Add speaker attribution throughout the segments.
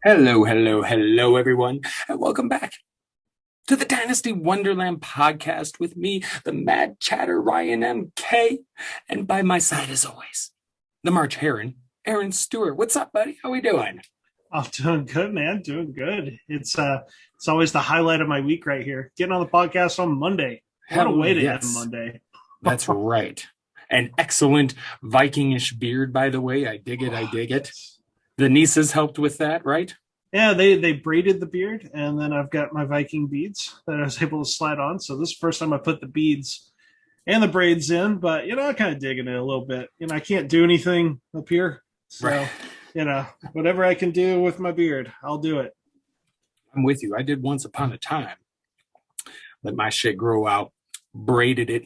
Speaker 1: Hello, hello, hello, everyone, and welcome back to the Dynasty Wonderland podcast with me, the Mad Chatter Ryan MK, and by my side, as always, the March Heron, Aaron Stewart. What's up, buddy? How we doing?
Speaker 2: I'm doing good, man. Doing good. It's always the highlight of my week right here. Getting on the podcast on Monday. What a
Speaker 1: Hell
Speaker 2: way to end
Speaker 1: yes,
Speaker 2: Monday.
Speaker 1: that's right. An excellent Vikingish beard, by the way. I dig it. I dig it. The nieces helped with that, right?
Speaker 2: Yeah, they braided the beard, and then I've got my Viking beads that I was able to slide on. So this is the first time I put the beads and the braids in, but I'm kind of digging it a little bit. I can't do anything up here,
Speaker 1: Right.
Speaker 2: so whatever I can do with my beard, I'll do it.
Speaker 1: I'm with you. I did once upon a time. Let my shit grow out, braided it,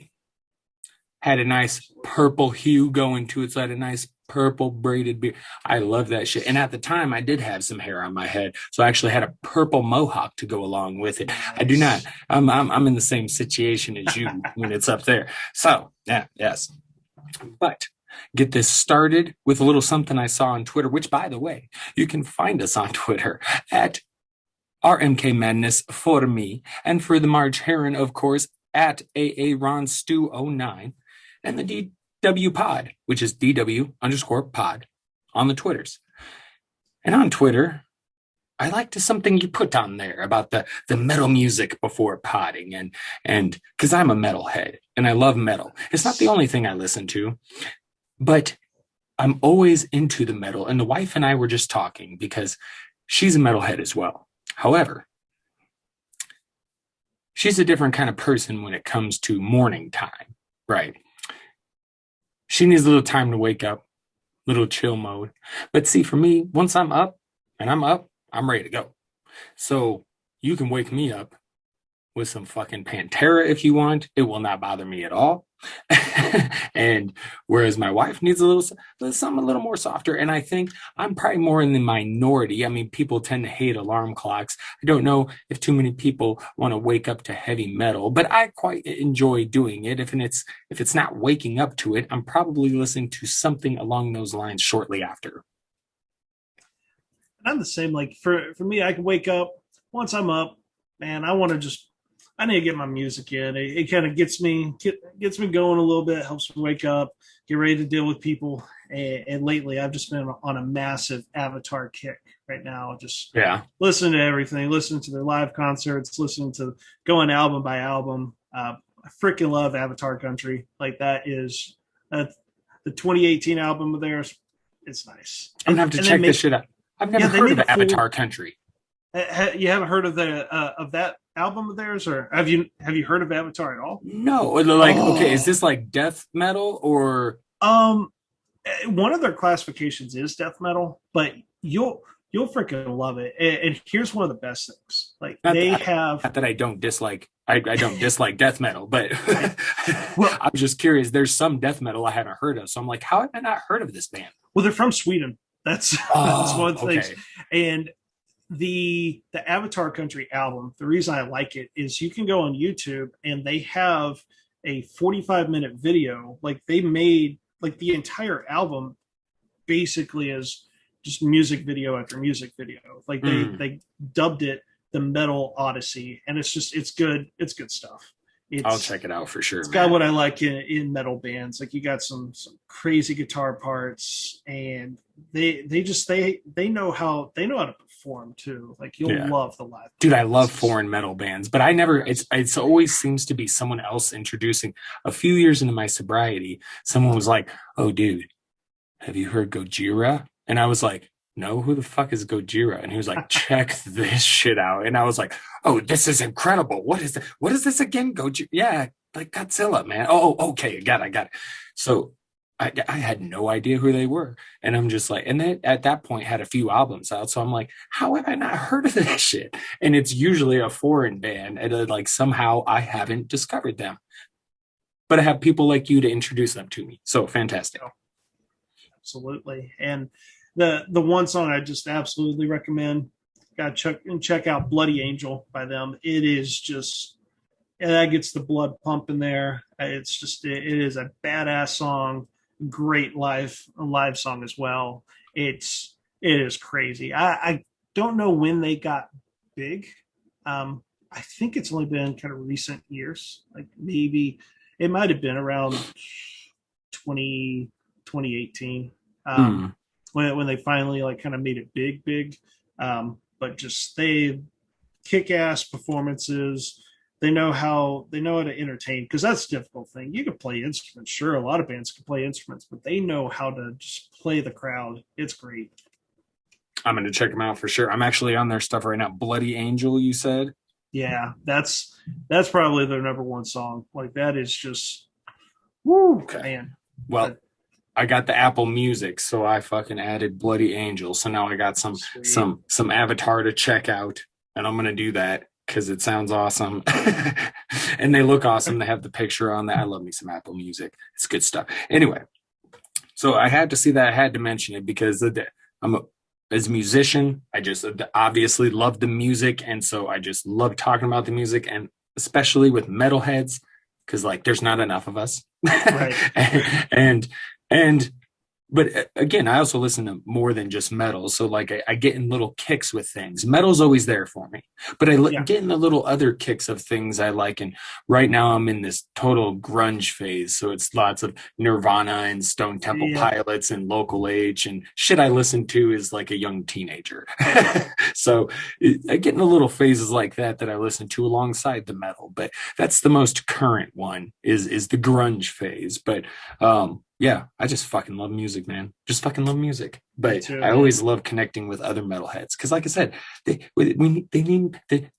Speaker 1: had a nice purple hue going to it. So I had a nice purple braided beard. I love that shit. And at the time, I did have some hair on my head, so I actually had a purple mohawk to go along with it. I do not. I'm in the same situation as you when it's up there. So yeah, yes. But get this started with a little something I saw on Twitter, which, by the way, you can find us on Twitter at RMK Madness for me, and for the Marge Heron, of course, at AARonStew09, and the DW Pod, which is DW_pod on the Twitters. And on Twitter, I like to something you put on there about the metal music before potting, and because I'm a metalhead and I love metal. It's not the only thing I listen to, but I'm always into the metal. And the wife and I were just talking because she's a metalhead as well. However, she's a different kind of person when it comes to morning time, right? She needs a little time to wake up, little chill mode. But see, for me, once I'm up, I'm ready to go. So you can wake me up with some fucking Pantera if you want. It will not bother me at all. And whereas my wife needs something a little more softer. And I think I'm probably more in the minority. I mean, people tend to hate alarm clocks. I don't know if too many people want to wake up to heavy metal, but I quite enjoy doing it. If it's not waking up to it, I'm probably listening to something along those lines shortly after.
Speaker 2: I'm the same. Like for me, I can wake up once I'm up, man. I need to get my music in. It kind of gets me going a little bit, helps me wake up, get ready to deal with people. And lately, I've just been on a massive Avatar kick right now. Just
Speaker 1: Yeah.
Speaker 2: listening to everything, listening to their live concerts, listening to going album by album. I freaking love Avatar Country. Like that is the 2018 album of theirs. It's nice.
Speaker 1: I'm gonna have to check this shit out. I've never heard of Avatar Country.
Speaker 2: You haven't heard of that album of theirs, or have you heard of Avatar at all?
Speaker 1: No, like okay, is this like death metal or
Speaker 2: One of their classifications is death metal, but you'll freaking love it. And here's one of the best things: like
Speaker 1: not that I don't dislike I don't dislike death metal, but
Speaker 2: well,
Speaker 1: I'm just curious. There's some death metal I haven't heard of, so I'm like, how have I not heard of this band?
Speaker 2: well, they're from Sweden. That's that's one of the
Speaker 1: okay.
Speaker 2: things. And the Avatar Country album, the reason I like it is you can go on YouTube and they have a 45-minute video. Like they made like the entire album basically is just music video after music video. Like they dubbed it the Metal Odyssey, and it's good stuff.
Speaker 1: I'll check it out for sure.
Speaker 2: It's got what I like in metal bands. Like you got some crazy guitar parts, and they know how to perform too. Like you'll love the live.
Speaker 1: Dude, I love foreign metal bands, but I never. It's always seems to be someone else introducing. A few years into my sobriety, someone was like, "Oh, dude, have you heard Gojira?" And I was like, no, who the fuck is Gojira? And he was like, check this shit out. And I was like, oh, this is incredible. What is that? What is this again? Gojira? Yeah, like Godzilla, man. Oh, okay, I got it. So I had no idea who they were. And I'm just like, and then at that point had a few albums out. So I'm like, how have I not heard of this shit? And it's usually a foreign band. And like somehow I haven't discovered them. But I have people like you to introduce them to me. So fantastic.
Speaker 2: Absolutely. And the one song I just absolutely recommend, got to check out Bloody Angel by them. It is just, that gets the blood pumping there. It is a badass song, great live song as well. It is crazy. I don't know when they got big. I think it's only been kind of recent years. Like maybe it might have been around 2018 when they finally like kind of made it big. But just they kick ass performances. They know how to entertain, because that's a difficult thing. You can play instruments, sure. A lot of bands can play instruments, but they know how to just play the crowd. It's great.
Speaker 1: I'm going to check them out for sure. I'm actually on their stuff right now. Bloody Angel, you said?
Speaker 2: Yeah, that's probably their number one song. Like that is just, woo, okay. Man.
Speaker 1: Well, I got the Apple Music, so I fucking added Bloody Angel. So now I got some Avatar to check out, and I'm going to do that because it sounds awesome. And they look awesome. They have the picture on that. I love me some Apple Music. It's good stuff. Anyway, so I had to see that. I had to mention it because as a musician, I just obviously love the music. And so I just love talking about the music, and especially with metalheads, because like there's not enough of us. Right. But again, I also listen to more than just metal. So like I get in little kicks with things. Metal's always there for me, but I get in the little other kicks of things I like. And right now I'm in this total grunge phase. So it's lots of Nirvana and Stone Temple Pilots and Local H, and shit I listen to is like a young teenager. So I get in the little phases like that I listen to alongside the metal. But that's the most current one is the grunge phase. But yeah, I just fucking love music, man. Just fucking love music. But too, I always love connecting with other metalheads because, like I said, the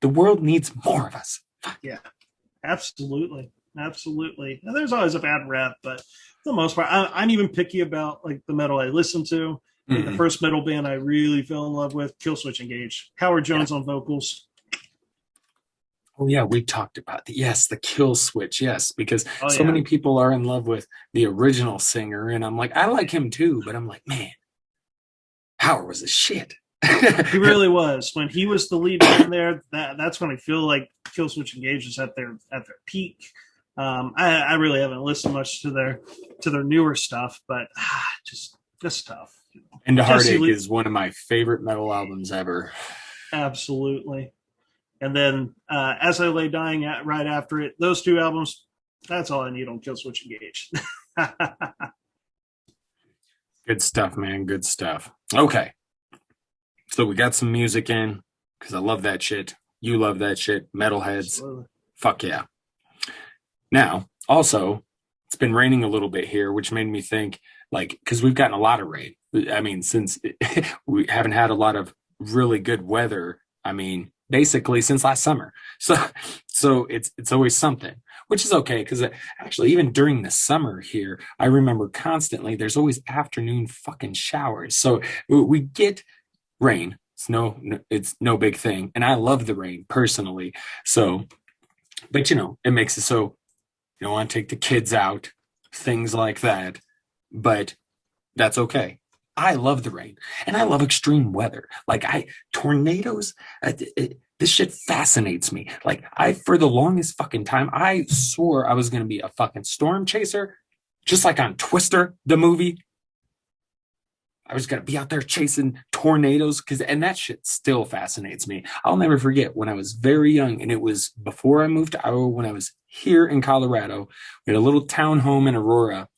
Speaker 1: world needs more of us.
Speaker 2: Yeah, absolutely. And there's always a bad rep, but for the most part, I'm even picky about like the metal I listen to. Like the first metal band I really fell in love with, Killswitch Engage. Howard Jones on vocals.
Speaker 1: Oh yeah, we talked about the kill switch, yes, because many people are in love with the original singer, and I'm like, I like him too, but I'm like, man, Howard was a shit.
Speaker 2: He really was. When he was the lead man there, that's when I feel like Killswitch Engage is at their peak. I really haven't listened much to their newer stuff, but just tough.
Speaker 1: And the Heartache is one of my favorite metal albums ever.
Speaker 2: Absolutely. And then As I Lay Dying right after it, those two albums, that's all I need on Killswitch Engage.
Speaker 1: Good stuff, man. Good stuff. Okay. So we got some music in because I love that shit. You love that shit. Metalheads. Absolutely. Fuck yeah. Now, also, it's been raining a little bit here, which made me think, like, because we've gotten a lot of rain. I mean, since we haven't had a lot of really good weather, I mean, basically since last summer. So it's always something, which is okay, because actually even during the summer here, I remember constantly there's always afternoon fucking showers. So we get rain. It's no big thing. And I love the rain personally. So, but it makes it so you don't want to take the kids out, things like that. But that's okay. I love the rain, and I love extreme weather. Like tornadoes, this shit fascinates me. Like for the longest fucking time, I swore I was going to be a fucking storm chaser, just like on Twister, the movie. I was going to be out there chasing tornadoes and that shit still fascinates me. I'll never forget when I was very young, and it was before I moved to Iowa, when I was here in Colorado. We had a little town home in Aurora.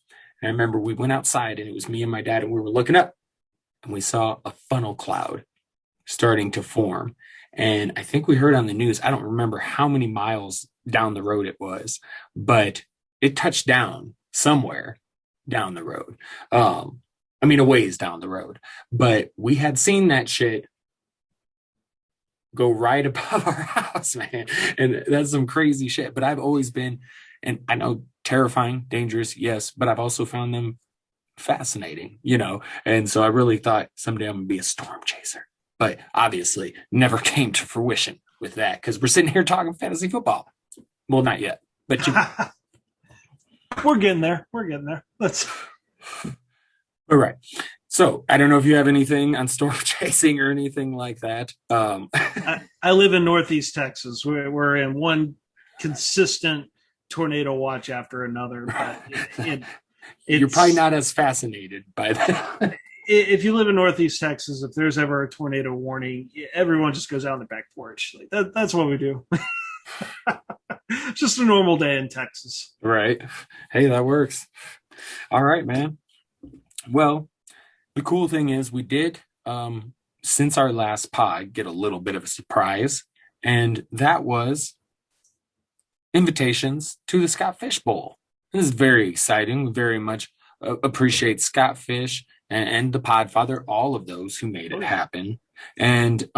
Speaker 1: And I remember we went outside, and it was me and my dad, and we were looking up, and we saw a funnel cloud starting to form. And I think we heard on the news, I don't remember how many miles down the road it was, but it touched down somewhere down the road. I mean, a ways down the road. But we had seen that shit go right above our house, man. And that's some crazy shit. But I've always been, and I know, terrifying, dangerous, yes, but I've also found them fascinating, and so I really thought someday I'm gonna be a storm chaser, but obviously never came to fruition with that, because we're sitting here talking fantasy football. Well, not yet, but
Speaker 2: we're getting there. Let's
Speaker 1: all right. So I don't know if you have anything on storm chasing or anything like that.
Speaker 2: I live in Northeast Texas. We're in one consistent tornado watch after another, but
Speaker 1: you're probably not as fascinated by that.
Speaker 2: if you live in Northeast Texas, if there's ever a tornado warning, everyone just goes out on the back porch. Like that's what we do. Just a normal day in Texas.
Speaker 1: Right. Hey, that works. All right, man. Well, the cool thing is we did, since our last pod, get a little bit of a surprise, and that was invitations to the Scott Fishbowl. This is very exciting. We very much appreciate Scott Fish and the Podfather, all of those who made it happen. And,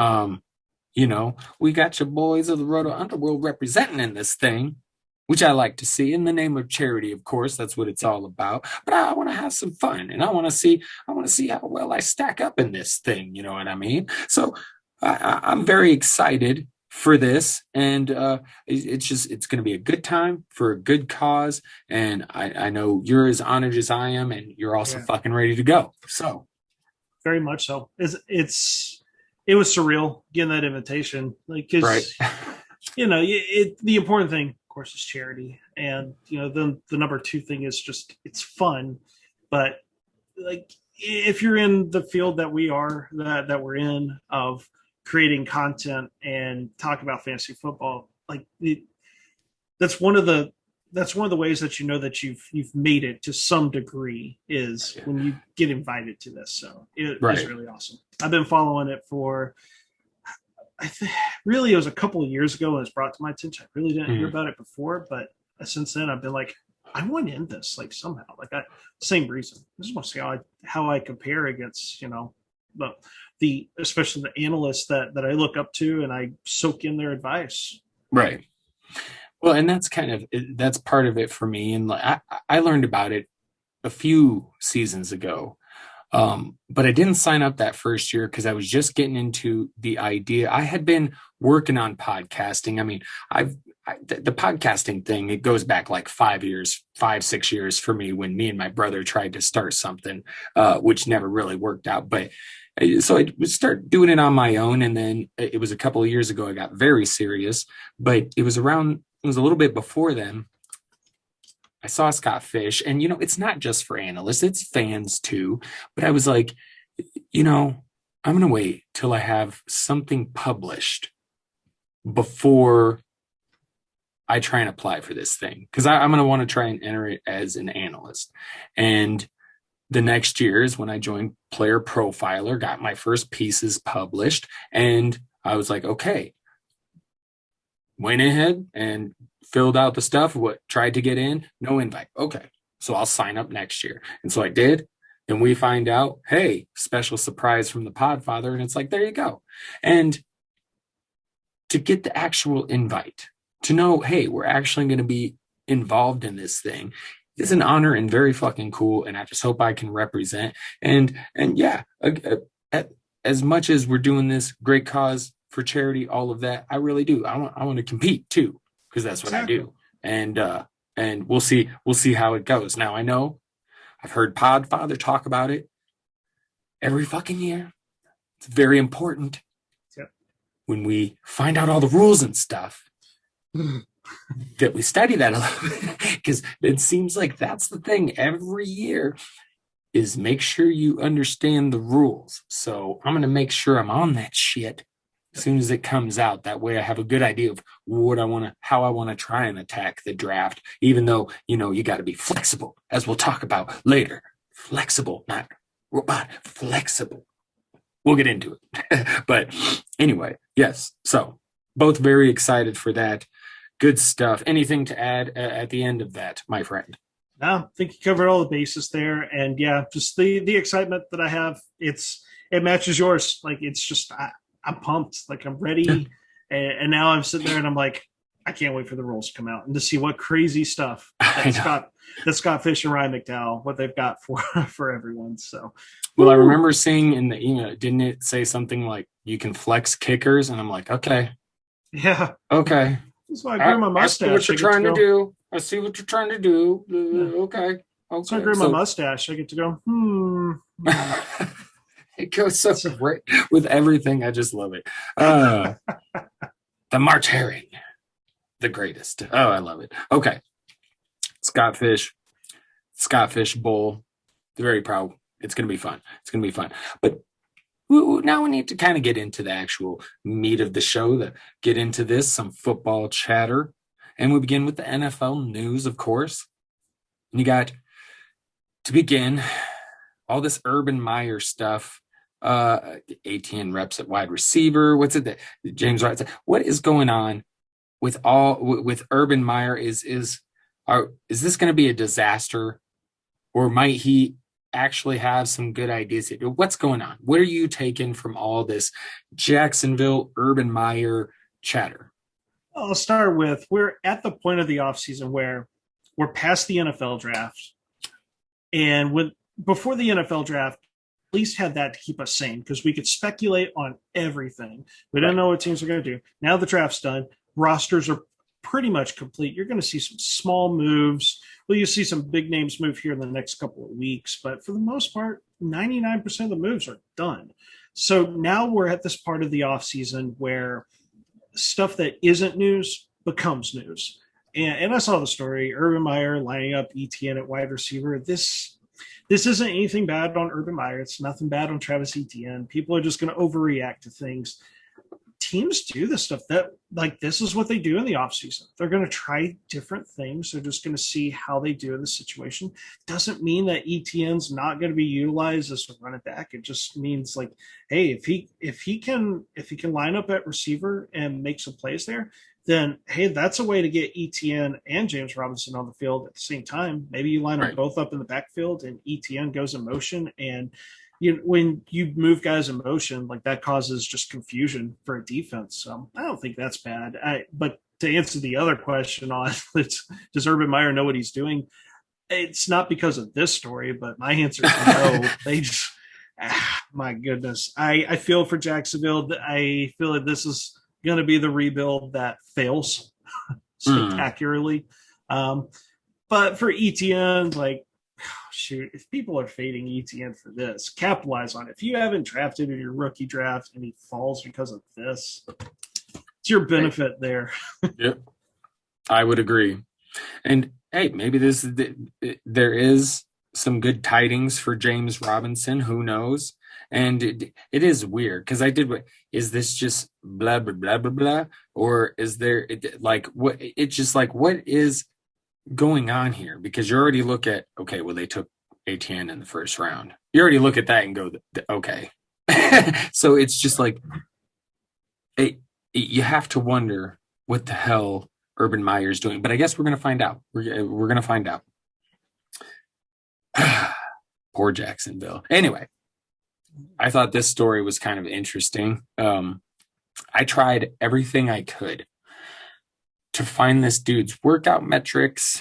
Speaker 1: we got your boys of the Roto Underworld representing in this thing, which I like to see in the name of charity. Of course, that's what it's all about. But I want to have some fun, and I want to see how well I stack up in this thing. You know what I mean? So I'm very excited for this, and it's going to be a good time for a good cause. And I know you're as honored as I am, and you're also fucking ready to go. So
Speaker 2: very much so. It was surreal getting that invitation, like, because
Speaker 1: right.
Speaker 2: The important thing, of course, is charity, and the number two thing is just it's fun. But like, if you're in the field that we are, that we're in, of creating content and talk about fantasy football, like that's one of the ways that that you've made it to some degree is when you get invited to this. So it's really awesome. I've been following it for, really, it was a couple of years ago when it was brought to my attention. I really didn't hear about it before, but since then I've been like, I want to end this, like, somehow, like, same reason. I just want to see how I compare against, especially the analysts that I look up to, and I soak in their advice.
Speaker 1: Right. Well, and that's part of it for me. And I learned about it a few seasons ago. But I didn't sign up that first year because I was just getting into the idea. I had been working on podcasting. I mean, the podcasting thing, it goes back like 5, 6 years for me, when me and my brother tried to start something, which never really worked out. But so I would start doing it on my own. And then it was a couple of years ago, I got very serious, but it was a little bit before then. I saw Scott Fish, and, it's not just for analysts, it's fans too. But I was like, I'm going to wait till I have something published before I try and apply for this thing, because I'm going to want to try and enter it as an analyst. And the next year is when I joined Player Profiler, got my first pieces published, and I was like, okay, went ahead and filled out the stuff, tried to get in, no invite. Okay, so I'll sign up next year. And so I did. And we find out, hey, special surprise from the Podfather. And it's like, there you go. And to get the actual invite, to know, hey, we're actually going to be involved in this thing, is an honor and very fucking cool. And I just hope I can represent. And yeah, as much as we're doing this great cause for charity, all of that, I really do. I want to compete too, because that's what I do. And we'll see how it goes. Now, I know I've heard Podfather talk about it every fucking year. It's very important when we find out all the rules and stuff that we study that a little bit, because it seems like that's the thing every year, is make sure you understand the rules. So I'm going to make sure I'm on that shit as soon as it comes out. That way I have a good idea of how I want to try and attack the draft, even though, you got to be flexible, as we'll talk about later. Flexible, not robot, flexible. We'll get into it. But anyway, yes. So both very excited for that. Good stuff. Anything to add at the end of that, my friend?
Speaker 2: No, I think you covered all the bases there. And yeah, just the excitement that I have, it matches yours. Like, it's just, I'm pumped. Like, I'm ready. And now I'm sitting there and I'm like, I can't wait for the rules to come out and to see what crazy stuff that Scott Fish and Ryan McDowell, what they've got for everyone. So,
Speaker 1: well, I remember seeing in the email, didn't it say something like you can flex kickers? And I'm like, okay.
Speaker 2: Yeah.
Speaker 1: Okay.
Speaker 2: That's why I grew my mustache.
Speaker 1: I see what you're trying to do. I see what you're trying to do.
Speaker 2: Yeah.
Speaker 1: Okay.
Speaker 2: So I grew my mustache. I get to go,
Speaker 1: It goes so great with everything. I just love it. The March Herring. The greatest. Oh, I love it. Okay. Scott Fish Bowl. Very proud It's going to be fun. It's going to be fun. But now we need to kind of get into the actual meat of the show, get into this, some football chatter. And we begin with the NFL news, of course. And you got, to begin, all this Urban Meyer stuff. ATN reps at wide receiver. What's it that James Wright said? What is going on with Urban Meyer? Is this going to be a disaster, or might he actually have some good ideas? What's going on? What are you taking from all this Jacksonville Urban Meyer chatter?
Speaker 2: I'll start with, we're at the point of the offseason where we're past the NFL draft, and before the NFL draft, at least had that to keep us sane because we could speculate on everything. We don't know what teams are going to do. Now the draft's done. Rosters are pretty much complete. You're going to see some small moves. Well, you see some big names move here in the next couple of weeks, but for the most part, 99% of the moves are done. So now we're at this part of the offseason where stuff that isn't news becomes news. And I saw the story, Urban Meyer lining up ETN at wide receiver. This isn't anything bad on Urban Meyer. It's nothing bad on Travis Etienne. People are just going to overreact to things. Teams do this stuff. This is what they do in the offseason. They're going to try different things. They're just going to see how they do in the situation. Doesn't mean that Etienne's not going to be utilized as a running back. It just means like, hey, if he can line up at receiver and make some plays there, then hey, that's a way to get Etienne and James Robinson on the field at the same time. Maybe you line them both up in the backfield and Etienne goes in motion. And when you move guys in motion, like that causes just confusion for a defense. So I don't think that's bad. But to answer the other question on does Urban Meyer know what he's doing? It's not because of this story, but my answer is no. They just, my goodness. I feel for Jacksonville. I feel that this is going to be the rebuild that fails spectacularly. But for Etienne, like, shoot, if people are fading Etienne for this, capitalize on it. If you haven't drafted in your rookie draft and he falls because of this, it's your benefit there.
Speaker 1: Yep, I would agree. And hey, maybe there is some good tidings for James Robinson. Who knows? And it is weird because is this just blah, blah, blah, blah, blah? Or is there what is going on here? Because you already look at, okay, well, they took ATN in the first round. You already look at that and go, okay. So it's just like, you have to wonder what the hell Urban Meyer's doing. But I guess we're going to find out. We're going to find out. Poor Jacksonville. Anyway. I thought this story was kind of interesting. I tried everything I could to find this dude's workout metrics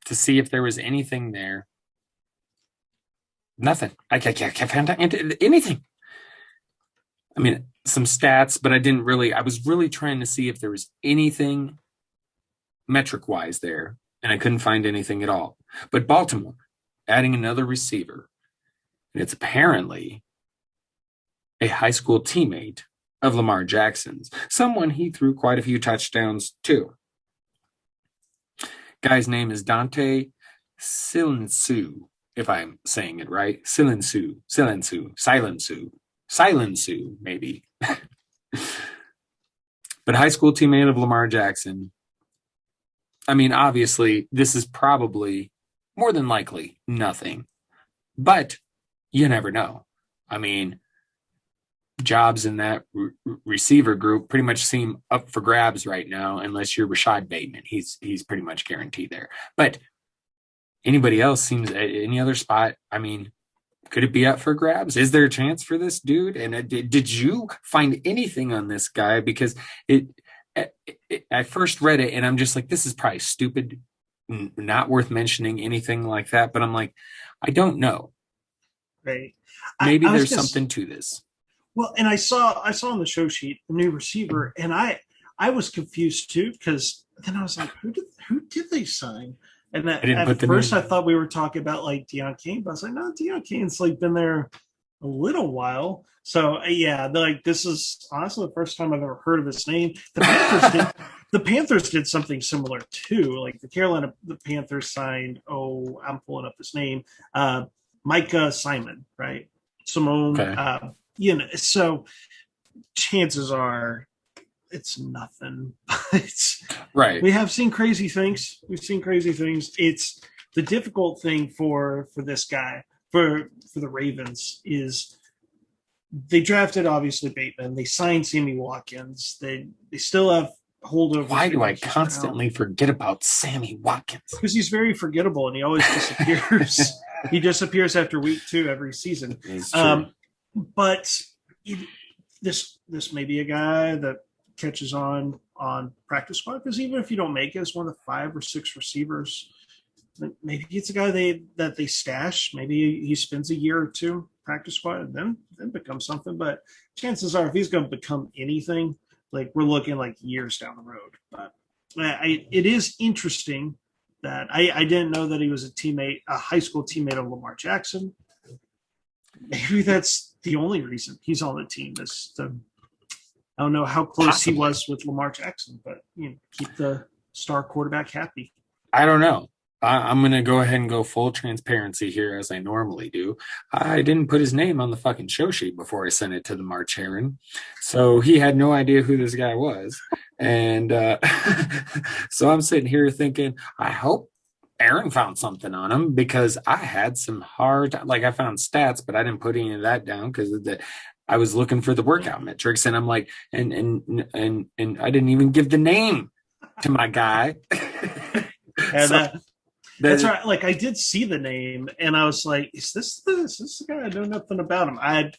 Speaker 1: to see if there was anything there. Nothing. I can't find anything. I mean, some stats, but I was really trying to see if there was anything metric-wise there, and I couldn't find anything at all. But Baltimore, adding another receiver, and it's apparently a high school teammate of Lamar Jackson's, someone he threw quite a few touchdowns to. Guy's name is Dante Silensu, if I'm saying it right. Silensu, maybe. But high school teammate of Lamar Jackson. I mean, obviously, this is probably more than likely nothing, but you never know. I mean, jobs in that receiver group pretty much seem up for grabs right now, unless you're Rashad Bateman. He's pretty much guaranteed there. But anybody else seems at any other spot. I mean, could it be up for grabs? Is there a chance for this dude? And did you find anything on this guy? Because I first read it and I'm just like, this is probably stupid, not worth mentioning, anything like that. But I'm like, I don't know.
Speaker 2: Right.
Speaker 1: Maybe there's something to this.
Speaker 2: Well, and I saw on the show sheet the new receiver, and I was confused too, because then I was like, who did they sign? And at first I thought we were talking about like Deion Kane, but I was like, no, Deion Kane's like been there a little while. So yeah, like this is honestly the first time I've ever heard of his name. The Panthers did something similar too. Like the Panthers signed. Oh, I'm pulling up his name. Micah Simon, right? Simone.
Speaker 1: Okay.
Speaker 2: So chances are it's nothing. It's
Speaker 1: Right.
Speaker 2: we have seen crazy things. We've seen crazy things. It's the difficult thing for this guy for the Ravens is they drafted obviously Bateman. They signed Sammy Watkins. They still have holdovers.
Speaker 1: Why do I constantly forget about Sammy Watkins?
Speaker 2: Because he's very forgettable and he always disappears. He disappears after week 2 every season. But this may be a guy that catches on practice squad, because even if you don't make it as one of the 5 or 6 receivers, maybe it's a guy that they stash. Maybe he spends a year or 2 practice squad and then becomes something. But chances are, if he's going to become anything, like we're looking like years down the road. But it is interesting that I didn't know that he was a high school teammate of Lamar Jackson. Maybe that's the only reason he's on the team. I don't know how close he was with Lamar Jackson, but keep the star quarterback happy.
Speaker 1: I don't know. I'm going to go ahead and go full transparency here, as I normally do. I didn't put his name on the fucking show sheet before I sent it to the March Heron. So he had no idea who this guy was. And so I'm sitting here thinking, I hope Aaron found something on him, because I had some I found stats, but I didn't put any of that down because I was looking for the workout metrics, and I'm like, and I didn't even give the name to my guy.
Speaker 2: That's right. Like, I did see the name, and I was like, "Is this the guy? I know nothing about him." I'm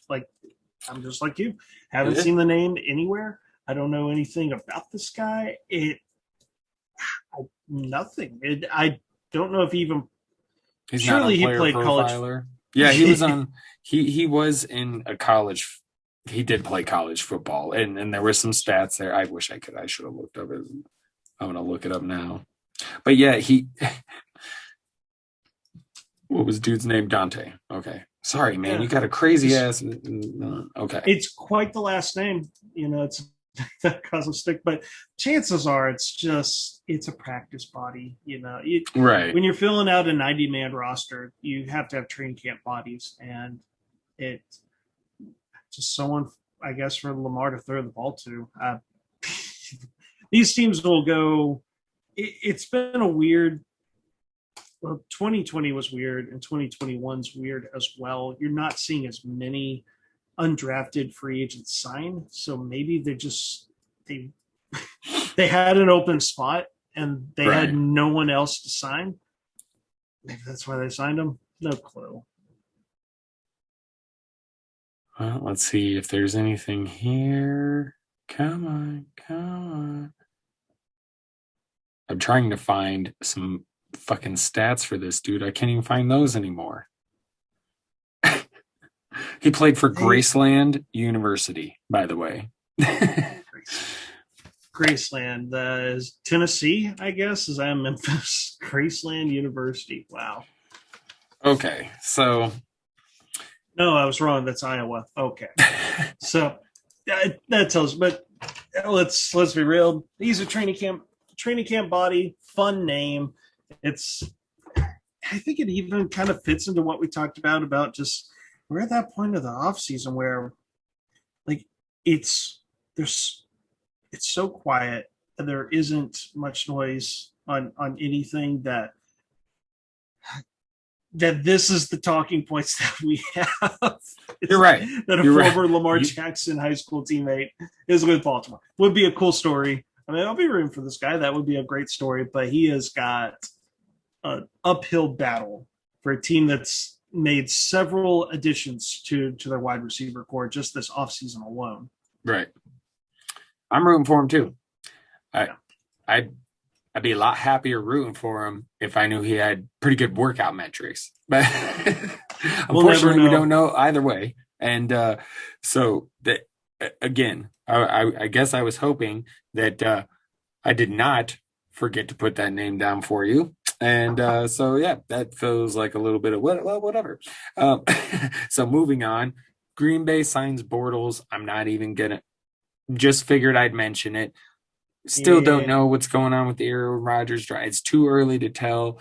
Speaker 2: just like you, haven't seen the name anywhere. I don't know anything about this guy. Nothing. I don't know if he even.
Speaker 1: He's
Speaker 2: surely
Speaker 1: not a player
Speaker 2: he played
Speaker 1: profiler.
Speaker 2: college.
Speaker 1: Yeah, he was on. He was in a college. He did play college football, and there were some stats there. I wish I could. I should have looked up it. I'm gonna look it up now. But yeah, what was dude's name? Dante. Okay. Sorry, man. Yeah. You got a crazy ass. Okay.
Speaker 2: It's quite the last name. It's that causes stick, but chances are it's a practice body.
Speaker 1: Right.
Speaker 2: When you're filling out a 90-man roster, you have to have training camp bodies, and it's just someone, I guess, for Lamar to throw the ball to. These teams will go. It's been a weird. Well, 2020 was weird, and 2021's weird as well. You're not seeing as many undrafted free agents sign, so maybe they had an open spot and they had no one else to sign. Maybe that's why they signed him. No clue.
Speaker 1: Well, let's see if there's anything here. Come on. I'm trying to find some fucking stats for this dude. I can't even find those anymore. He played for Graceland University, by the way.
Speaker 2: Graceland is Tennessee, I guess. Is that Memphis? Graceland University. Wow.
Speaker 1: Okay, so
Speaker 2: no, I was wrong. That's Iowa. Okay, so that tells. But let's be real. He's a training camp body. Fun name. I think it even kind of fits into what we talked about just we're at that point of the off season where like it's so quiet and there isn't much noise on anything that this is the talking points that we have.
Speaker 1: You're right.
Speaker 2: That a former Lamar Jackson high school teammate is with Baltimore. Would be a cool story. I mean, I'll be rooting for this guy. That would be a great story, but he has got an uphill battle for a team that's made several additions to their wide receiver core just this offseason alone.
Speaker 1: Right. I'm rooting for him too. I'd be a lot happier rooting for him if I knew he had pretty good workout metrics. But unfortunately, we don't know either way. And again, I guess I was hoping that I did not forget to put that name down for you. And so, yeah, that feels like a little bit of whatever. So moving on, Green Bay signs Bortles, I'm not even gonna. Just figured I'd mention it. Still don't
Speaker 2: Yeah.
Speaker 1: know what's going on with the Aaron Rodgers drive. It's too early to tell.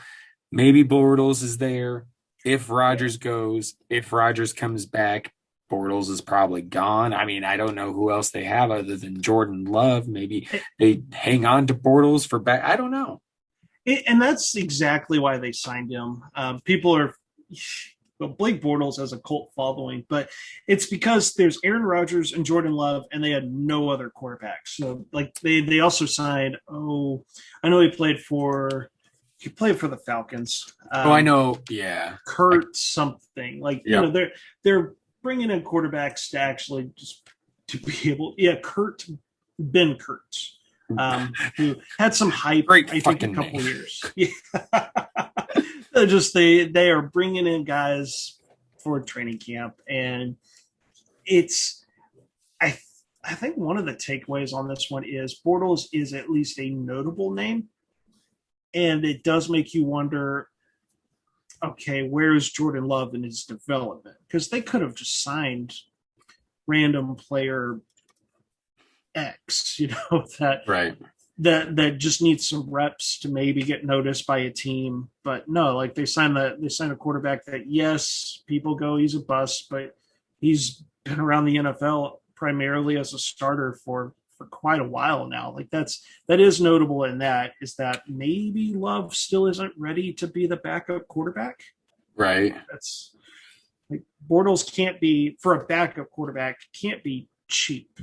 Speaker 1: Maybe Bortles is there. If Rodgers goes, if Rodgers comes back, Bortles is probably gone. I mean, I don't know who else they have other than Jordan Love. Maybe they hang on to Bortles for back. I don't know.
Speaker 2: And that's exactly why they signed him. People are, well, Blake Bortles has a cult following, but it's because there's Aaron Rodgers and Jordan Love, and they had no other quarterbacks. So like they also signed. Oh, I know he played for the Falcons.
Speaker 1: I know. Yeah,
Speaker 2: Kurt something like they're bringing in quarterbacks to actually just to be able. Yeah, Ben Kurtz. Who had some hype,
Speaker 1: Great
Speaker 2: I think, a couple years. Yeah. They are bringing in guys for training camp, and it's I think one of the takeaways on this one is Bortles is at least a notable name, and it does make you wonder. Okay, where is Jordan Love in his development? Because they could have just signed random player X, that just needs some reps to maybe get noticed by a team. But no, like they signed a quarterback that, yes, people go, he's a bust, but he's been around the NFL primarily as a starter for quite a while now. Like that is notable in that is that maybe Love still isn't ready to be the backup quarterback.
Speaker 1: Right.
Speaker 2: That's like Bortles can't be for a backup quarterback, can't be cheap.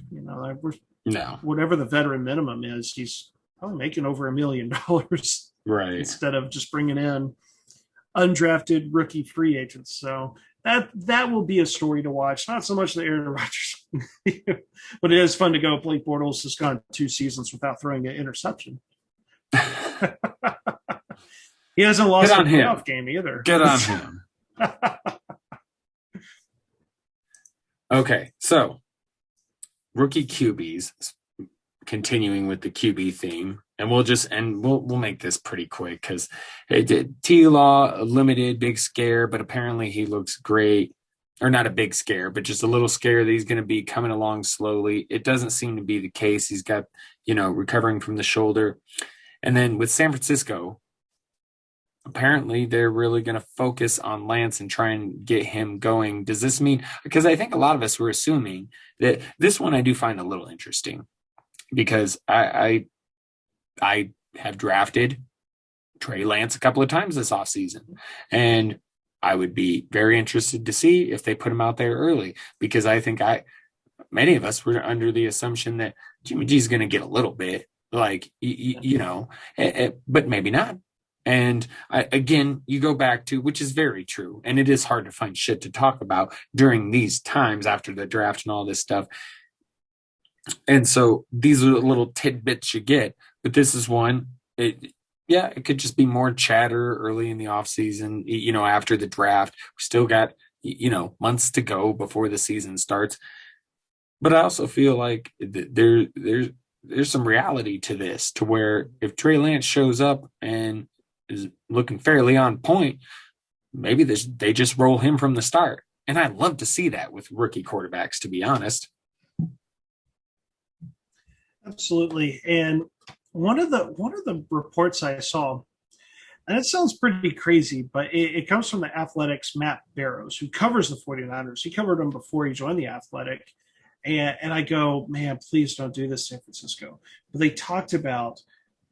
Speaker 1: No.
Speaker 2: Whatever the veteran minimum is, he's probably making over $1 million,
Speaker 1: right?
Speaker 2: Instead of just bringing in undrafted rookie free agents. So that will be a story to watch. Not so much the Aaron Rodgers, but it is fun to go. Blake Bortles has gone 2 seasons without throwing an interception. He hasn't lost a playoff game either.
Speaker 1: Get on him. Okay, so rookie QBs, continuing with the QB theme, and we'll make this pretty quick because T-Law limited big scare, but apparently he looks great, or not a big scare, but just a little scare that he's going to be coming along slowly. It doesn't seem to be the case. He's got recovering from the shoulder, and then with San Francisco, apparently they're really going to focus on Lance and try and get him going. Does this mean, because I think a lot of us were assuming that this one I do find a little interesting because I have drafted Trey Lance a couple of times this offseason, and I would be very interested to see if they put him out there early because I think many of us were under the assumption that Jimmy G's going to get a little bit but maybe not. And again, you go back to, which is very true, and it is hard to find shit to talk about during these times after the draft and all this stuff. And so these are the little tidbits you get, but this is one. It could just be more chatter early in the offseason, after the draft. We still got, months to go before the season starts. But I also feel like there's some reality to this, to where if Trey Lance shows up and is looking fairly on point, maybe they just roll him from the start. And I'd love to see that with rookie quarterbacks, to be honest.
Speaker 2: Absolutely. And one of the reports I saw, and it sounds pretty crazy, but it comes from the Athletic's Matt Barrows, who covers the 49ers. He covered them before he joined the Athletic. And I go, man, please don't do this, San Francisco. But they talked about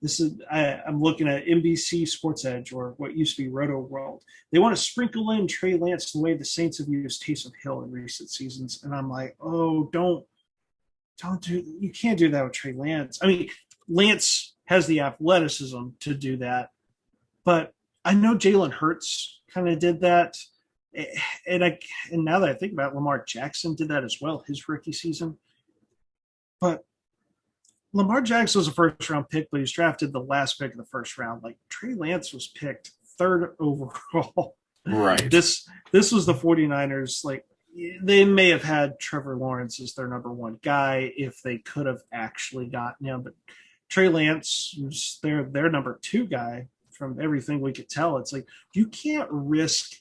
Speaker 2: this is I'm looking at NBC Sports Edge, or what used to be Roto World. They want to sprinkle in Trey Lance the way the Saints have used Taysom Hill in recent seasons. And I'm like, oh, don't do, you can't do that with Trey Lance. I mean, Lance has the athleticism to do that, but I know Jalen Hurts kind of did that. And now that I think about it, Lamar Jackson did that as well, his rookie season. But Lamar Jackson was a first-round pick, but he was drafted the last pick of the first round. Like, Trey Lance was picked 3rd overall.
Speaker 1: Right.
Speaker 2: This was the 49ers. Like, they may have had Trevor Lawrence as their number 1 guy if they could have actually gotten him. But Trey Lance was their number 2 guy from everything we could tell. It's like, you can't risk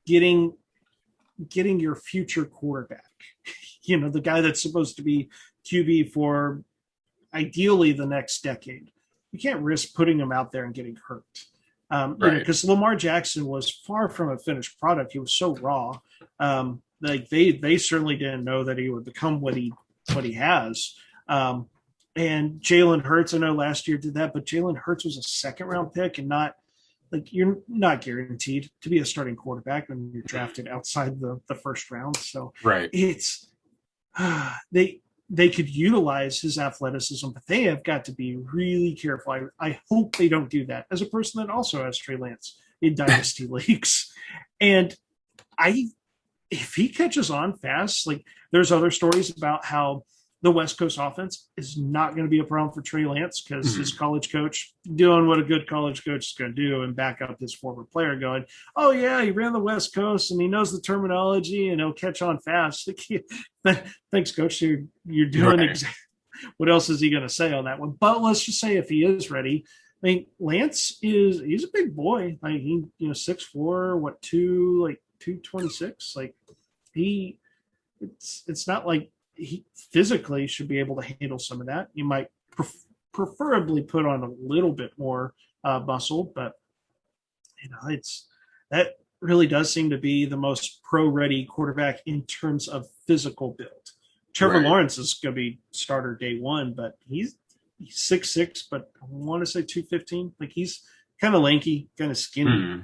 Speaker 2: getting getting your future quarterback. The guy that's supposed to be QB for ideally the next decade. You can't risk putting him out there and getting hurt.
Speaker 1: Right.
Speaker 2: Because Lamar Jackson was far from a finished product. He was so raw. Like they certainly didn't know that he would become what he has. And Jalen Hurts, I know last year did that, but Jalen Hurts was a second round pick and not like you're not guaranteed to be a starting quarterback when you're drafted outside the first round. So
Speaker 1: Right.
Speaker 2: it's they could utilize his athleticism, but they have got to be really careful. I hope they don't do that as a person that also has Trey Lance in dynasty leagues. And if he catches on fast, like there's other stories about how the West Coast offense is not going to be a problem for Trey Lance because his college coach doing what a good college coach is going to do and back up his former player going, oh, yeah, he ran the West Coast and he knows the terminology and he'll catch on fast. Thanks, coach. You're doing exactly. What else is he going to say on that one? But let's just say if he is ready, I mean, Lance he's a big boy. Like he, 6'4", 226. Like it's not like he physically should be able to handle some of that. You might preferably put on a little bit more muscle, but that really does seem to be the most pro-ready quarterback in terms of physical build. Trevor Lawrence is going to be starter day one, but he's 6'6", but I want to say 215. Like he's kind of lanky, kind of skinny.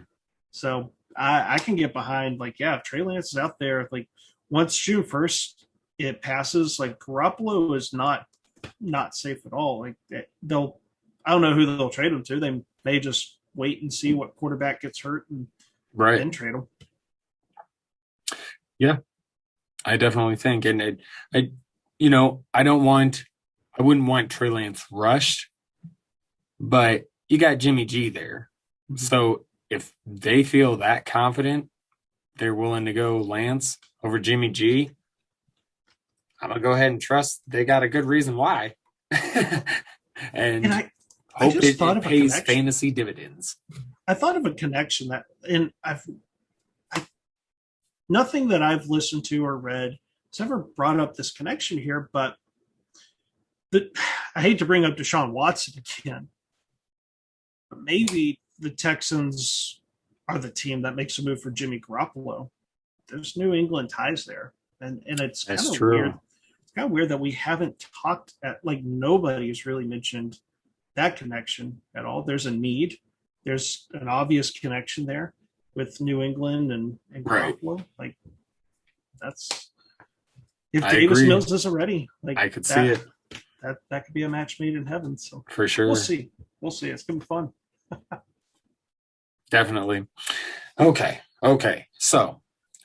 Speaker 2: So I can get behind if Trey Lance is out there, like once June 1st, it passes. Like Garoppolo is not safe at all. Like I don't know who they'll trade him to. They may just wait and see what quarterback gets hurt and then trade him.
Speaker 1: Yeah, I definitely think, and I wouldn't want Trey Lance rushed, but you got Jimmy G there, so if they feel that confident, they're willing to go Lance over Jimmy G. I'm going to go ahead and trust they got a good reason why. and I hope it pays fantasy dividends.
Speaker 2: I thought of a connection nothing that I've listened to or read has ever brought up this connection here, but I hate to bring up Deshaun Watson again, but maybe the Texans are the team that makes a move for Jimmy Garoppolo. There's New England ties there. And it's kind of weird. It's kind of weird that we haven't talked nobody's really mentioned that connection at all. There's a need. There's an obvious connection there with New England and Garoppolo. Like that's if Davis Mills isn't ready. Like
Speaker 1: I could see it.
Speaker 2: That could be a match made in heaven. So
Speaker 1: for sure.
Speaker 2: We'll see. It's gonna be fun.
Speaker 1: Definitely. Okay. So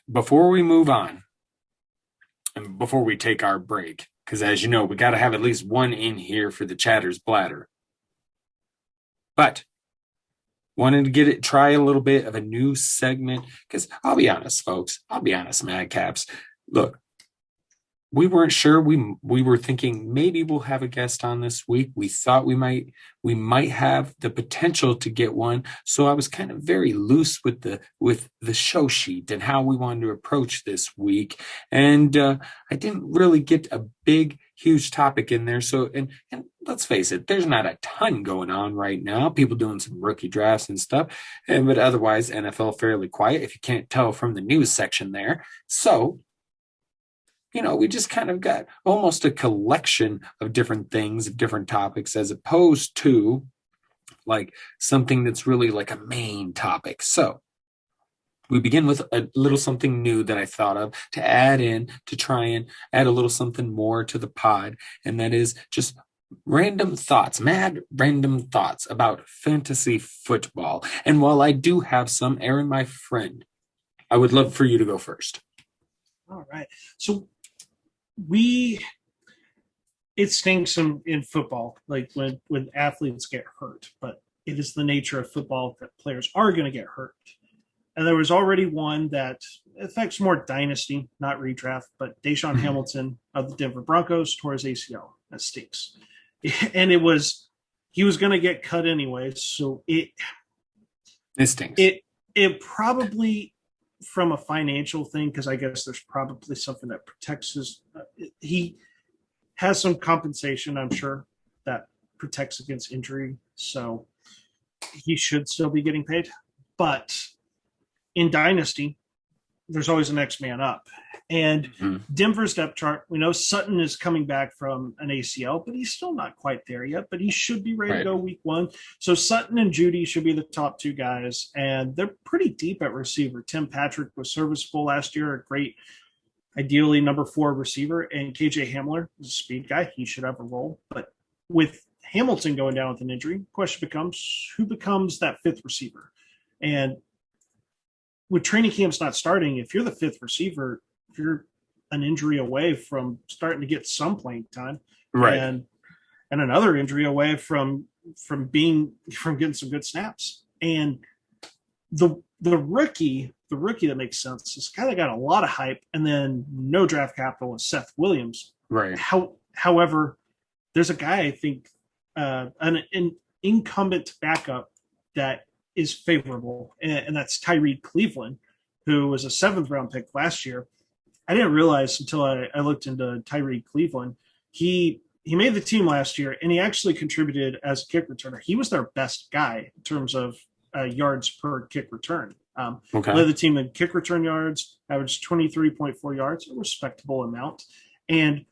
Speaker 1: before we move on, and before we take our break, because as you know, we got to have at least one in here for the Chatter's Bladder. But wanted to try a little bit of a new segment, because I'll be honest, folks. Madcaps. Look, we weren't sure. We were thinking maybe we'll have a guest on this week. We thought we might have the potential to get one. So I was kind of very loose with the show sheet and how we wanted to approach this week. And I didn't really get a big, huge topic in there. So, and let's face it, there's not a ton going on right now. People doing some rookie drafts and stuff. But otherwise, NFL fairly quiet, if you can't tell from the news section there. So, we just kind of got almost a collection of different things, different topics, as opposed to like something that's really like a main topic. So we begin with a little something new that I thought of to add in, to try and add a little something more to the pod. And that is just mad random thoughts about fantasy football. And while I do have some, Aaron, my friend, I would love for you to go first.
Speaker 2: All right. So it stinks in football, like when athletes get hurt, but it is the nature of football that players are going to get hurt. And there was already one that affects more dynasty, not redraft, but Deshaun Hamilton of the Denver Broncos tore his ACL. That stinks. And he was going to get cut anyway. So it
Speaker 1: stinks.
Speaker 2: It probably from a financial thing, because I guess there's probably something that protects his. He has some compensation, I'm sure, that protects against injury, so he should still be getting paid. But in Dynasty, there's always the next man up. And Denver's depth chart, we know Sutton is coming back from an ACL, but he's still not quite there yet. But he should be ready to go week 1. So Sutton and Judy should be the top 2 guys, and they're pretty deep at receiver. Tim Patrick was serviceable last year, a great, ideally number 4 receiver, and KJ Hamler is a speed guy. He should have a role. But with Hamilton going down with an injury, the question becomes who becomes that 5th receiver. And with training camps not starting, if you're the 5th receiver, if you're an injury away from starting to get some playing time, and another injury away from getting some good snaps. And the rookie that makes sense is kind of got a lot of hype and then no draft capital is Seth Williams.
Speaker 1: Right.
Speaker 2: However, there's a guy, I think, an incumbent backup that is favorable, and that's Tyree Cleveland, who was a 7th round pick last year. I didn't realize until I looked into Tyree Cleveland. He made the team last year, and he actually contributed as a kick returner. He was their best guy in terms of yards per kick return. Led the team in kick return yards, averaged 23.4 yards, a respectable amount. And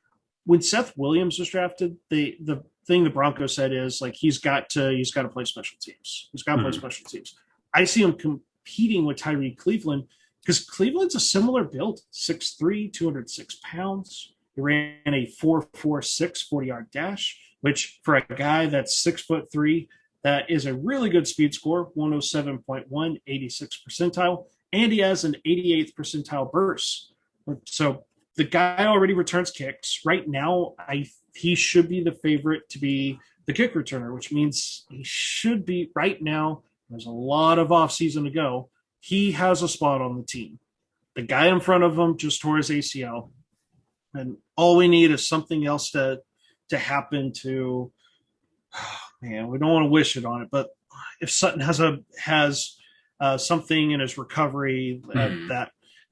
Speaker 2: when Seth Williams was drafted, the thing the Broncos said is like he's got to play special teams. He's got to play special teams. I see him competing with Tyree Cleveland because Cleveland's a similar build, 6'3", 206 pounds. He ran a 4.46 40-yard dash, which for a guy that's 6'3", that is a really good speed score, 107.1, 86th percentile, and he has an 88th percentile burst. So the guy already returns kicks. Right now, he should be the favorite to be the kick returner, which means he should be right now. There's a lot of offseason to go. He has a spot on the team. The guy in front of him just tore his ACL. And all we need is something else to happen to, man, we don't want to wish it on it, but if Sutton has something in his recovery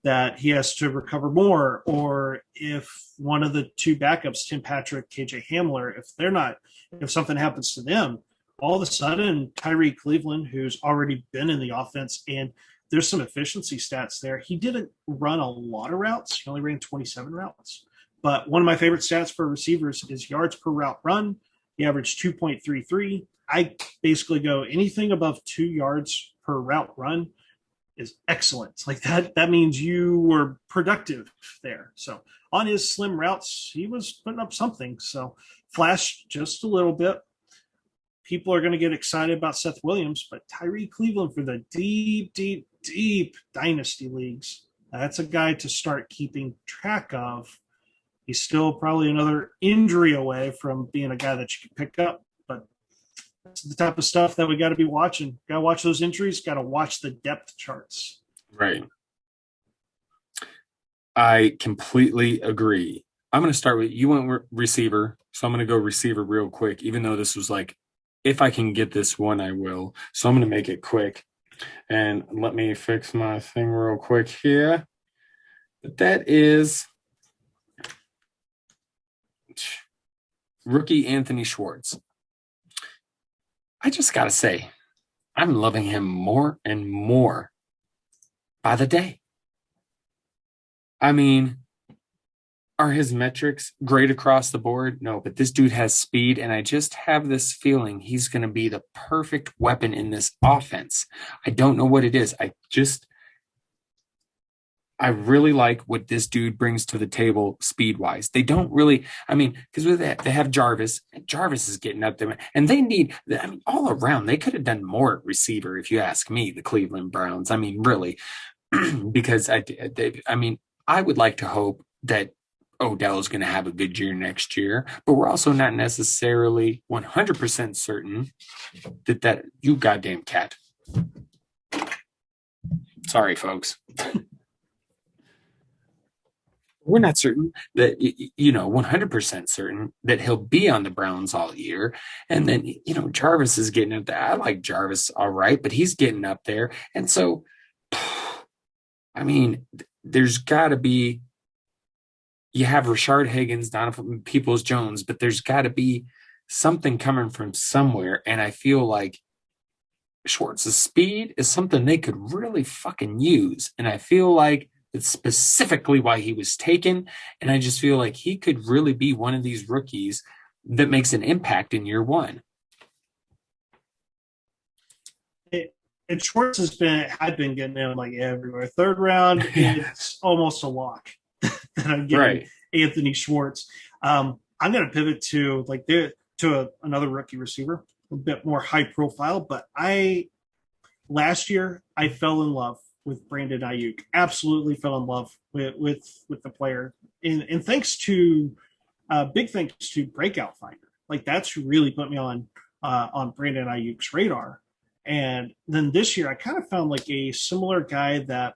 Speaker 2: that he has to recover more, or if one of the 2 backups, Tim Patrick, KJ Hamler, if something happens to them, all of a sudden Tyree Cleveland, who's already been in the offense, and there's some efficiency stats there. He didn't run a lot of routes. He only ran 27 routes. But one of my favorite stats for receivers is yards per route run. He averaged 2.33. I basically go anything above 2 yards per route run is excellent. Like that means you were productive there. So on his slim routes, he was putting up something. So flash just a little bit. People are going to get excited about Seth Williams, but Tyree Cleveland for the deep dynasty leagues, that's a guy to start keeping track of. He's still probably another injury away from being a guy that you can pick up, but that's the type of stuff that we got to be watching. Got to watch those injuries, got to watch the depth charts.
Speaker 1: Right. I completely agree. I'm going to start with, you went receiver, so I'm going to go receiver real quick, even though this was like, if I can get this one, I will. So I'm going to make it quick. And let me fix my thing real quick here. But that is rookie Anthony Schwartz. I just got to say, I'm loving him more and more by the day. I mean, are his metrics great across the board? No, but this dude has speed, and I just have this feeling he's going to be the perfect weapon in this offense. I don't know what it is. I really like what this dude brings to the table speed-wise. They don't really, because with that, they have Jarvis, and Jarvis is getting up there, and they need, all around, they could have done more at receiver, if you ask me, the Cleveland Browns. Really, because I would like to hope that Odell is going to have a good year next year, but we're also not necessarily 100% certain that you goddamn cat. Sorry, folks. We're not certain that, 100% certain that he'll be on the Browns all year. And then, Jarvis is getting up there. I like Jarvis all right, but he's getting up there. And so I mean, there's got to be, you have Rashard Higgins, Donovan Peoples-Jones, but there's got to be something coming from somewhere. And I feel like Schwartz's speed is something they could really fucking use. And I feel like it's specifically why he was taken. And I just feel like he could really be one of these rookies that makes an impact in year one.
Speaker 2: And Schwartz had been getting in like everywhere. Third round, it's almost a lock that I'm getting Anthony Schwartz. I'm going to pivot to another rookie receiver, a bit more high profile. But last year I fell in love with Brandon Ayuk. Absolutely fell in love with the player, and thanks to big thanks to Breakout Finder. Like that's who really put me on Brandon Ayuk's radar. And then this year, I kind of found like a similar guy that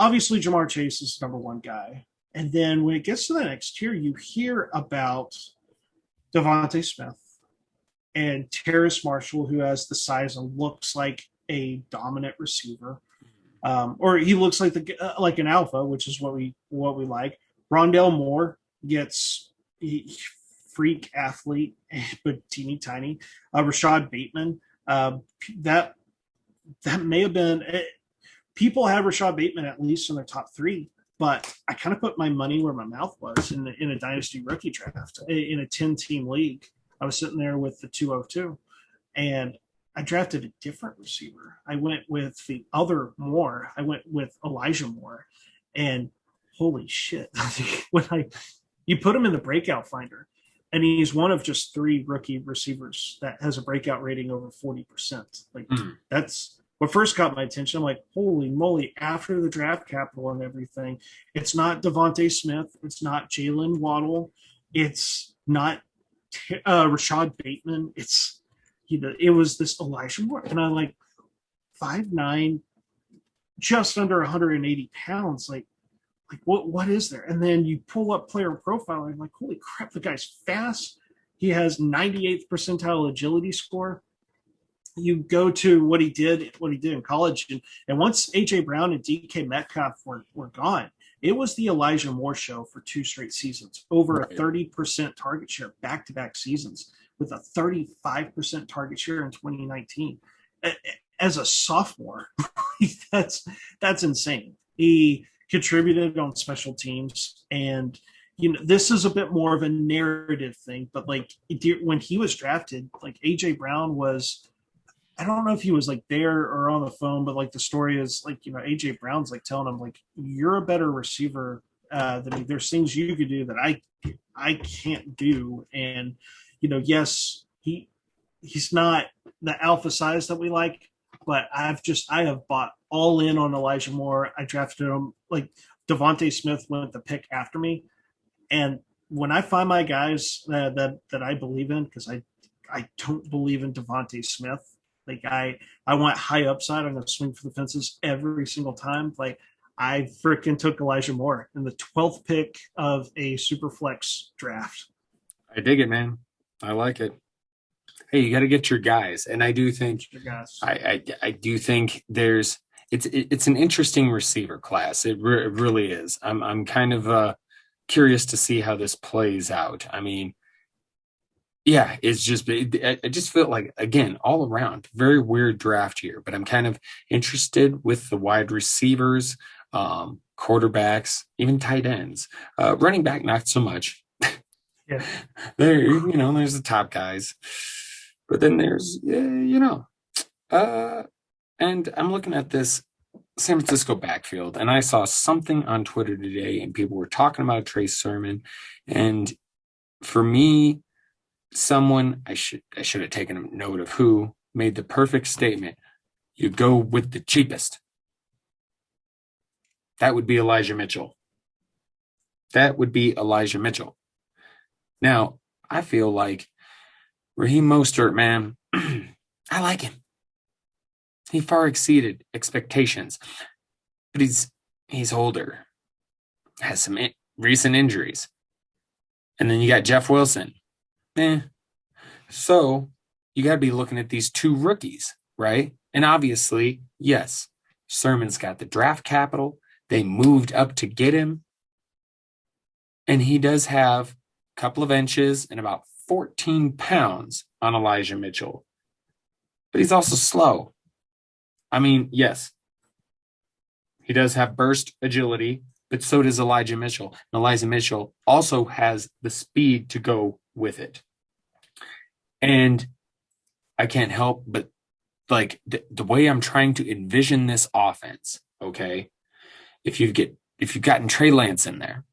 Speaker 2: obviously Jamar Chase is the number one guy. And then when it gets to the next year, you hear about Devontae Smith and Terrace Marshall, who has the size and looks like a dominant receiver. Or he looks like like an alpha, which is what we like. Rondale Moore gets freak athlete, but teeny tiny. Rashad Bateman. That may have been people have Rashad Bateman at least in their top three, but I kind of put my money where my mouth was in a dynasty rookie draft in a 10-team league. I was sitting there with the 202, and I drafted a different receiver. I went with the other Moore. I went with Elijah Moore, and holy shit, when you put him in the Breakout Finder. And he's one of just 3 rookie receivers that has a breakout rating over 40%. Like that's what first got my attention. I'm like, holy moly, after the draft capital and everything, it's not Devontae Smith. It's not Jalen Waddle. It's not Rashad Bateman. It was this Elijah Moore. And I'm like 5'9", just under 180 pounds. Like what is there? And then you pull up player profile and I'm like, holy crap, the guy's fast. He has 98th percentile agility score. You go to what he did in college, and once AJ Brown and DK Metcalf were gone, it was the Elijah Moore show for 2 straight seasons, over a 30% target share back-to-back seasons, with a 35% target share in 2019. As a sophomore, that's insane. He contributed on special teams, and this is a bit more of a narrative thing, but like when he was drafted, like AJ Brown was, I don't know if he was like there or on the phone, but like the story is like, AJ Brown's like telling him like, you're a better receiver than me. There's things you could do that I can't do. And yes, he's not the alpha size that we like, but I have bought all in on Elijah Moore. I drafted him. Like Devontae Smith went the pick after me. And when I find my guys that I believe in, because I don't believe in Devontae Smith. Like I want high upside. I'm going to swing for the fences every single time. Like I freaking took Elijah Moore in the 12th pick of a super flex draft.
Speaker 1: I dig it, man. I like it. Hey, you got to get your guys, and I do think I do think it's an interesting receiver class. It really is. I'm kind of curious to see how this plays out. I mean, yeah, I just feel like, again, all around very weird draft year, but I'm kind of interested with the wide receivers, quarterbacks, even tight ends, running back, not so much.
Speaker 2: Yeah,
Speaker 1: there's the top guys. But then there's, and I'm looking at this San Francisco backfield, and I saw something on Twitter today, and people were talking about Trey Sermon. And for me, someone, I should have taken a note of who made the perfect statement. You go with the cheapest. That would be Elijah Mitchell. Now, I feel like Raheem Mostert, man, I like him. He far exceeded expectations, but he's older, has some recent injuries. And then you got Jeff Wilson. So you got to be looking at these 2 rookies, right? And obviously, yes, Sermon's got the draft capital. They moved up to get him. And he does have a couple of inches and about 14 pounds on Elijah Mitchell. But he's also slow. I mean, yes, he does have burst agility, but so does Elijah Mitchell. And Elijah Mitchell also has the speed to go with it. And I can't help but like the way I'm trying to envision this offense, okay? If you've gotten Trey Lance in there,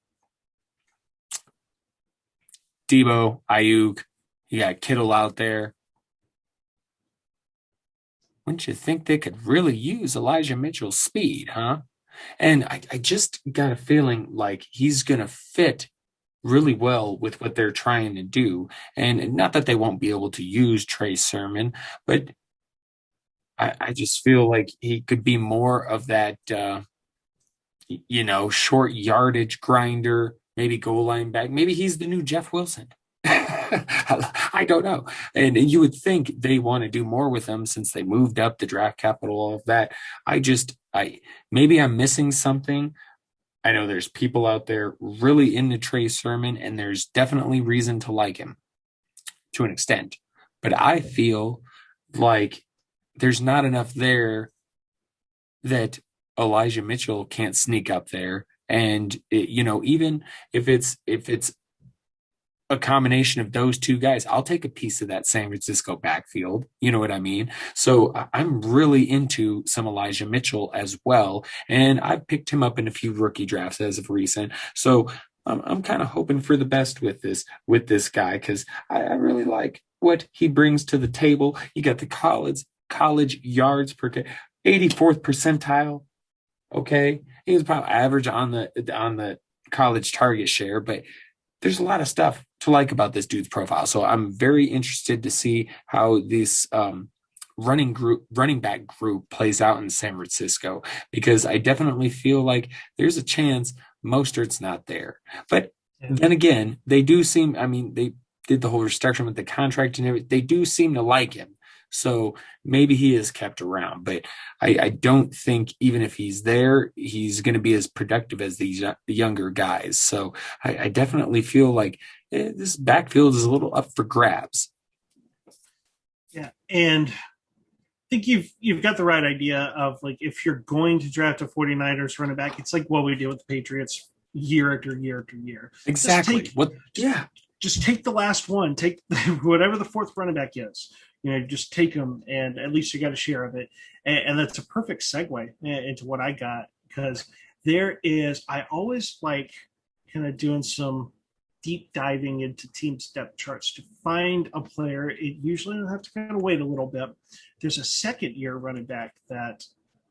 Speaker 1: Debo, Ayuk, you got Kittle out there. Wouldn't you think they could really use Elijah Mitchell's speed, huh? And I just got a feeling like he's going to fit really well with what they're trying to do. And not that they won't be able to use Trey Sermon, but I just feel like he could be more of that, short yardage grinder, maybe goal line back. Maybe he's the new Jeff Wilson. I don't know. And you would think they want to do more with him since they moved up the draft capital, all of that. Maybe I'm missing something. I know there's people out there really into Trey Sermon, and there's definitely reason to like him to an extent. But I feel like there's not enough there that Elijah Mitchell can't sneak up there. And even if it's a combination of those two guys, I'll take a piece of that San Francisco backfield. You know what I mean? So I'm really into some Elijah Mitchell as well. And I've picked him up in a few rookie drafts as of recent. So I'm kind of hoping for the best with this guy, because I really like what he brings to the table. You got the college yards per 84th percentile. Okay. He was probably average on the college target share, but there's a lot of stuff to like about this dude's profile. So I'm very interested to see how this running back group plays out in San Francisco, because I definitely feel like there's a chance Mostert's not there. But then again, they do seem, they did the whole restructuring with the contract and everything. They do seem to like him. So maybe he is kept around, but I don't think even if he's there, he's going to be as productive as these younger guys. So I definitely feel like this backfield is a little up for grabs.
Speaker 2: Yeah, and I think you've got the right idea of, like, if you're going to draft a 49ers running back, it's like what we do with the Patriots year after year after year.
Speaker 1: Exactly.
Speaker 2: Just take the last one. Take whatever the fourth running back is. Just take them, and at least you got a share of it. And that's a perfect segue into what I got, because I always like kind of doing some deep diving into teams' depth charts to find a player. It usually will have to kind of wait a little bit. There's a second year running back that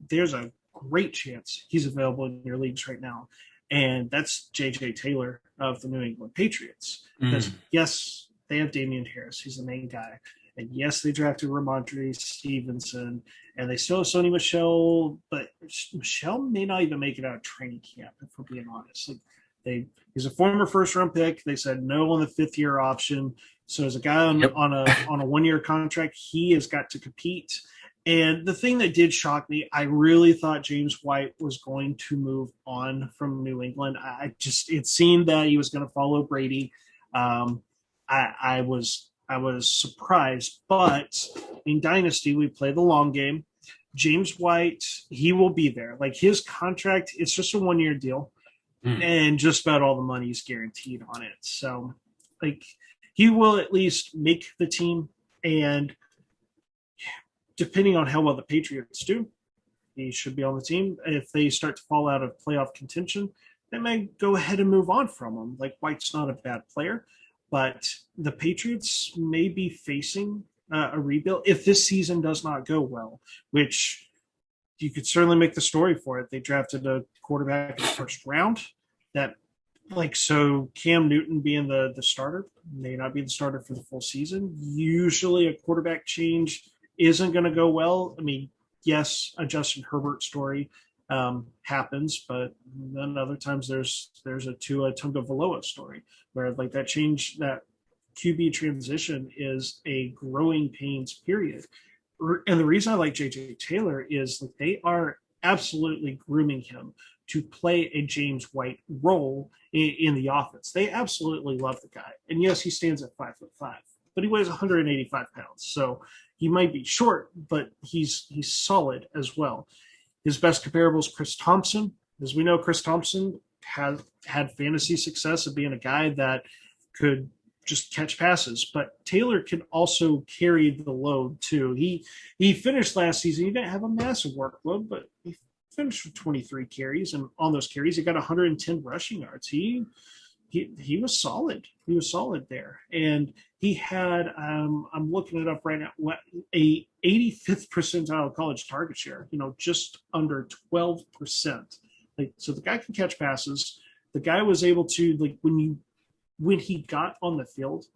Speaker 2: there's a great chance he's available in your leagues right now. And that's J.J. Taylor of the New England Patriots. Because, yes, they have Damian Harris. He's the main guy. And yes, they drafted Ramondre Stevenson, and they still have Sony Michel, but Michel may not even make it out of training camp, if we're being honest. He's a former first-round pick. They said no on the fifth-year option. So as a guy on a one-year contract, he has got to compete. And the thing that did shock me, I really thought James White was going to move on from New England. It seemed that he was going to follow Brady. I was surprised, but in Dynasty, we play the long game. James White, he will be there. Like, his contract, it's just a one-year deal, and just about all the money is guaranteed on it. So, like, he will at least make the team, and depending on how well the Patriots do, he should be on the team. If they start to fall out of playoff contention, they may go ahead and move on from him. Like, White's not a bad player, but the Patriots may be facing a rebuild if this season does not go well, which you could certainly make the story for it. They drafted a quarterback in the first round so Cam Newton being the starter may not be the starter for the full season. Usually a quarterback change isn't going to go well. Yes, a Justin Herbert story happens, but then other times there's a Tua Tagovailoa story where, like, that QB transition is a growing pains period. And the reason I like JJ Taylor is, like, they are absolutely grooming him to play a James White role in the offense. They absolutely love the guy. And yes, he stands at 5'5", but he weighs 185 pounds. So he might be short, but he's solid as well. His best comparable is Chris Thompson. As we know, Chris Thompson has had fantasy success of being a guy that could just catch passes, but Taylor can also carry the load too. He finished last season. He didn't have a massive workload, but he finished with 23 carries, and on those carries, he got 110 rushing yards. He was solid. He was solid there, and he had I'm looking it up right now. A 85th percentile college target share. Just under 12%. Like, so the guy can catch passes. The guy was able to, like, when he got on the field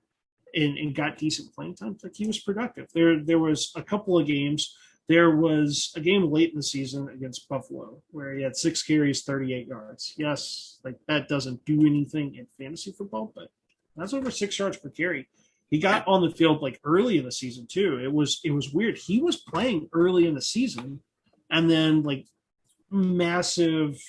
Speaker 2: and got decent playing time, like, he was productive. There was a couple of games. There was a game late in the season against Buffalo where he had 6 carries, 38 yards. Yes, like, that doesn't do anything in fantasy football, but that's over 6 yards per carry. He got on the field like early in the season too. It was weird. He was playing early in the season, and then like massive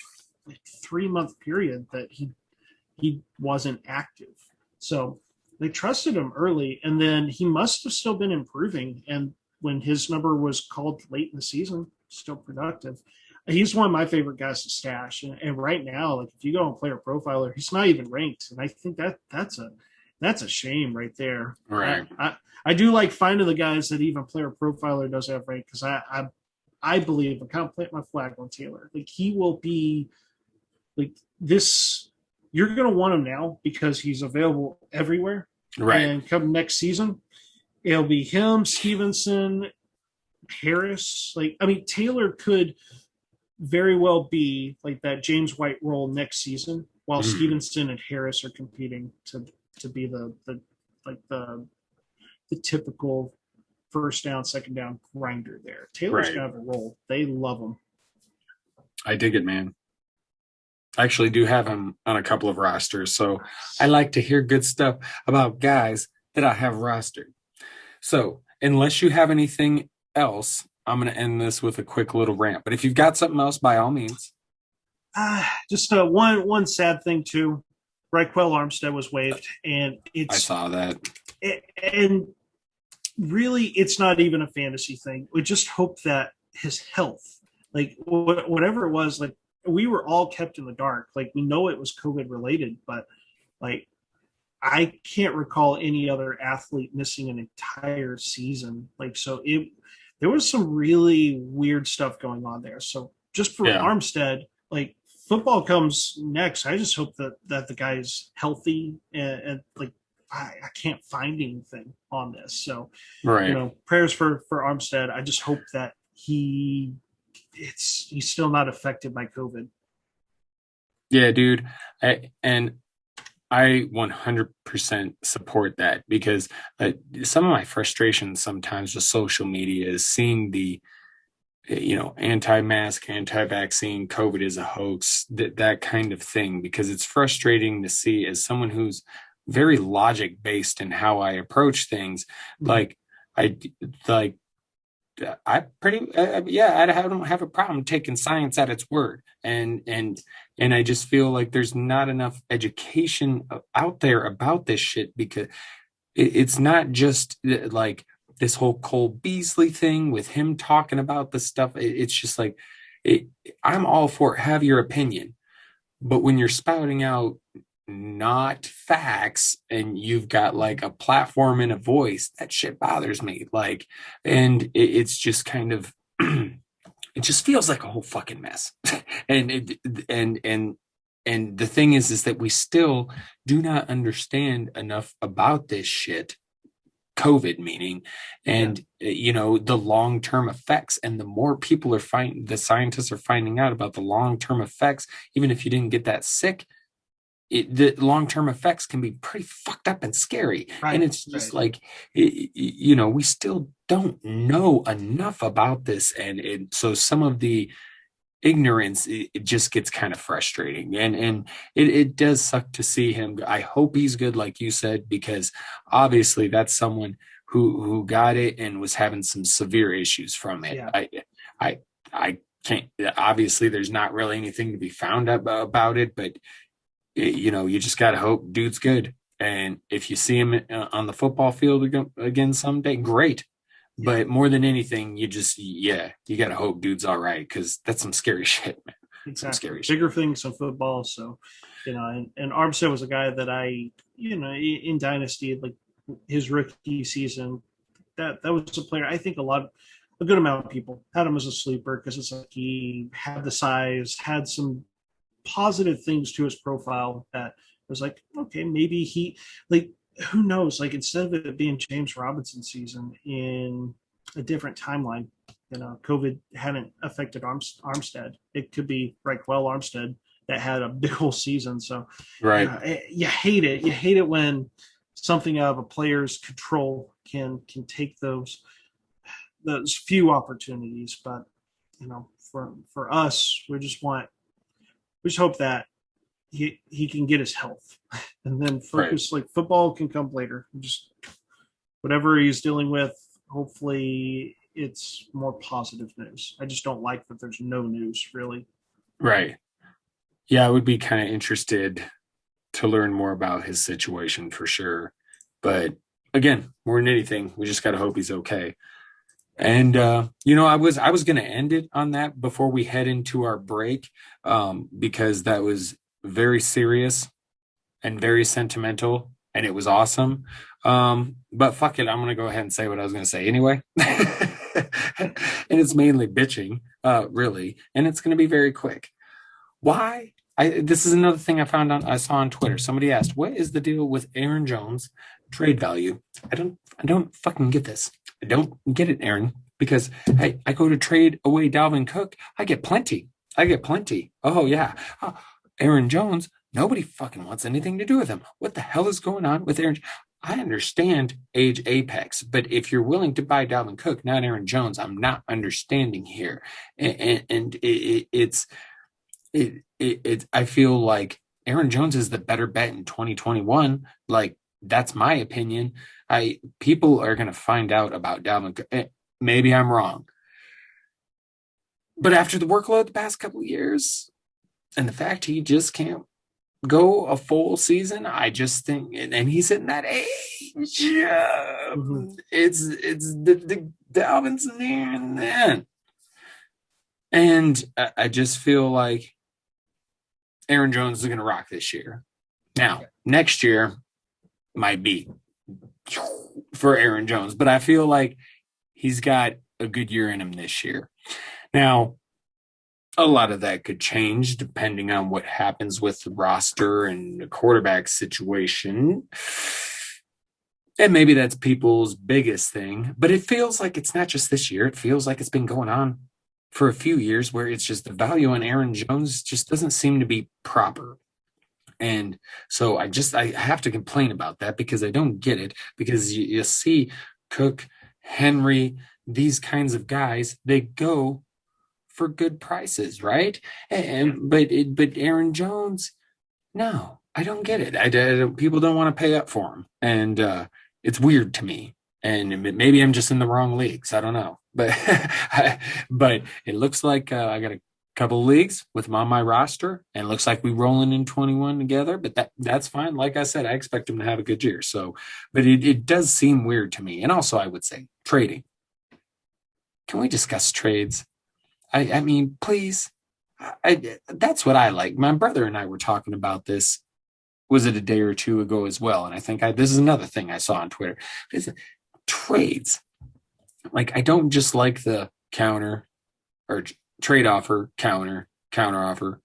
Speaker 2: 3-month period that he wasn't active. So they trusted him early, and then he must have still been improving. And when his number was called late in the season, still productive. He's one of my favorite guys to stash. And right now, like, if you go on Player Profiler, he's not even ranked. And I think that's a shame right there.
Speaker 1: Right.
Speaker 2: I do like finding the guys that even Player Profiler doesn't have ranked, because I believe, I kind of plant my flag on Taylor. Like, he will be like this. You're going to want him now because he's available everywhere.
Speaker 1: Right.
Speaker 2: And come next season, it'll be him, Stevenson, Harris. Like, I mean, Taylor could very well be like that James White role next season, while Stevenson and Harris are competing to be the typical first down, second down grinder there. Taylor's gonna have a role. They love him.
Speaker 1: I dig it, man. I actually do have him on a couple of rosters, so I like to hear good stuff about guys that I have rostered. So unless you have anything else, I'm going to end this with a quick little rant. But if you've got something else, by all means.
Speaker 2: Just one sad thing too. Raquel Armstead was waived, and I
Speaker 1: saw that.
Speaker 2: And really, it's not even a fantasy thing. We just hope that his health, like whatever it was, like, we were all kept in the dark. Like, we know it was COVID related, but like, I can't recall any other athlete missing an entire season. Like, so there was some really weird stuff going on there. So just for Armstead, like, football comes next. I just hope that the guy is healthy, and like, I can't find anything on this. So, prayers for Armstead. I just hope that he's still not affected by COVID.
Speaker 1: Yeah, dude. I 100% support that, because some of my frustrations sometimes with social media is seeing the, anti-mask, anti-vaccine, COVID is a hoax, that kind of thing, because it's frustrating to see, as someone who's very logic based in how I approach things. Like, I don't have a problem taking science at its word, and I just feel like there's not enough education out there about this shit, because it's not just like this whole Cole Beasley thing with him talking about the stuff. It's just like, I'm all for it. Have your opinion, but when you're spouting out not facts and you've got like a platform and a voice, that shit bothers me. Like, and it's just kind of it just feels like a whole fucking mess. and the thing is that we still do not understand enough about this shit, COVID meaning, and the long-term effects. And the more people the scientists are finding out about the long-term effects, even if you didn't get that sick, the long-term effects can be pretty fucked up and scary. Right, and it's just like, we still don't know enough about this. And so some of the ignorance, it just gets kind of frustrating. And it does suck to see him. I hope he's good, like you said, because obviously that's someone who got it and was having some severe issues from it. Yeah. I can't, obviously there's not really anything to be found about it, but you just got to hope dude's good. And if you see him on the football field again someday, great. But more than anything, you got to hope dude's all right, because that's some scary shit, man.
Speaker 2: Exactly.
Speaker 1: Scary
Speaker 2: Bigger things in football. So, and Armstead was a guy that in Dynasty, like his rookie season, that was a player. I think a good amount of people had him as a sleeper because it's like he had the size, had some positive things to his profile that was like, okay, maybe who knows? Like, instead of it being James Robinson season in a different timeline, COVID hadn't affected Armstead. It could be Raquel Armstead that had a big whole season. So,
Speaker 1: right,
Speaker 2: you hate it. You hate it when something out of a player's control can take those few opportunities. But for us, we just hope that he can get his health and then focus. Right. Like, football can come later. Just whatever he's dealing with, hopefully it's more positive news. I just don't like that there's no news, really.
Speaker 1: Right. Yeah, I would be kind of interested to learn more about his situation for sure. But again, more than anything, we just got to hope he's okay. And I was going to end it on that before we head into our break, because that was very serious and very sentimental, and it was awesome. But fuck it, I'm going to go ahead and say what I was going to say anyway. And it's mainly bitching, really, and it's going to be very quick. Why? This is another thing I saw on Twitter. Somebody asked, "What is the deal with Aaron Jones trade value?" I don't fucking get this. I don't get it, Aaron, because I go to trade away Dalvin Cook. I get plenty. Oh yeah. Aaron Jones, nobody fucking wants anything to do with him. What the hell is going on with Aaron? I understand age apex, but if you're willing to buy Dalvin Cook, not Aaron Jones, I'm not understanding here. And I feel like Aaron Jones is the better bet in 2021. Like, that's my opinion. People are going to find out about Dalvin Cook. Maybe I'm wrong, but after the workload the past couple of years and the fact he just can't go a full season, I just think, and he's in that age, it's the Dalvin's there and then, and I just feel like Aaron Jones is going to rock this year. Now, next year might be for Aaron Jones, but I feel like he's got a good year in him this year. Now, a lot of that could change depending on what happens with the roster and the quarterback situation. And maybe that's people's biggest thing, but it feels like it's not just this year. It feels like it's been going on for a few years, where it's just the value on Aaron Jones just doesn't seem to be proper. And so I have to complain about that, because I don't get it, because you see Cook, Henry, these kinds of guys, they go for good prices, right? But Aaron Jones, no, I don't get it. People don't want to pay up for him, and it's weird to me. And maybe I'm just in the wrong leagues. I don't know, but but it looks like I got a couple of leagues with him on my roster, and it looks like we rolling in 21 together. But that's fine. Like I said, I expect him to have a good year. So, but it does seem weird to me. And also, I would say trading. Can we discuss trades? I mean, please. That's what I like. My brother and I were talking about this. Was it a day or two ago as well? And I think this is another thing I saw on Twitter. Trades. Like, I don't just like the counter or trade offer, counter offer.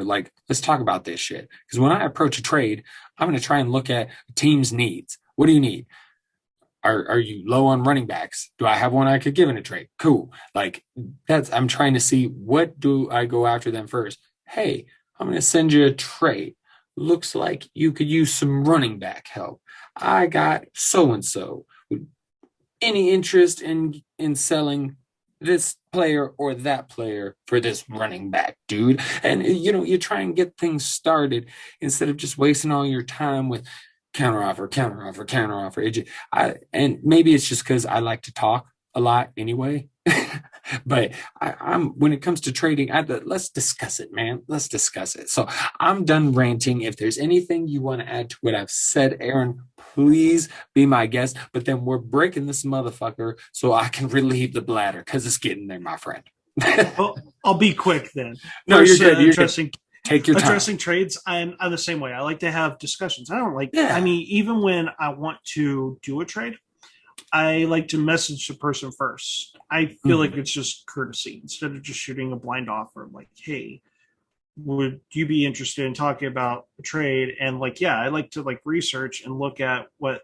Speaker 1: Like, let's talk about this shit. Because when I approach a trade, I'm going to try and look at a team's needs. What do you need? Are you low on running backs? Do I have one I could give in a trade? Cool. Like, I'm trying to see, what do I go after them first? Hey, I'm going to send you a trade. Looks like you could use some running back help. I got so-and-so. Any interest in selling this player or that player for this running back, dude? And, you try and get things started instead of just wasting all your time with counteroffer. And maybe it's just because I like to talk a lot anyway. But I'm when it comes to trading, let's discuss it, man. Let's discuss it. So I'm done ranting. If there's anything you want to add to what I've said, Aaron, please be my guest. But then we're breaking this motherfucker so I can relieve the bladder because it's getting there, my friend.
Speaker 2: Well, I'll be quick then.
Speaker 1: No,
Speaker 2: First,
Speaker 1: you're good. You're
Speaker 2: addressing
Speaker 1: good. Take your time.
Speaker 2: addressing trades. I'm the same way. I like to have discussions. I don't like.
Speaker 1: Yeah.
Speaker 2: I mean, even when I want to do a trade, I like to message the person first. I feel like it's just courtesy instead of just shooting a blind offer. I'm like, hey, would you be interested in talking about a trade? And like, yeah, I like to like research and look at what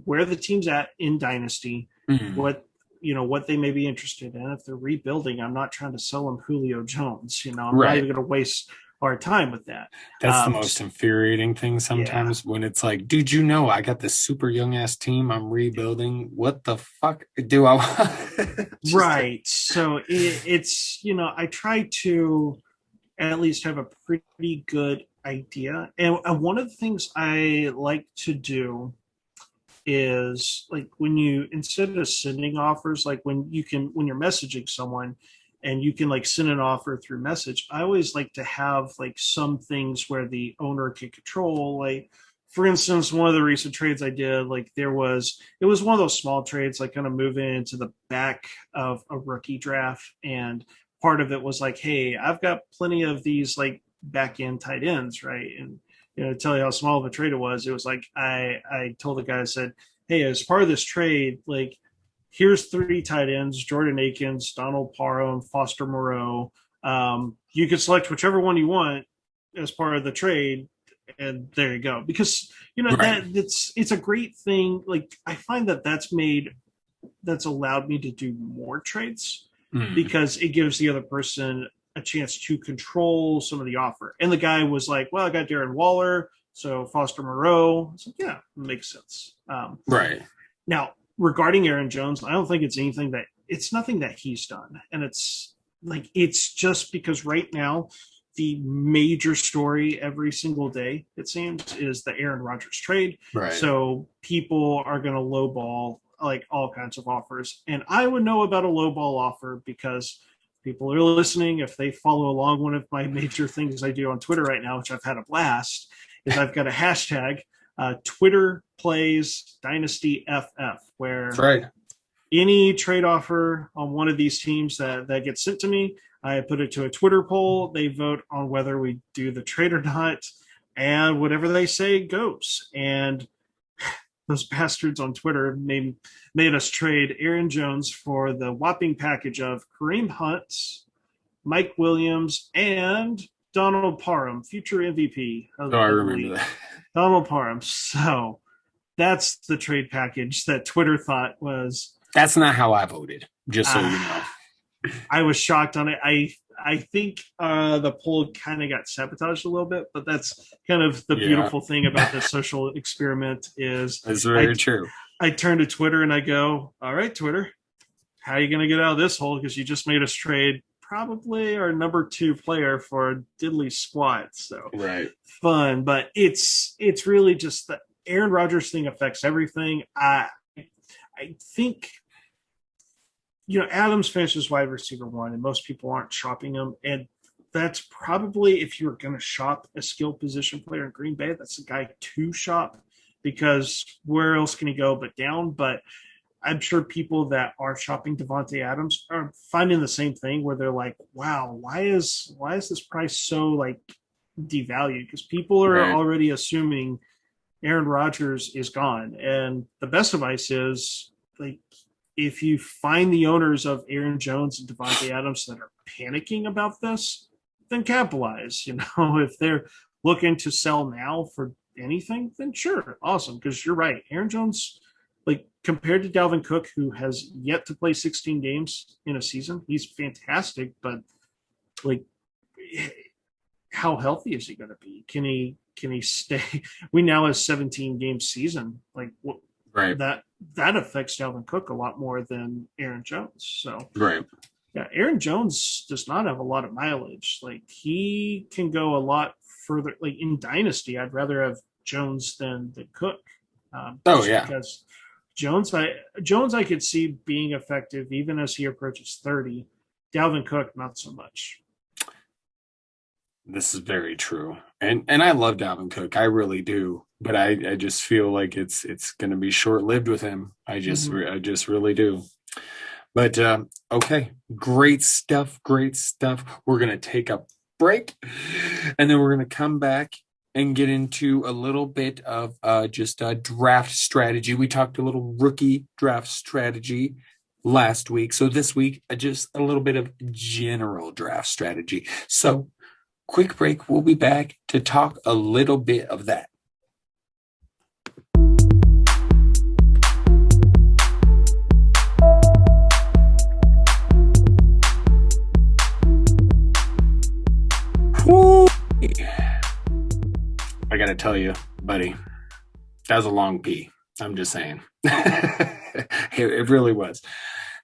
Speaker 2: where the team's at in Dynasty, what what they may be interested in. If they're rebuilding, I'm not trying to sell them Julio Jones. I'm not even going to waste our time with that.
Speaker 1: That's the most infuriating thing sometimes when it's like, dude, I got this super young ass team I'm rebuilding. What the fuck do I want?
Speaker 2: Right. So it's, I try to at least have a pretty good idea. And one of the things I like to do is like when you, instead of sending offers, like when you're messaging someone and you can like send an offer through message, I always like to have like some things where the owner can control. Like, for instance, one of the recent trades I did, like it was one of those small trades, like kind of moving into the back of a rookie draft. And part of it was like, hey, I've got plenty of these like back end tight ends, right? And to tell you how small of a trade it was like I told the guy, I said, hey, as part of this trade, like here's 3 tight ends: Jordan Akins, Donald Parham, Foster Moreau. You can select whichever one you want as part of the trade, and there you go. Because that it's a great thing. Like I find that's allowed me to do more trades because it gives the other person a chance to control some of the offer. And the guy was like, well, I got Darren Waller, so Foster Moreau. I was like, yeah, makes sense.
Speaker 1: Right.
Speaker 2: Now, regarding Aaron Jones, I don't think it's nothing that he's done. And it's just because right now, the major story every single day, it seems, is the Aaron Rodgers trade.
Speaker 1: Right.
Speaker 2: So people are going to lowball like all kinds of offers. And I would know about a lowball offer because people are listening. If they follow along, one of my major things I do on Twitter right now, which I've had a blast, is I've got a hashtag, Twitter plays Dynasty FF, where any trade offer on one of these teams that gets sent to me, I put it to a Twitter poll. They vote on whether we do the trade or not, and whatever they say goes. And those bastards on Twitter made us trade Aaron Jones for the whopping package of Kareem Hunt, Mike Williams, and Donald Parham, future MVP.
Speaker 1: I remember that.
Speaker 2: Donald Parham. So that's the trade package that Twitter thought was.
Speaker 1: That's not how I voted, just so you know.
Speaker 2: I was shocked on it. I think the poll kind of got sabotaged a little bit, but that's kind of the beautiful thing about this social experiment is
Speaker 1: that's very true.
Speaker 2: I turn to Twitter and I go, all right, Twitter, how are you going to get out of this hole? Because you just made us trade probably our number 2 player for a diddly squat. So fun, but it's really just the Aaron Rodgers thing affects everything. I think Adams finishes wide receiver 1, and most people aren't shopping him. And that's probably, if you're going to shop a skill position player in Green Bay, that's the guy to shop, because where else can he go but down? But I'm sure people that are shopping Devontae Adams are finding the same thing, where they're like, wow, why is this price so like devalued? Because people are already assuming Aaron Rodgers is gone. And the best advice is, like, if you find the owners of Aaron Jones and Devontae Adams that are panicking about this, then capitalize. If they're looking to sell now for anything, then sure, awesome. Because you're right, Aaron Jones, like compared to Dalvin Cook, who has yet to play 16 games in a season, he's fantastic. But like, how healthy is he going to be? Can he stay? We now have 17 game season. Like what?
Speaker 1: Right.
Speaker 2: That affects Dalvin Cook a lot more than Aaron Jones. So yeah, Aaron Jones does not have a lot of mileage. Like he can go a lot further. Like in Dynasty, I'd rather have Jones than Cook. Because Jones I could see being effective even as he approaches 30. Dalvin Cook, not so much.
Speaker 1: This is very true. And I love Dalvin Cook. I really do. But I just feel like it's gonna be short lived with him. I just really do. But okay, great stuff. Great stuff. We're gonna take a break, and then we're gonna come back and get into a little bit of just a draft strategy. We talked a little rookie draft strategy last week, so this week just a little bit of general draft strategy. So, quick break. We'll be back to talk a little bit of that. Woo! I gotta tell you, buddy, that was a long pee. I'm just saying. It really was.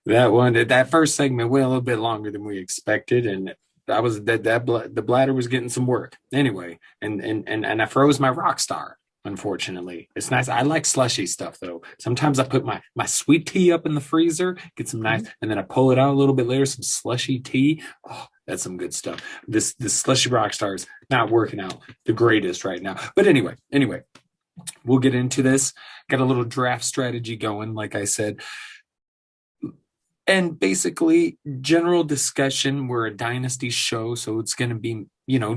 Speaker 1: That first segment went a little bit longer than we expected, and the bladder was getting some work anyway. And I froze my rock star. Unfortunately, it's nice. I like slushy stuff though. Sometimes I put my sweet tea up in the freezer, get some nice, and then I pull it out a little bit later, some slushy tea. Oh, that's some good stuff. This slushy rock star is not working out the greatest right now. But anyway, we'll get into this. Got a little draft strategy going, like I said. And basically, general discussion. We're a Dynasty show, so it's going to be,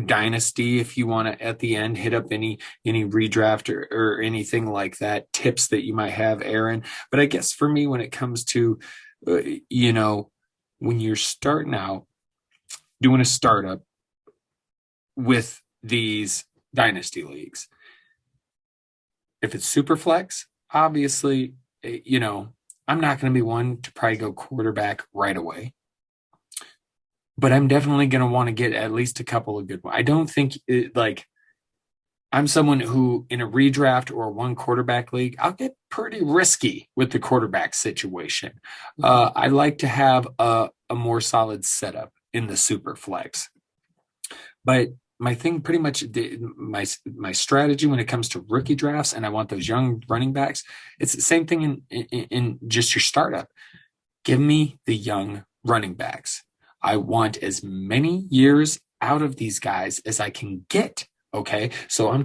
Speaker 1: Dynasty. If you want to, at the end, hit up any redraft or anything like that, tips that you might have, Aaron. But I guess for me, when it comes to, when you're starting out, doing a startup with these Dynasty leagues, if it's super flex, obviously, I'm not going to be one to probably go quarterback right away, but I'm definitely going to want to get at least a couple of good ones. I don't think I'm someone who in a redraft or one quarterback league, I'll get pretty risky with the quarterback situation. I like to have a more solid setup in the super flex, but my thing pretty much my strategy when it comes to rookie drafts, and I want those young running backs, it's the same thing in just your startup. Give me the young running backs. I want as many years out of these guys as I can get. Okay. So I'm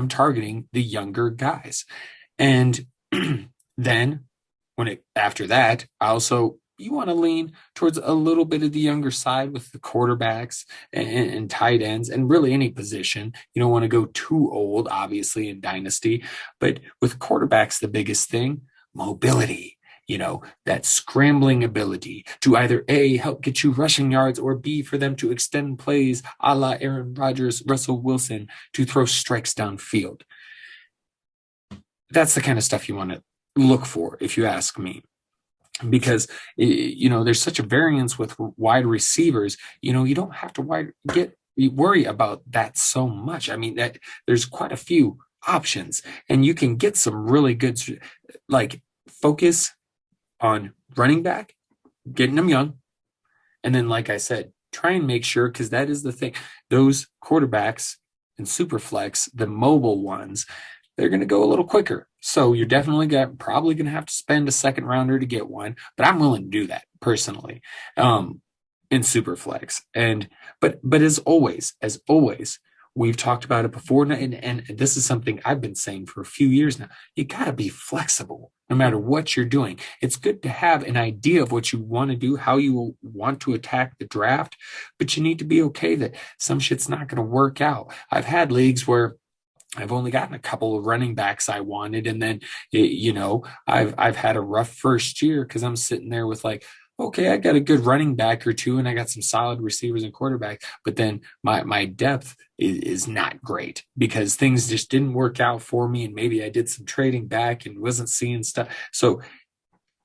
Speaker 1: targeting the younger guys. And then after that, you want to lean towards a little bit of the younger side with the quarterbacks and tight ends and really any position. You don't want to go too old, obviously, in Dynasty. But with quarterbacks, the biggest thing, mobility, that scrambling ability to either A, help get you rushing yards, or B, for them to extend plays a la Aaron Rodgers, Russell Wilson, to throw strikes downfield. That's the kind of stuff you want to look for, if you ask me. Because there's such a variance with wide receivers. You don't have to worry about that so much. I mean, that there's quite a few options, and you can get some really good, focus on running back, getting them young, and then, like I said, try and make sure, because that is the thing. Those quarterbacks in Superflex, the mobile ones, they're going to go a little quicker. So you're definitely probably going to have to spend a second rounder to get one, but I'm willing to do that personally in Superflex. But as always, we've talked about it before, and this is something I've been saying for a few years now. You got to be flexible no matter what you're doing. It's good to have an idea of what you want to do, how you want to attack the draft, but you need to be okay that some shit's not going to work out. I've had leagues where I've only gotten a couple of running backs I wanted. And then, I've had a rough first year because I'm sitting there with okay, I got a good running back or two and I got some solid receivers and quarterback. But then my depth is not great because things just didn't work out for me. And maybe I did some trading back and wasn't seeing stuff. So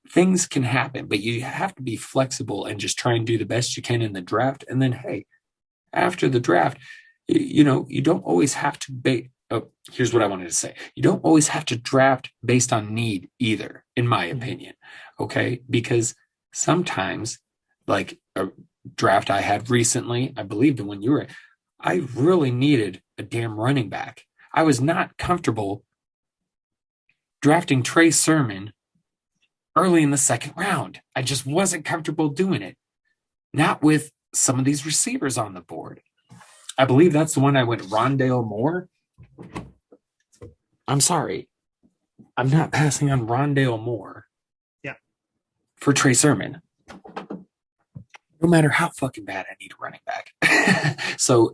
Speaker 1: things can happen, but you have to be flexible and just try and do the best you can in the draft. And then, hey, after the draft, you don't always have to here's what I wanted to say. You don't always have to draft based on need either, in my opinion. Okay. Because sometimes, like a draft I had recently, I believe the one you were in, I really needed a damn running back. I was not comfortable drafting Trey Sermon early in the second round. I just wasn't comfortable doing it. Not with some of these receivers on the board. I believe that's the one I went Rondale Moore. I'm sorry. I'm not passing on Rondale Moore.
Speaker 2: Yeah.
Speaker 1: For Trey Sermon. No matter how fucking bad I need a running back. So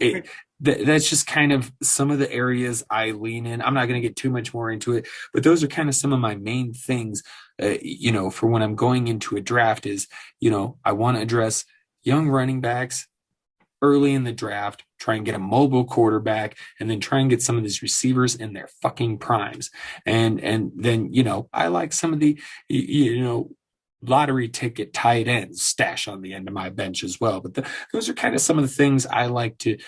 Speaker 1: that's just kind of some of the areas I lean in. I'm not going to get too much more into it, but those are kind of some of my main things, for when I'm going into a draft is, I want to address young running backs early in the draft, try and get a mobile quarterback, and then try and get some of these receivers in their fucking primes. And then, I like some of the, lottery ticket tight ends stash on the end of my bench as well. But those are kind of some of the things I like to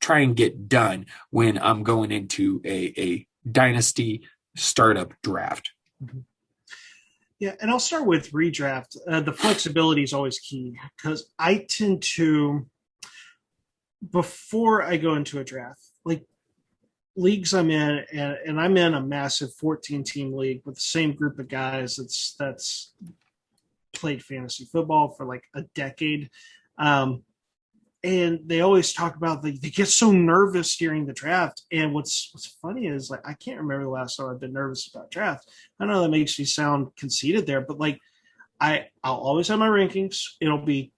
Speaker 1: try and get done when I'm going into a dynasty startup draft.
Speaker 2: Mm-hmm. Yeah, and I'll start with redraft. The flexibility is always key because I tend to, before I go into a draft, like leagues I'm in, and I'm in a massive 14-team league with the same group of guys that's played fantasy football for like a decade. And they always talk about they get so nervous during the draft. And what's funny is like I can't remember the last time I've been nervous about draft. I know that makes me sound conceited there, but like I'll always have my rankings. It'll be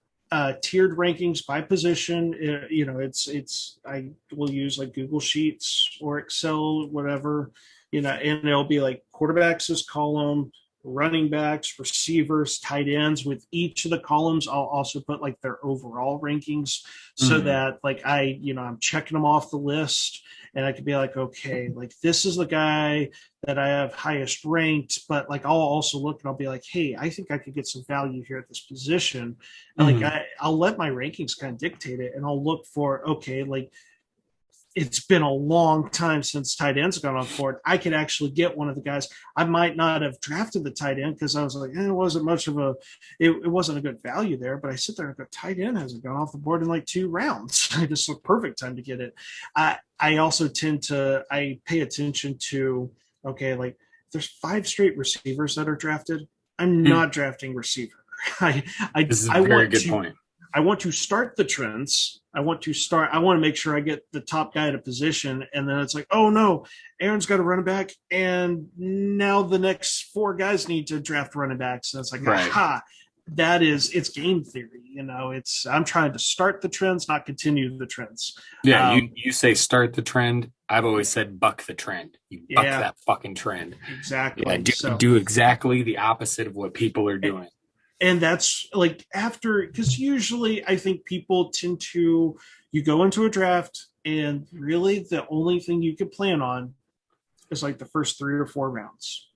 Speaker 2: tiered rankings by position. I will use like Google Sheets or Excel, whatever, and it'll be like quarterbacks as column, running backs, receivers, tight ends. With each of the columns, I'll also put like their overall rankings so that like I'm checking them off the list and I could be like, okay, like this is the guy that I have highest ranked, but like I'll also look and I'll be like, hey, I think I could get some value here at this position. And like I'll let my rankings kind of dictate it, and I'll look for, okay, like it's been a long time since tight ends gone on board. I could actually get one of the guys. I might not have drafted the tight end because I was like, it wasn't much of it wasn't a good value there. But I sit there and go, tight end hasn't gone off the board in like 2 rounds. I just look perfect time to get it. I also I pay attention to, okay, like there's 5 straight receivers that are drafted. I'm not drafting receiver.
Speaker 1: This is a very good point.
Speaker 2: I want to start the trends. I want to make sure I get the top guy at a position. And then it's like, oh no, Aaron's got a running back. And now the next 4 guys need to draft running backs. And it's like, aha, it's game theory. I'm trying to start the trends, not continue the trends.
Speaker 1: Yeah. You say start the trend. I've always said buck the trend. You buck that fucking trend.
Speaker 2: Exactly.
Speaker 1: Yeah, do exactly the opposite of what people are doing.
Speaker 2: And that's like because usually I think people tend to, you go into a draft and really the only thing you can plan on is like the first 3 or 4 rounds.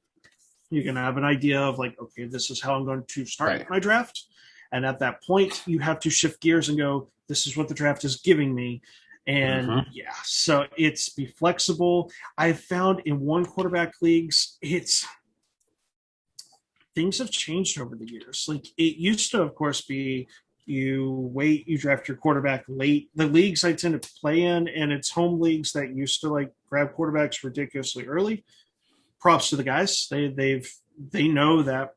Speaker 2: You can have an idea of like, okay, this is how I'm going to start my draft. And at that point, you have to shift gears and go, this is what the draft is giving me. And so it's be flexible. I've found in 1 quarterback leagues, things have changed over the years. Like it used to, of course, be you draft your quarterback late. The leagues I tend to play in, and it's home leagues that used to like grab quarterbacks ridiculously early. Props to the guys. They know that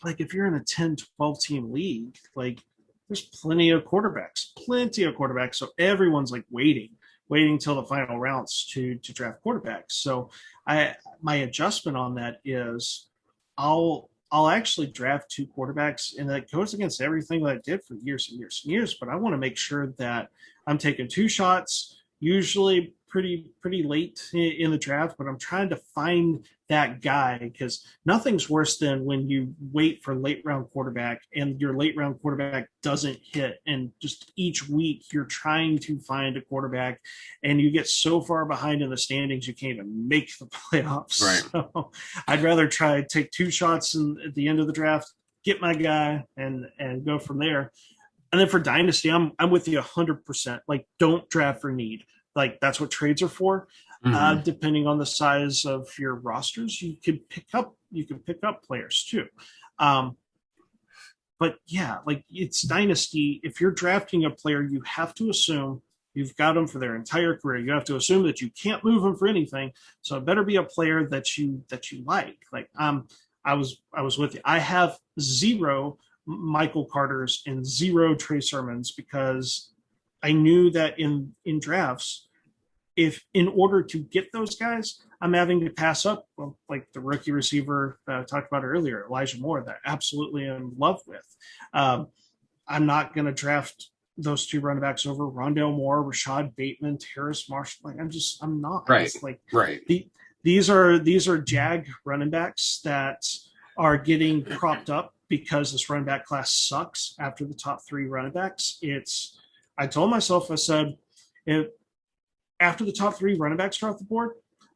Speaker 2: like if you're in a 10, 12 team league, like there's plenty of quarterbacks. So everyone's like waiting till the final rounds to draft quarterbacks. So my adjustment on that is I'll actually draft 2 quarterbacks, and that goes against everything that I did for years and years and years. But I want to make sure that I'm taking 2 shots, usually pretty late in the draft, but I'm trying to find that guy, because nothing's worse than when you wait for late round quarterback and your late round quarterback doesn't hit, and just each week you're trying to find a quarterback and you get so far behind in the standings you can't even make the playoffs.
Speaker 1: Right.
Speaker 2: So I'd rather take 2 shots at the end of the draft, get my guy, and go from there. And then for Dynasty, I'm with you 100%. Like, don't draft for need. Like, that's what trades are for. Depending on the size of your rosters, you can pick up players too. But yeah, like it's Dynasty. If you're drafting a player, you have to assume You've got them for their entire career. You have to assume that you can't move them for anything. So it better be a player that you like. Like I was with you. I have 0 Michael Carters and 0 Trey Sermons because I knew that in drafts, if in order to get those guys, I'm having to pass up, well, like the rookie receiver that I talked about earlier, Elijah Moore, that I absolutely am in love with. I'm not going to draft those 2 running backs over Rondale Moore, Rashad Bateman, Terrace Marshall. Like I'm not.
Speaker 1: Right.
Speaker 2: Just, like
Speaker 1: right.
Speaker 2: These are Jag running backs that are getting propped up because this running back class sucks after the top 3 running backs. I told myself, I said, after the top 3 running backs are off the board,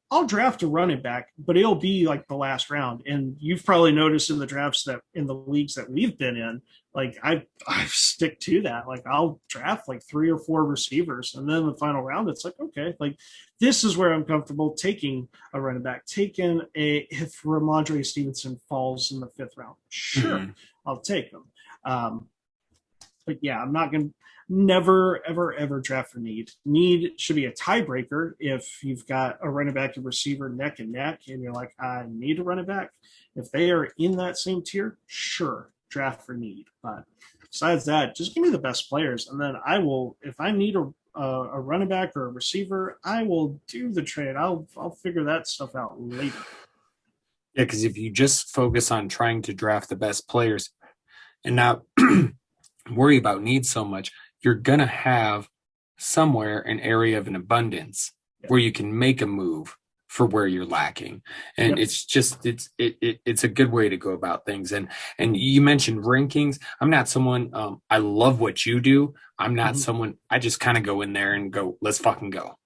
Speaker 2: I'll draft a running back, but it'll be like the last round. And you've probably noticed in the drafts that in the leagues that we've been in, like I stick to that. Like I'll draft like 3 or 4 receivers, and then the final round, it's like, okay, like this is where I'm comfortable taking a running back. If Ramondre Stevenson falls in the 5th round, sure, I'll take him. But yeah, I'm not going to never, ever draft for need. Need should be a tiebreaker if you've got a running back and receiver neck and neck, and you're like, I need a running back. If they are in that same tier, sure, draft for need. But besides that, just give me the best players, and then I will. If I need a running back or a receiver, I will do the trade. I'll figure that stuff out later.
Speaker 1: Yeah, because if you just focus on trying to draft the best players and not worry about needs so much, you're going to have somewhere an area of an abundance where you can make a move for where you're lacking. And it's just, it's a good way to go about things. And you mentioned rankings. I'm not someone, I love what you do. I'm not someone, I just kind of go in there and go, let's fucking go.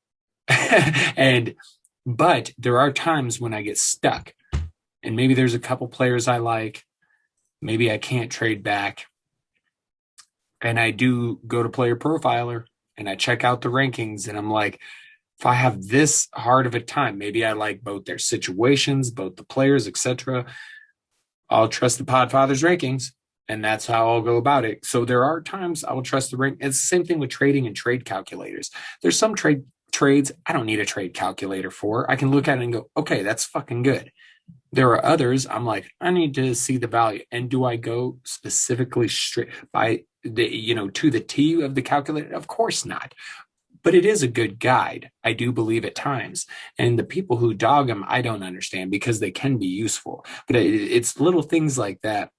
Speaker 1: But there are times when I get stuck, and maybe there's a couple players I like, maybe I can't trade back. And I do go to Player Profiler and I check out the rankings, and I'm like, if I have this hard of a time, maybe I like both their situations, both the players, etc. I'll trust the Podfather's rankings, and that's how I'll go about it. So there are times I will trust the rank. It's the same thing with trading and trade calculators. There's some trades I don't need a trade calculator for. I can look at it and go, okay, that's fucking good. There are others I'm like, I need to see the value. And do I go specifically straight by to the T of the calculator? Of course not. But it is a good guide, I do believe, at times. And the people who dog them, I don't understand, because they can be useful. But it's little things like that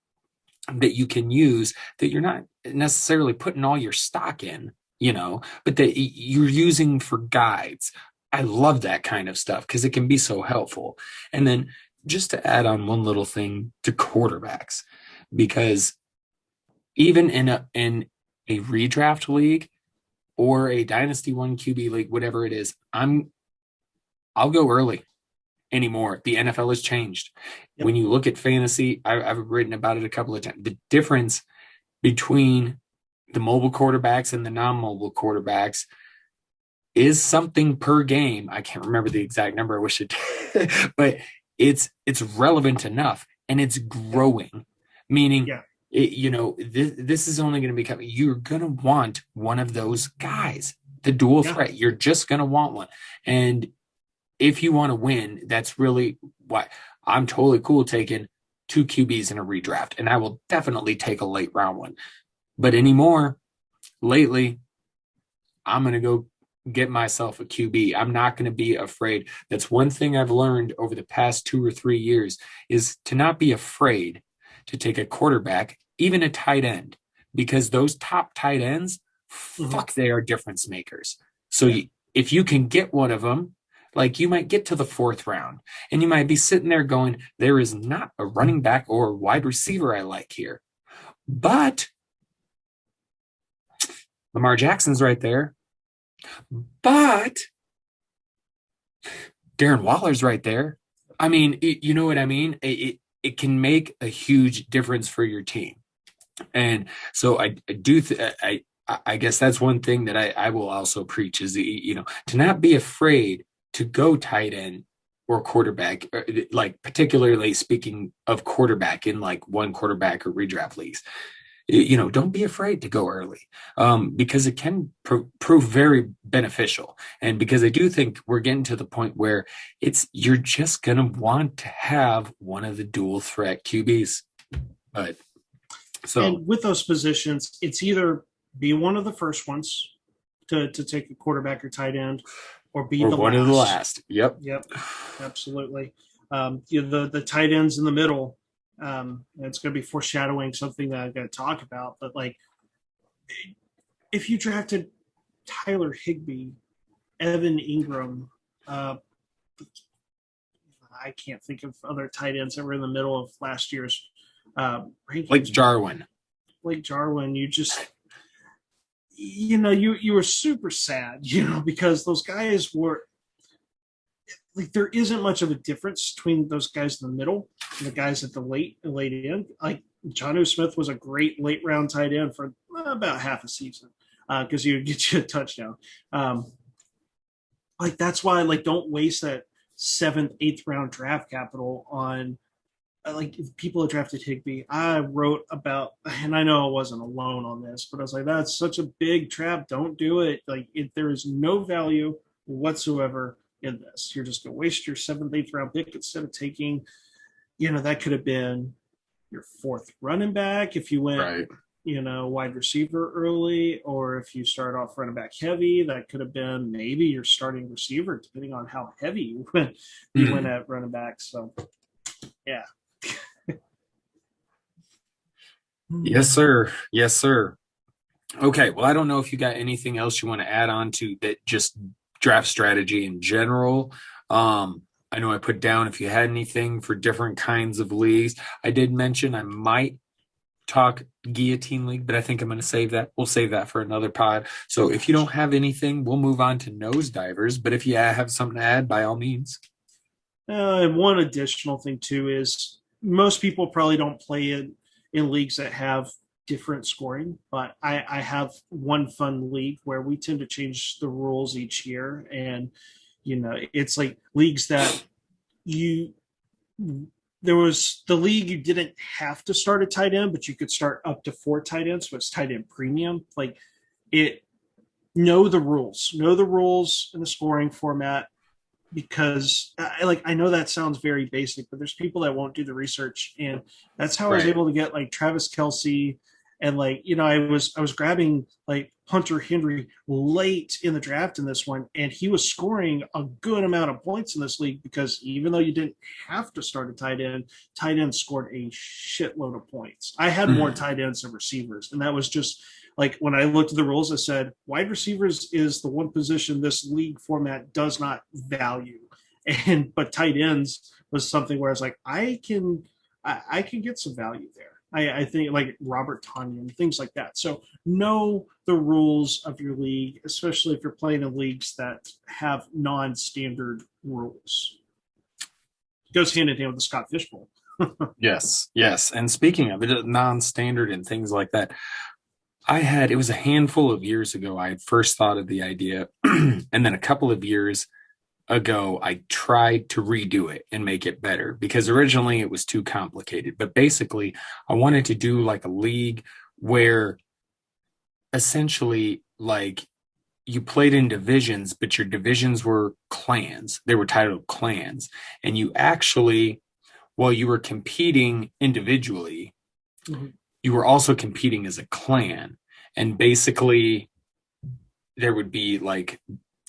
Speaker 1: you can use that you're not necessarily putting all your stock in, but that you're using for guides. I love that kind of stuff because it can be so helpful. And then just to add on one little thing to quarterbacks, because even in a redraft league or a Dynasty 1 QB league, whatever it is, I'll go early anymore. The NFL has changed. Yep. When you look at fantasy, I've written about it a couple of times. The difference between the mobile quarterbacks and the non-mobile quarterbacks is something per game. I can't remember the exact number. I wish it did. But it's relevant enough, and it's growing, meaning this is only going to become, you're going to want one of those guys, the dual threat. You're just going to want one. And if you want to win, that's really why I'm totally cool taking 2 QBs in a redraft, and I will definitely take a late round one. But lately, I'm going to go get myself a QB. I'm not going to be afraid. That's one thing I've learned over the past 2 or 3 years, is to not be afraid to take a quarterback, even a tight end, because those top tight ends, they are difference makers. So if you can get one of them, like you might get to the 4th round and you might be sitting there going, there is not a running back or a wide receiver I like here, but Lamar Jackson's right there. But Darren Waller's right there. I mean, you know what I mean? It can make a huge difference for your team. And so I guess that's one thing that I will also preach is, to not be afraid to go tight end or quarterback, like particularly speaking of quarterback in like 1 quarterback or redraft leagues. don't be afraid to go early, because it can prove very beneficial. And because I do think we're getting to the point where you're just going to want to have one of the dual threat QBs. But
Speaker 2: and with those positions, it's either be one of the first ones to take a quarterback or tight end, or be the
Speaker 1: one
Speaker 2: last.
Speaker 1: of the last. Yep,
Speaker 2: absolutely. The tight ends in the middle. It's going to be foreshadowing something that I'm going to talk about. But like, if you drafted Tyler Higbee, Evan Ingram, I can't think of other tight ends that were in the middle of last year's rankings.
Speaker 1: Like Jarwin,
Speaker 2: you just, you were super sad, because those guys were like, there isn't much of a difference between those guys in the middle and the guys at the late end. Like Jonnu Smith was a great late round tight end for about half a season, because he would get you a touchdown. Like that's why, like, don't waste that 7th, 8th round draft capital on like people that drafted Higbee. I wrote about, and I know I wasn't alone on this, but I was like, that's such a big trap. Don't do it. Like, there is no value whatsoever in this. You're just going to waste your 7th, 8th round pick instead of taking, that could have been your 4th running back if you went,
Speaker 1: right,
Speaker 2: wide receiver early, or if you start off running back heavy, that could have been maybe your starting receiver, depending on how heavy you went at running back. So, yeah.
Speaker 1: Yes, sir. Yes, sir. Okay. Well, I don't know if you got anything else you want to add on to that, just draft strategy in general. I know I put down if you had anything for different kinds of leagues. I did mention I might talk guillotine league, but I think I'm going to save that. We'll save that for another pod. So if you don't have anything, we'll move on to nose divers. But if you have something to add, by all means.
Speaker 2: And one additional thing too is most people probably don't play in leagues that have different scoring, but I have one fun league where we tend to change the rules each year, and it's like leagues that there was the league you didn't have to start a tight end, but you could start up to 4 tight ends, so it's tight end premium. Like, know the rules in the scoring format, because I know that sounds very basic, but there's people that won't do the research, and that's how I was able to get like Travis Kelce, and like, I was grabbing like Hunter Henry late in the draft in this one, and he was scoring a good amount of points in this league, because even though you didn't have to start a tight end scored a shitload of points. I had more tight ends than receivers, and that was just like, when I looked at the rules, I said wide receivers is the one position this league format does not value, but tight ends was something where I was like, I can get some value there. I think like Robert Tonyan, things like that. So know the rules of your league, especially if you're playing in leagues that have non-standard rules. It goes hand in hand with the Scott Fishbowl.
Speaker 1: Yes. And speaking of it, non-standard and things like that, it was a handful of years ago I had first thought of the idea, and then a couple of years ago I tried to redo it and make it better, because originally it was too complicated. But basically I wanted to do like a league where essentially like you played in divisions, but your divisions were clans. They were titled clans, and you actually, while you were competing individually, you were also competing as a clan. And basically there would be like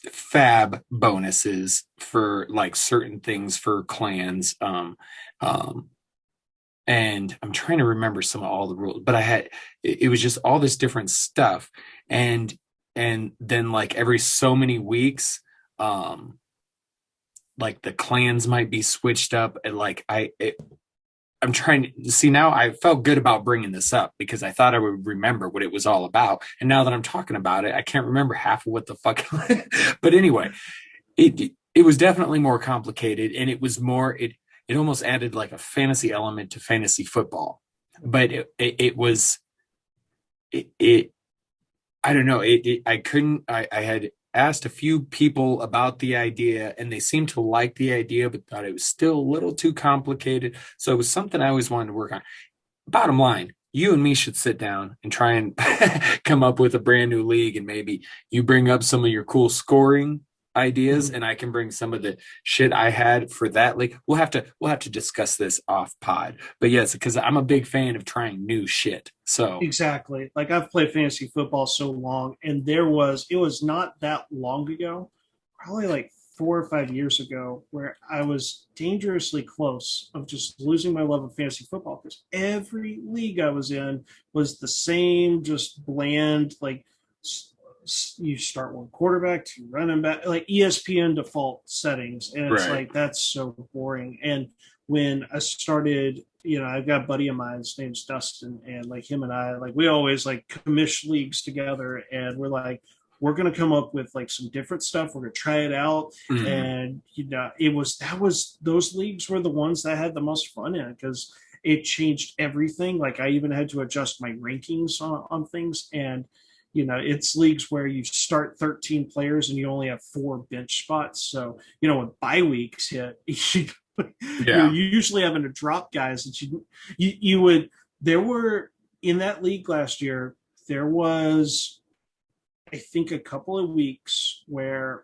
Speaker 1: fab bonuses for like certain things for clans. And I'm trying to remember some of all the rules, but it was just all this different stuff. And then like every so many weeks, like the clans might be switched up, and like I'm trying to see now. I felt good about bringing this up because I thought I would remember what it was all about. And now that I'm talking about it, I can't remember half of what the fuck. But anyway, it was definitely more complicated, and it was more, it almost added like a fantasy element to fantasy football. But I don't know. I had asked a few people about the idea, and they seemed to like the idea, but thought it was still a little too complicated. So it was something I always wanted to work on. Bottom line, you and me should sit down and try and come up with a brand new league, and maybe you bring up some of your cool scoring ideas and I can bring some of the shit I had for that league. We'll have to discuss this off pod. But yes, because I'm a big fan of trying new shit. So
Speaker 2: Exactly. Like I've played fantasy football so long, and it was not that long ago, probably like 4 or 5 years ago, where I was dangerously close of just losing my love of fantasy football because every league I was in was the same, just bland, like you start one quarterback, two running back, like ESPN default settings. And it's
Speaker 1: right.
Speaker 2: like, that's so boring. And when I started, I've got a buddy of mine, his name's Dustin, and like him and I, like we always like commish leagues together, and we're like, we're gonna come up with like some different stuff. We're gonna try it out,
Speaker 1: Mhm.
Speaker 2: and those leagues were the ones that I had the most fun in because it changed everything. Like I even had to adjust my rankings on things, and it's leagues where you start 13 players and you only have 4 bench spots. So when bye weeks hit, you're
Speaker 1: Yeah.
Speaker 2: usually having to drop guys that you would. There were in that league last year. There was, I think, a couple of weeks where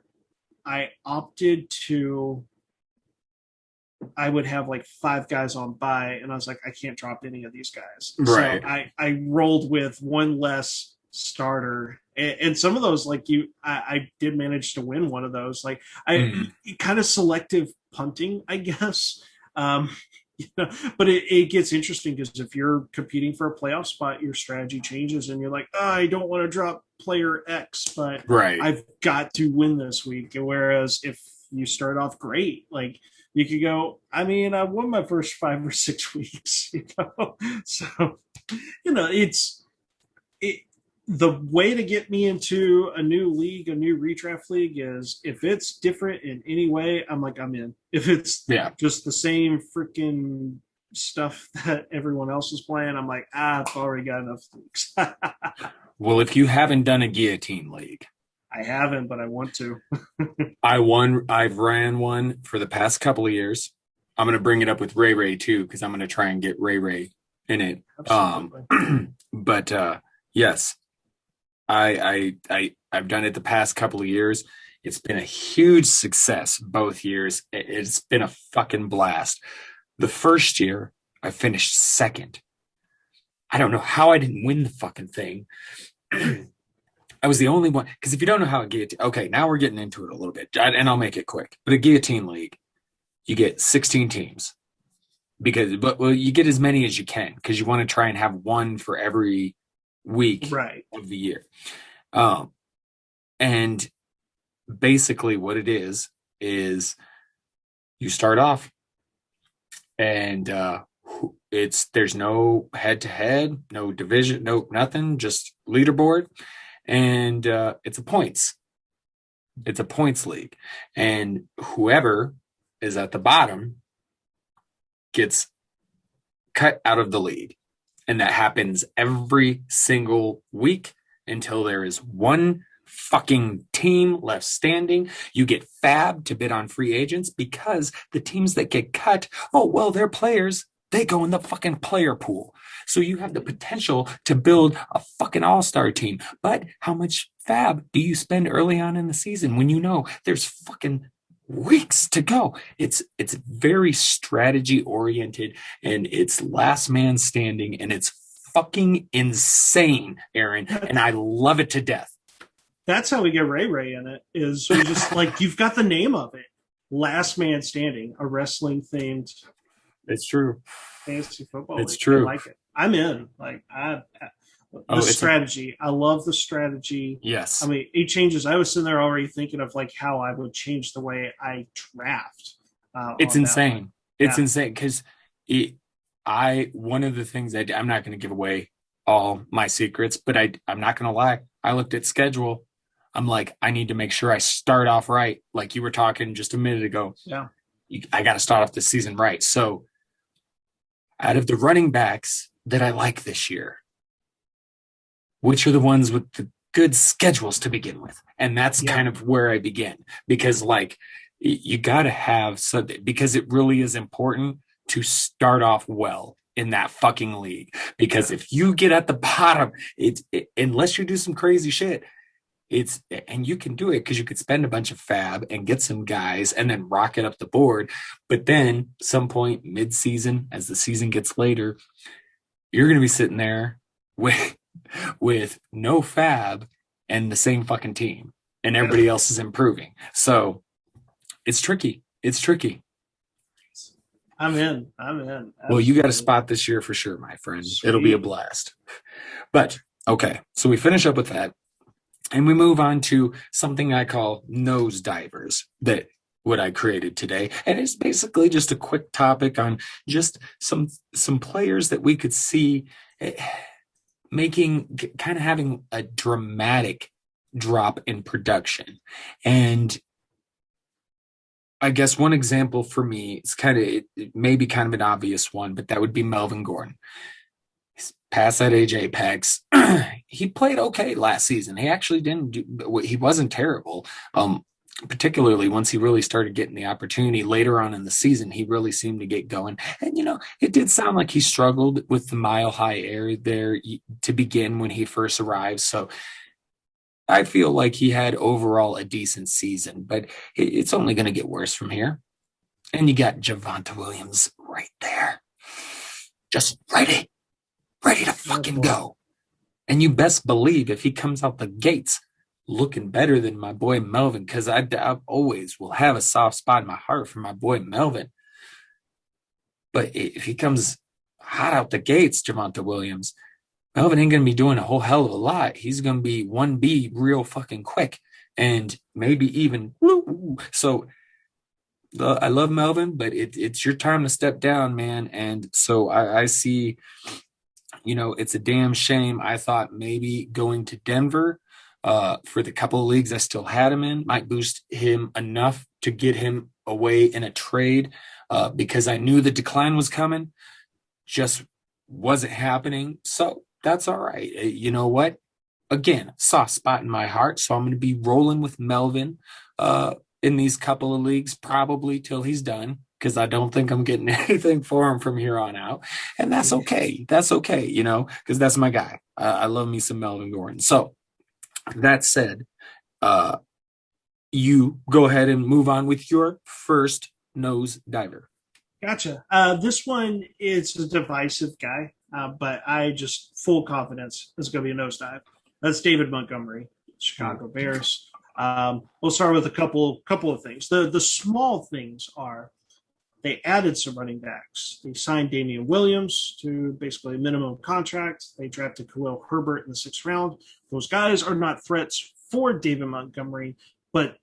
Speaker 2: I opted to. I would have like 5 guys on bye, and I was like, I can't drop any of these guys. So
Speaker 1: Right.
Speaker 2: I rolled with one less starter, and some of those, like I did manage to win one of those. Like
Speaker 1: Mhm.
Speaker 2: kind of selective punting, I guess. Um, but it gets interesting because if you're competing for a playoff spot, your strategy changes, and you're like, oh, I don't want to drop player X, but
Speaker 1: Right.
Speaker 2: I've got to win this week. Whereas if you start off great, like you could go, I mean, I won my first 5 or 6 weeks, So, it the way to get me into a new league, a new redraft league is if it's different in any way, I'm like, I'm in. If it's
Speaker 1: Yeah.
Speaker 2: just the same freaking stuff that everyone else is playing, I'm like, I've already got enough leagues.
Speaker 1: Well, if you haven't done a guillotine league,
Speaker 2: I haven't, but I want to.
Speaker 1: I've ran one for the past couple of years. I'm gonna bring it up with Ray Ray too, because I'm gonna try and get Ray Ray in it.
Speaker 2: Absolutely.
Speaker 1: But yes, I've done it the past couple of years. It's been a huge success both years. It's been a fucking blast. The first year I finished second. I don't know how I didn't win the fucking thing. I was the only one, because if you don't know how a guillotine, okay, now we're getting into it a little bit, and I'll make it quick. But a guillotine league, you get 16 teams but well, you get as many as you can because you want to try and have one for every week
Speaker 2: Right.
Speaker 1: of the year. Um, and basically, what it is you start off, and there's no head to head, no division, no nothing, just leaderboard, and it's a points league, and whoever is at the bottom gets cut out of the league. And that happens every single week until there is one fucking team left standing. You get fab to bid on free agents because the teams that get cut, oh, well, they're players. They go in the fucking player pool. So you have the potential to build a fucking all-star team. But how much fab do you spend early on in the season when you know there's fucking weeks to go? It's very strategy oriented, and it's last man standing, and it's fucking insane, Aaron, and I love it to death.
Speaker 2: That's how we get Ray Ray in it. Is we just like you've got the name of it, Last Man Standing, a wrestling themed
Speaker 1: It's true.
Speaker 2: fantasy football
Speaker 1: It's
Speaker 2: league. I
Speaker 1: true.
Speaker 2: like it. I'm in. Like the
Speaker 1: Oh,
Speaker 2: strategy. I love the strategy. I
Speaker 1: yes.
Speaker 2: mean, it changes. I was sitting there already thinking of like how I would change the way I draft
Speaker 1: It's
Speaker 2: on that one.
Speaker 1: insane. It's
Speaker 2: Yeah.
Speaker 1: insane because one of the things I'm not going to give away all my secrets, but I'm not going to lie. I looked at schedule. I'm like, I need to make sure I start off right. Like you were talking just a minute ago.
Speaker 2: Yeah.
Speaker 1: I got to start off the season right. So out of the running backs that I like this year, which are the ones with the good schedules to begin with? And that's
Speaker 2: Yeah.
Speaker 1: kind of where I begin, because like you got to have something, because it really is important to start off well in that fucking league. Because if you get at the bottom, unless you do some crazy shit, and you can do it because you could spend a bunch of fab and get some guys and then rocket up the board. But then some point mid-season, as the season gets later, you're going to be sitting there with no fab and the same fucking team, and everybody else is improving. So it's tricky.
Speaker 2: I'm in. Absolutely.
Speaker 1: Well, you got a spot this year for sure, my friend.
Speaker 2: Sweet.
Speaker 1: It'll be a blast. But okay, so we finish up with that. And we move on to something I call nose divers, that what I created today. And it's basically just a quick topic on just some players that we could see kind of having a dramatic drop in production. And I guess one example for me is it may be kind of an obvious one, but that would be Melvin Gordon. Past that age apex, he played okay last season. He actually he wasn't terrible. Particularly once he really started getting the opportunity later on in the season, he really seemed to get going. And, it did sound like he struggled with the mile high air there to begin when he first arrived. So I feel like he had overall a decent season, but it's only going to get worse from here. And you got Javonte Williams right there. Just ready to fucking go. And you best believe if he comes out the gates looking better than my boy Melvin, because I always will have a soft spot in my heart for my boy Melvin. But if he comes hot out the gates, Javonte Williams, Melvin ain't going to be doing a whole hell of a lot. He's going to be 1B real fucking quick, and maybe even woo. So I love Melvin, but it's your time to step down, man. And so I see, it's a damn shame. I thought maybe going to Denver for the couple of leagues I still had him in might boost him enough to get him away in a trade because I knew the decline was coming, just wasn't happening. So that's all right. You know what? Again, soft spot in my heart. So I'm going to be rolling with Melvin in these couple of leagues, probably till he's done, because I don't think I'm getting anything for him from here on out. And that's okay. That's okay, because that's my guy. I love me some Melvin Gordon. So that said, you go ahead and move on with your first nose diver.
Speaker 2: Gotcha. This one is a divisive guy, but I just full confidence it's going to be a nosedive. That's David Montgomery, Chicago Bears. We'll start with a couple of things. The small things are they added some running backs. They signed Damian Williams to basically a minimum contract. They drafted Khalil Herbert in the 6th round. Those guys are not threats for David Montgomery, but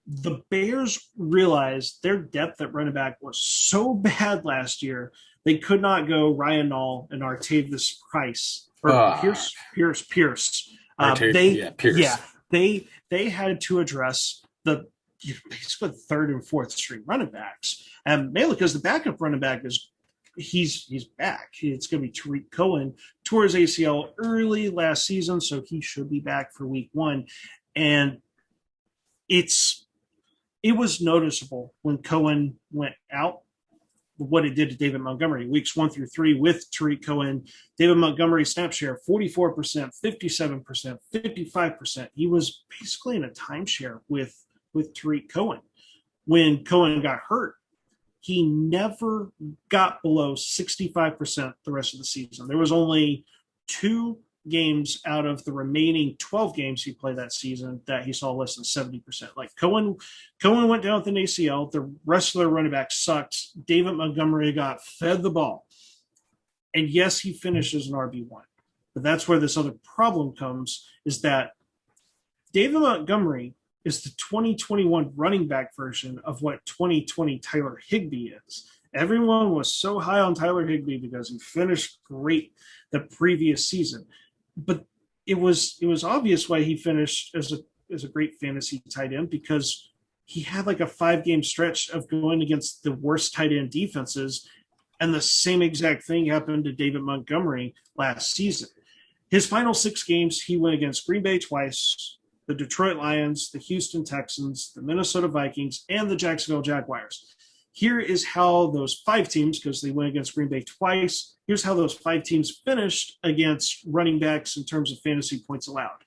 Speaker 2: the Bears realized their depth at running back was so bad last year, they could not go Ryan Nall and Artavis Price or Pierce.
Speaker 1: Pierce.
Speaker 2: They had to address basically 3rd and 4th string running backs, and mainly because the backup running back he's back. It's going to be Tyree Cohen, tore his ACL early last season, so he should be back for week 1, and it was noticeable when Cohen went out what it did to David Montgomery. Weeks 1 through 3 with Tariq Cohen, David Montgomery snap share 44%, 57%, 55%. He was basically in a timeshare with Tariq Cohen. When Cohen got hurt, he never got below 65% the rest of the season. There was only 2 games out of the remaining 12 games he played that season that he saw less than 70%. Like Cohen went down with an ACL. The rest of their running backs sucked. David Montgomery got fed the ball. And yes, he finished as an RB1. But that's where this other problem comes, is that David Montgomery is the 2021 running back version of what 2020 Tyler Higbee is. Everyone was so high on Tyler Higbee because he finished great the previous season. But it was obvious why he finished as a great fantasy tight end, because he had like a 5-game stretch of going against the worst tight end defenses, and the same exact thing happened to David Montgomery last season. His final 6 games, he went against Green Bay twice, the Detroit Lions, the Houston Texans, the Minnesota Vikings, and the Jacksonville Jaguars. here is how those 5 teams, because they went against Green Bay twice, here's how those 5 teams finished against running backs in terms of fantasy points allowed.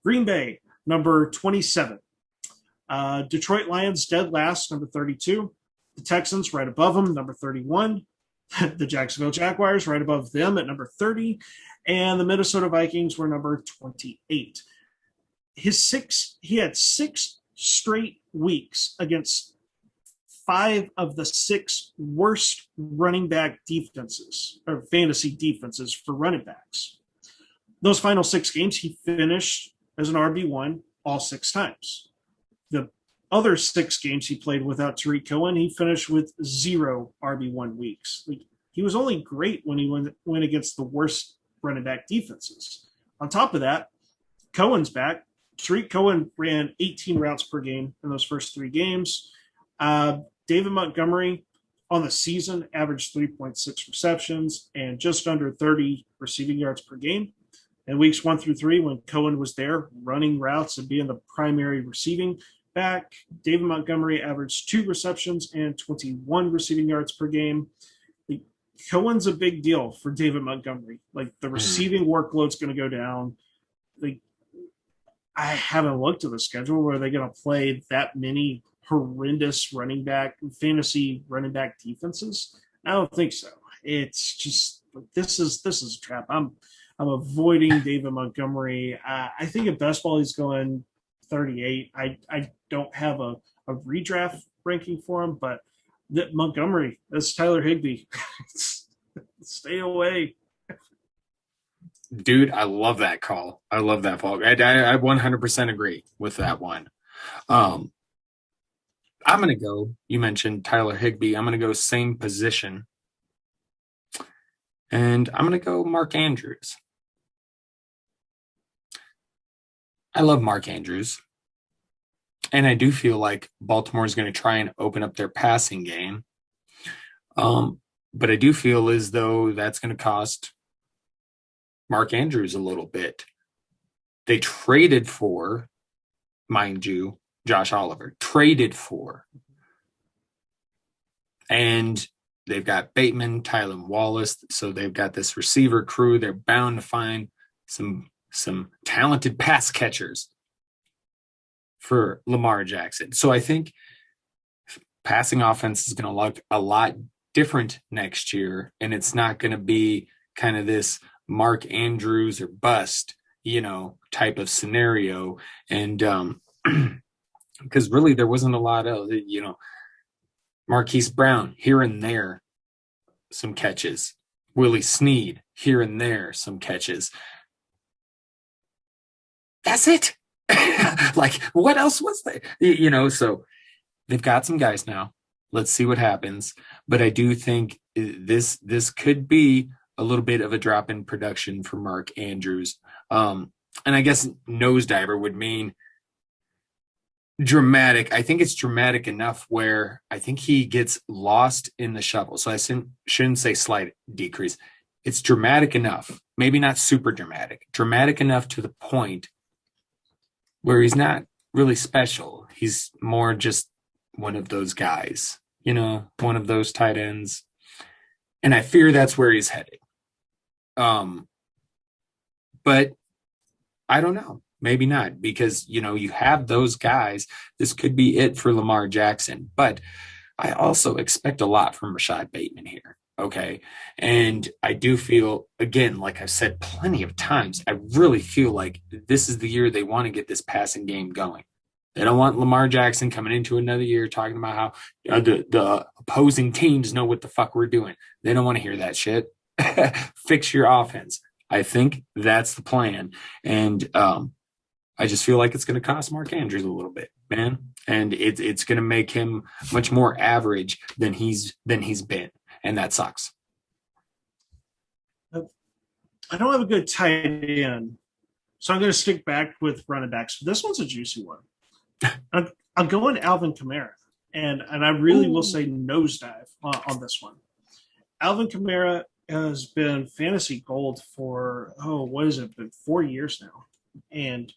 Speaker 2: Green Bay, number 27. Detroit Lions, dead last, number 32. The Texans, right above them, number 31. The Jacksonville Jaguars, right above them at number 30. And the Minnesota Vikings were number 28. He had 6 straight weeks against 5 of the 6 worst running back defenses, or fantasy defenses for running backs. Those final 6 games, he finished as an RB1 all 6 times. The other 6 games he played without Tyree Cohen, he finished with 0 RB1 weeks. He was only great when he went against the worst running back defenses. On top of that, Cohen's back. Tariq Cohen ran 18 routes per game in those first 3 games. David Montgomery on the season averaged 3.6 receptions and just under 30 receiving yards per game. In weeks 1 through 3, when Cohen was there running routes and being the primary receiving back, David Montgomery averaged 2 receptions and 21 receiving yards per game. Cohen's a big deal for David Montgomery. Like, the receiving workload's going to go down. I haven't looked at the schedule. Where are they going to play that many horrendous fantasy running back defenses? I don't think so. It's just, this is a trap. I'm avoiding David Montgomery. I think at best ball he's going 38. I don't have a redraft ranking for him, but Montgomery, that's Tyler Higbee. Stay away.
Speaker 1: Dude, I love that call. I love that call. I 100% agree with that one. I'm going to go, you mentioned Tyler Higbee. I'm going to go same position. And I'm going to go Mark Andrews. I love Mark Andrews. And I do feel like Baltimore is going to try and open up their passing game. But I do feel as though that's going to cost Mark Andrews a little bit. They traded for, mind you, Josh Oliver. Traded for. And they've got Bateman, Tylen Wallace. So they've got this receiver crew. They're bound to find some talented pass catchers for Lamar Jackson. So I think passing offense is going to look a lot different next year, and it's not going to be kind of this Mark Andrews or bust, type of scenario. And because really there wasn't a lot of, Marquise Brown here and there, some catches. Willie Snead here and there, some catches. That's it. Like, what else was there? So they've got some guys now. Let's see what happens. But I do think this could be a little bit of a drop in production for Mark Andrews. And I guess nosediver would mean dramatic. I think it's dramatic enough where I think he gets lost in the shuffle. So I shouldn't say slight decrease. It's dramatic enough, maybe not super dramatic enough to the point where he's not really special. He's more just one of those guys, one of those tight ends. And I fear that's where he's headed. But I don't know. Maybe not, because, you have those guys. This could be it for Lamar Jackson. But I also expect a lot from Rashad Bateman here. Okay. And I do feel, again, like I've said plenty of times, I really feel like this is the year they want to get this passing game going. They don't want Lamar Jackson coming into another year talking about how the opposing teams know what the fuck we're doing. They don't want to hear that shit. Fix your offense. I think that's the plan. And I just feel like it's going to cost Mark Andrews a little bit, man. And it's going to make him much more average than he's been. And that sucks.
Speaker 2: I don't have a good tight end, so I'm going to stick back with running backs. This one's a juicy one. I'm going Alvin Kamara, and I really will say nosedive on this one. Alvin Kamara has been fantasy gold for, what has it been, 4 years now. And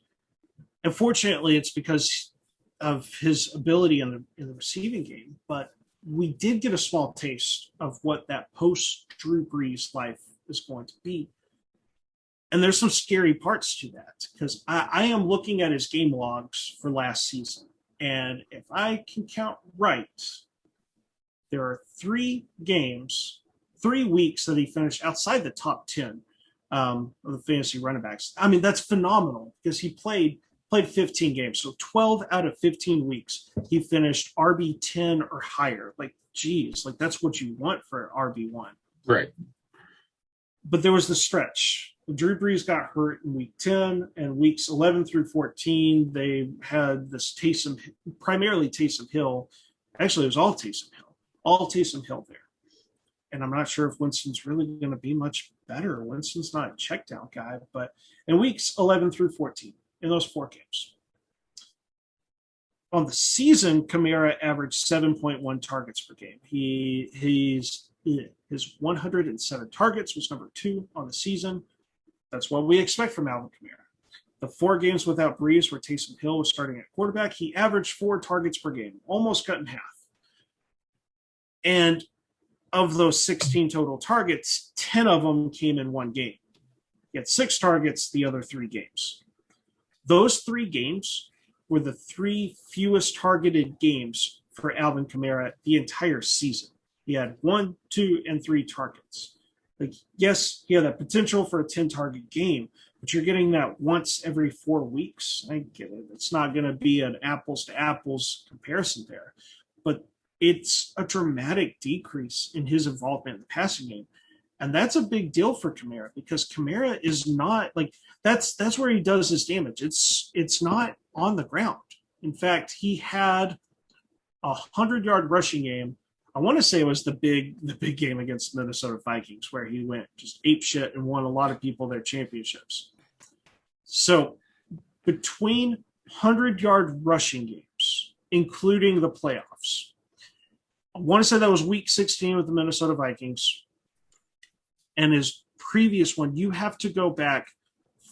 Speaker 2: unfortunately, it's because of his ability in the receiving game. But we did get a small taste of what that post Drew Brees life is going to be. And there's some scary parts to that, because I am looking at his game logs for last season. And if I can count right, there are 3 weeks that he finished outside the top 10 of the fantasy running backs. I mean, that's phenomenal, because he played 15 games. So 12 out of 15 weeks, he finished RB 10 or higher. Like, geez, like that's what you want for RB1.
Speaker 1: Right.
Speaker 2: But there was the stretch. Drew Brees got hurt in week 10, and weeks 11 through 14, they had this primarily Taysom Hill. Actually, it was all Taysom Hill there. And I'm not sure if Winston's really going to be much better. Winston's not a check down guy, but in weeks 11 through 14, in those 4 games. On the season, Kamara averaged 7.1 targets per game. His 107 targets was number 2 on the season. That's what we expect from Alvin Kamara. The 4 games without Brees, where Taysom Hill was starting at quarterback, he averaged 4 targets per game, almost cut in half. And of those 16 total targets, 10 of them came in 1 game. He had 6 targets the other 3 games. Those 3 games were the 3 fewest targeted games for Alvin Kamara the entire season. He had 1, 2, and 3 targets. Like, yes, he had that potential for a 10-target game, but you're getting that once every 4 weeks. I get it. It's not going to be an apples-to-apples comparison there. But it's a dramatic decrease in his involvement in the passing game. And that's a big deal for Kamara, because Kamara is not like that's where he does his damage. It's not on the ground. In fact, he had a 100-yard rushing game. I want to say it was the big game against the Minnesota Vikings, where he went just ape shit and won a lot of people their championships. So between 100-yard rushing games, including the playoffs, I want to say that was week 16 with the Minnesota Vikings, and his previous one, you have to go back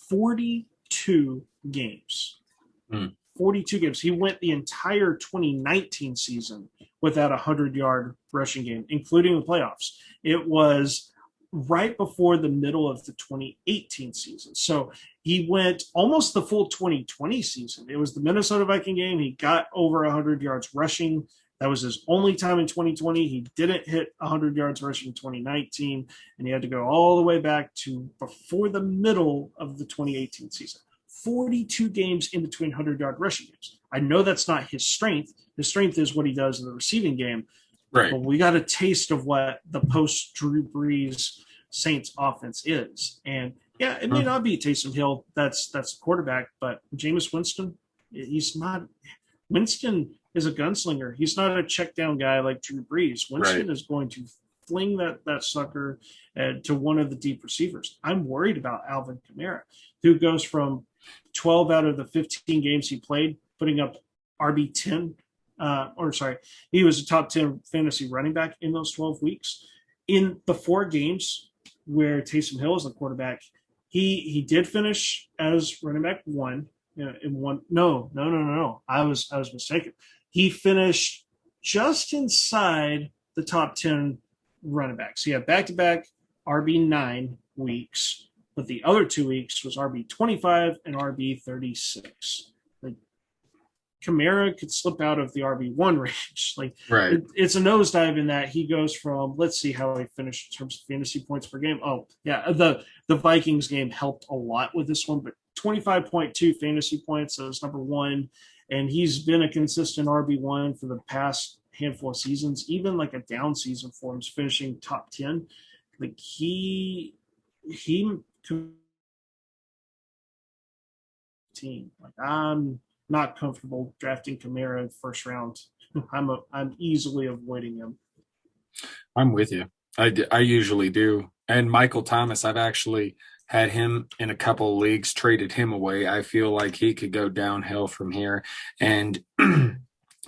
Speaker 2: 42 games. 42 games. He went the entire 2019 season without a 100-yard rushing game, including the playoffs. It was right before the middle of the 2018 season. So he went almost the full 2020 season. It was the Minnesota Viking game. He got over 100 yards rushing. That was his only time in 2020. He didn't hit 100 yards rushing in 2019, and he had to go all the way back to before the middle of the 2018 season. 42 games in between 100-yard rushing games. I know that's not his strength. His strength is what he does in the receiving game.
Speaker 1: Right.
Speaker 2: But we got a taste of what the post-Drew Brees Saints offense is. And, yeah, it may not be Taysom Hill that's the quarterback, but Jameis Winston, he's not – Winston is a gunslinger. He's not a check-down guy like Drew Brees. Winston is going to fling that sucker to one of the deep receivers. I'm worried about Alvin Kamara, who goes from 12 out of the 15 games he played, putting up RB10. He was a top 10 fantasy running back in those 12 weeks. In the 4 games where Taysom Hill is the quarterback, he did finish as running back 1. In one, no. I was mistaken. He finished just inside the top 10 running backs. He had back-to-back RB9 weeks, but the other 2 weeks was RB25 and RB36. Like, Kamara could slip out of the RB1 range. Like, it's a nosedive in that he goes from, let's see how he finished in terms of fantasy points per game. Oh, yeah, the Vikings game helped a lot with this one, but 25.2 fantasy points, so it's number 1, and he's been a consistent RB1 for the past handful of seasons, even like a down season for him, finishing top 10. Like, he team. Like, I'm not comfortable drafting Kamara in the first round. I'm easily avoiding him.
Speaker 1: I'm with you. I usually do. And Michael Thomas, I've actually had him in a couple of leagues, traded him away. I feel like he could go downhill from here. And,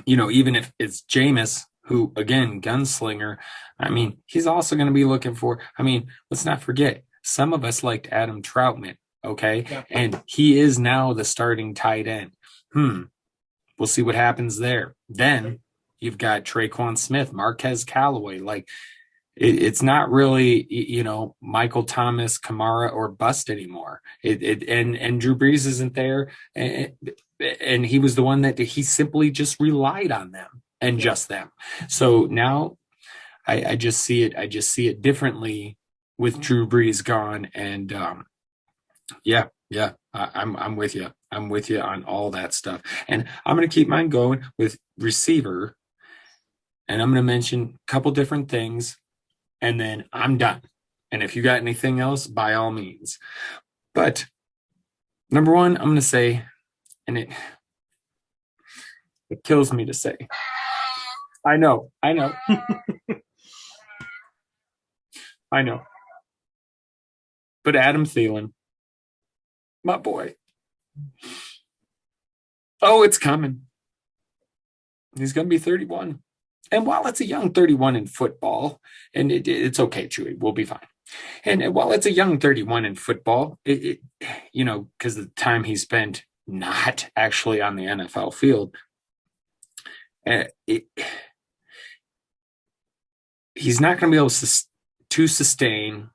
Speaker 1: even if it's Jameis, who, again, gunslinger, I mean, he's also going to be looking for, let's not forget, some of us liked Adam Troutman, okay? Yeah. And he is now the starting tight end. We'll see what happens there. Then, You've got Traquan Smith, Marquez Callaway. Like it's not really, Michael Thomas, Kamara, or bust anymore. And Drew Brees isn't there, and he was the one that he simply just relied on them and just them. So now I just see it. I just see it differently with Drew Brees gone, and yeah. I'm with you. I'm with you on all that stuff, and I'm going to keep mine going with receiver, and I'm going to mention a couple different things. And then I'm done. And if you got anything else, by all means. But number one, I'm going to say, and it kills me to say. I know. I know. But Adam Thielen, my boy. Oh, it's coming. He's going to be 31. And while it's a young 31 in football, and it's okay, Chewy, we'll be fine. And while it's a young 31 in football, because the time he spent not actually on the NFL field, he's not going to be able to sustain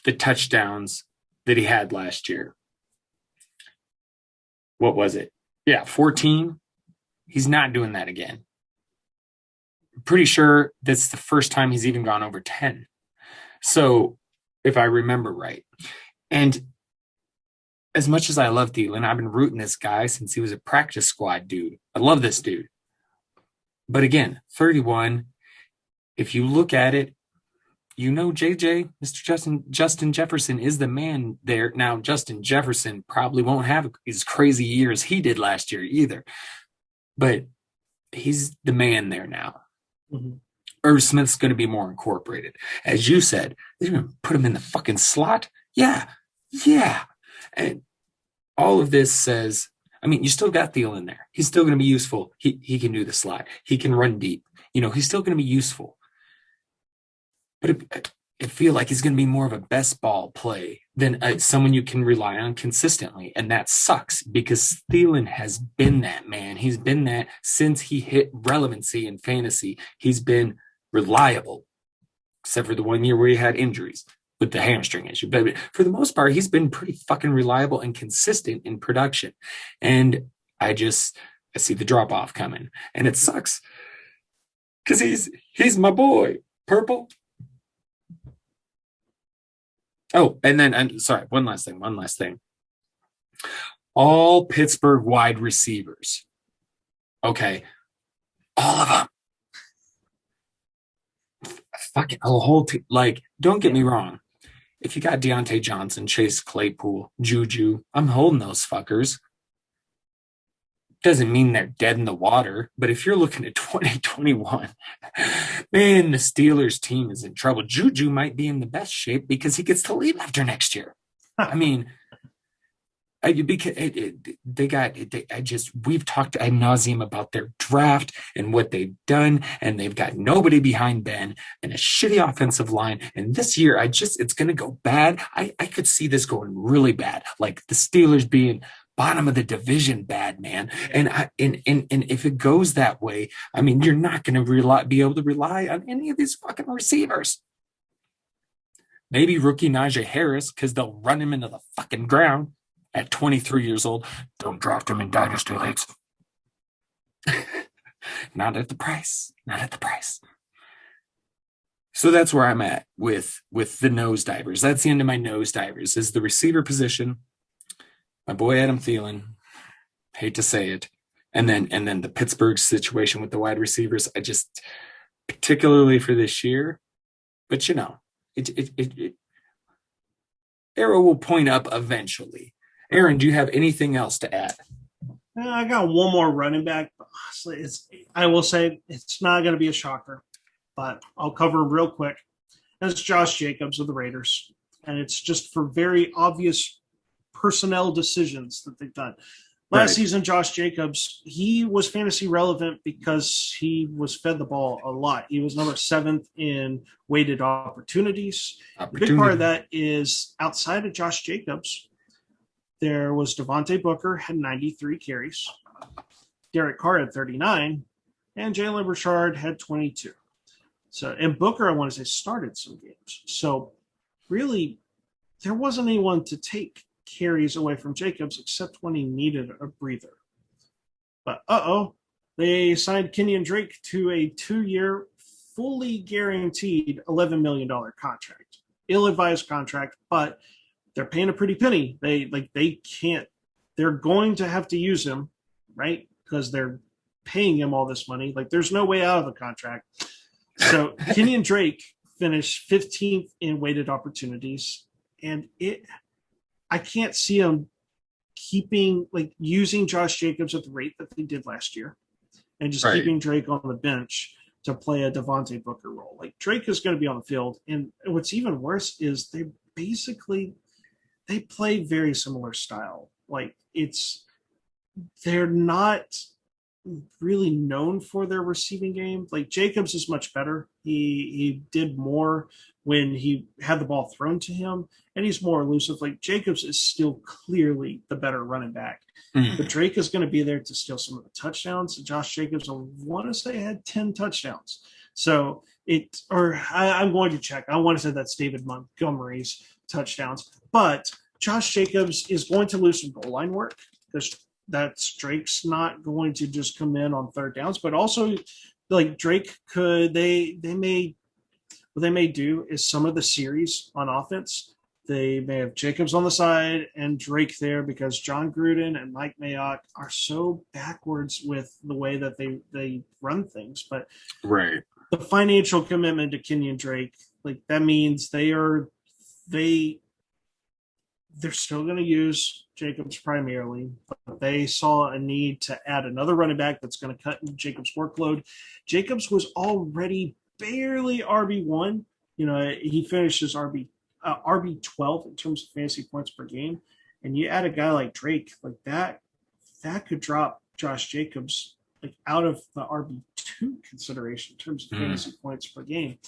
Speaker 1: the touchdowns that he had last year. What was it? Yeah, 14. He's not doing that again. Pretty sure that's the first time he's even gone over 10. So if I remember right. And as much as I love Thielen, I've been rooting this guy since he was a practice squad dude. I love this dude. But again, 31, if you look at it, JJ, Mr. Justin Jefferson is the man there. Now, Justin Jefferson probably won't have as crazy years he did last year either. But he's the man there now. Mm-hmm. Irv Smith's going to be more incorporated. As you said, they're going to put him in the fucking slot. Yeah. And all of this says, you still got Thielen there. He's still going to be useful. He can do the slot. He can run deep. He's still going to be useful. But I feel like he's going to be more of a best ball play than someone you can rely on consistently. And that sucks because Thielen has been that man. He's been that since he hit relevancy in fantasy. He's been reliable, except for the 1 year where he had injuries with the hamstring issue. But for the most part, he's been pretty fucking reliable and consistent in production. And I see the drop off coming, and it sucks because he's my boy, Purple. Oh, and then I'm sorry, one last thing. All Pittsburgh wide receivers. Okay. All of them. Fucking a whole team. Like, don't get me wrong. If you got Deontay Johnson, Chase Claypool, Juju, I'm holding those fuckers. Doesn't mean they're dead in the water, but if you're looking at 2021, man, the Steelers team is in trouble. Juju might be in the best shape because he gets to leave after next year. We've talked ad nauseum about their draft and what they've done, and they've got nobody behind Ben and a shitty offensive line. And this year, it's going to go bad. I could see this going really bad, like the Steelers being bottom of the division bad, man. And if it goes that way, you're not going to be able to rely on any of these fucking receivers. Maybe rookie Najee Harris, because they'll run him into the fucking ground at 23 years old. Don't draft him in Dynasty leagues. Not at the price. So that's where I'm at with the nosedivers. That's the end of my nosedivers, is the receiver position. My boy Adam Thielen, hate to say it, and then the Pittsburgh situation with the wide receivers. I just, particularly for this year, but arrow will point up eventually. Aaron, do you have anything else to add?
Speaker 2: I got one more running back. Honestly, I will say it's not going to be a shocker, but I'll cover him real quick. That's Josh Jacobs of the Raiders, and it's just for very obvious personnel decisions that they've done. Last season, Josh Jacobs, he was fantasy relevant because he was fed the ball a lot. He was number 7th in weighted opportunities. The big part of that is outside of Josh Jacobs, there was Devontae Booker had 93 carries. Derek Carr had 39. and Jalen Richard had 22. So, and Booker, I want to say, started some games. So, really, there wasn't anyone to take carries away from Jacobs except when he needed a breather. But they signed Kenyon Drake to a 2-year, fully guaranteed $11 million contract. Ill-advised contract, but they're paying a pretty penny. They can't. They're going to have to use him, right? Because they're paying him all this money. Like, there's no way out of the contract. So Kenyon Drake finished 15th in weighted opportunities, and I can't see him using Josh Jacobs at the rate that they did last year, and just keeping Drake on the bench to play a Devontae Booker role. Like, Drake is going to be on the field, and what's even worse is they play very similar style. Like, they're not really known for their receiving game. Like, Jacobs is much better. He did more when he had the ball thrown to him, and he's more elusive. Like, Jacobs is still clearly the better running back. But Drake is going to be there to steal some of the touchdowns. Josh Jacobs, I want to say, had 10 touchdowns. So I'm going to check. I want to say that's David Montgomery's touchdowns. But Josh Jacobs is going to lose some goal line work. Drake's not going to just come in on third downs, but also, like, Drake what they may do is some of the series on offense, they may have Jacobs on the side and Drake there, because John Gruden and Mike Mayock are so backwards with the way that they run things. But the financial commitment to Kenyon Drake, like, that means they're still going to use Jacobs primarily, but they saw a need to add another running back that's going to cut Jacobs' workload. Jacobs was already barely RB1. He finished his RB12 in terms of fantasy points per game. And you add a guy like Drake, like that could drop Josh Jacobs like out of the RB2 consideration in terms of fantasy points per game.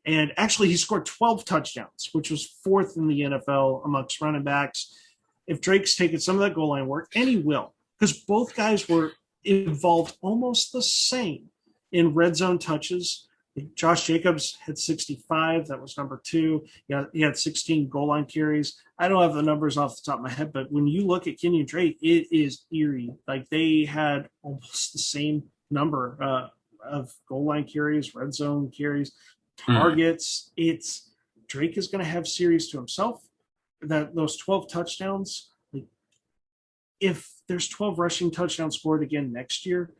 Speaker 2: And actually, he scored 12 touchdowns, which was 4th in the NFL amongst running backs. If Drake's taken some of that goal line work, and he will, because both guys were involved almost the same in red zone touches. Josh Jacobs had 65. That was number 2. He had 16 goal line carries. I don't have the numbers off the top of my head, but when you look at Kenyon Drake, it is eerie. Like, they had almost the same number of goal line carries, red zone carries, targets. Drake is going to have series to himself. Those 12 touchdowns, like, if there's 12 rushing touchdowns scored again next year,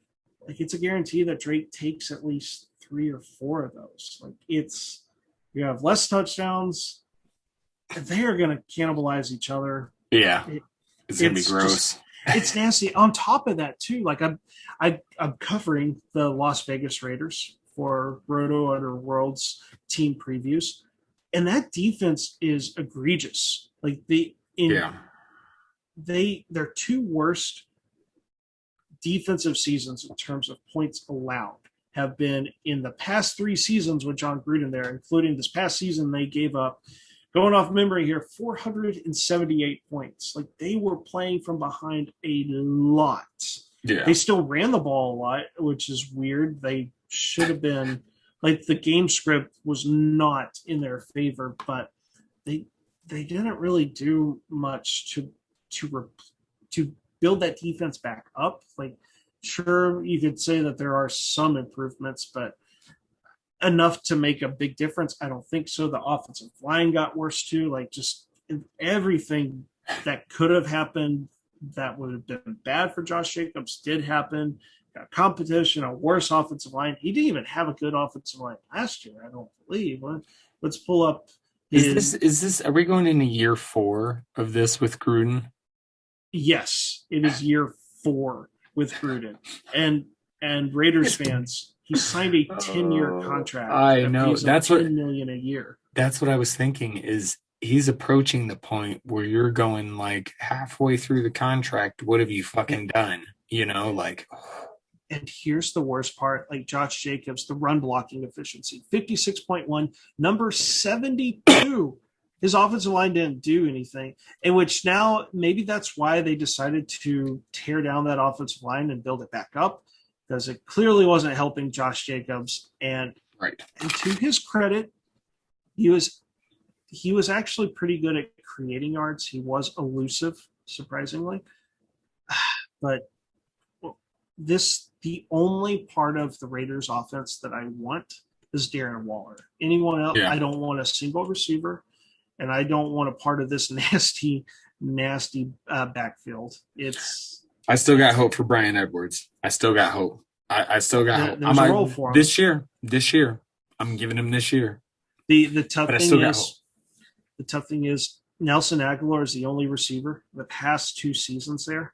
Speaker 2: like, it's a guarantee that Drake takes at least 3 or 4 of those. Like, you have less touchdowns, and they are going to cannibalize each other.
Speaker 1: Yeah, it's going to be gross.
Speaker 2: It's nasty. On top of that, too, like, I'm covering the Las Vegas Raiders for Roto Underworld's team previews, and that defense is egregious. Like, their 2 worst defensive seasons in terms of points allowed have been in the past 3 seasons with John Gruden there, including this past season. They gave up, going off memory here, 478 points. Like, they were playing from behind a lot. Yeah. They still ran the ball a lot, which is weird. They should have been, like, the game script was not in their favor, but they didn't really do much to build that defense back up. Like, sure, you could say that there are some improvements, but enough to make a big difference, I don't think so. The offensive line got worse too. Like, just everything that could have happened that would have been bad for Josh Jacobs did happen. Got competition, a worse offensive line. He didn't even have a good offensive line last year, I don't believe. Let's pull up.
Speaker 1: Is this? Are we going into year 4 of this with Gruden?
Speaker 2: Yes, it is year 4 with Gruden, and Raiders fans. He signed a 10-year contract.
Speaker 1: I know, that's
Speaker 2: $10 million a year.
Speaker 1: That's what I was thinking. Is he's approaching the point where you're going, like, halfway through the contract? What have you fucking done? Like.
Speaker 2: And here's the worst part, like, Josh Jacobs, the run blocking efficiency, 56.1, number 72. His offensive line didn't do anything, in which now maybe that's why they decided to tear down that offensive line and build it back up. because it clearly wasn't helping Josh Jacobs.
Speaker 1: Right.
Speaker 2: And to his credit, he was actually pretty good at creating yards. He was elusive, surprisingly. But the only part of the Raiders offense that I want is Darren Waller. Anyone else,
Speaker 1: Yeah.
Speaker 2: I don't want a single receiver, and I don't want a part of this nasty backfield.
Speaker 1: I still got hope for Brian Edwards. I still got hope. I still got hope.
Speaker 2: There's a role for him.
Speaker 1: This year. I'm giving him this year.
Speaker 2: The tough thing is Nelson Aguilar is the only receiver the past 2 seasons there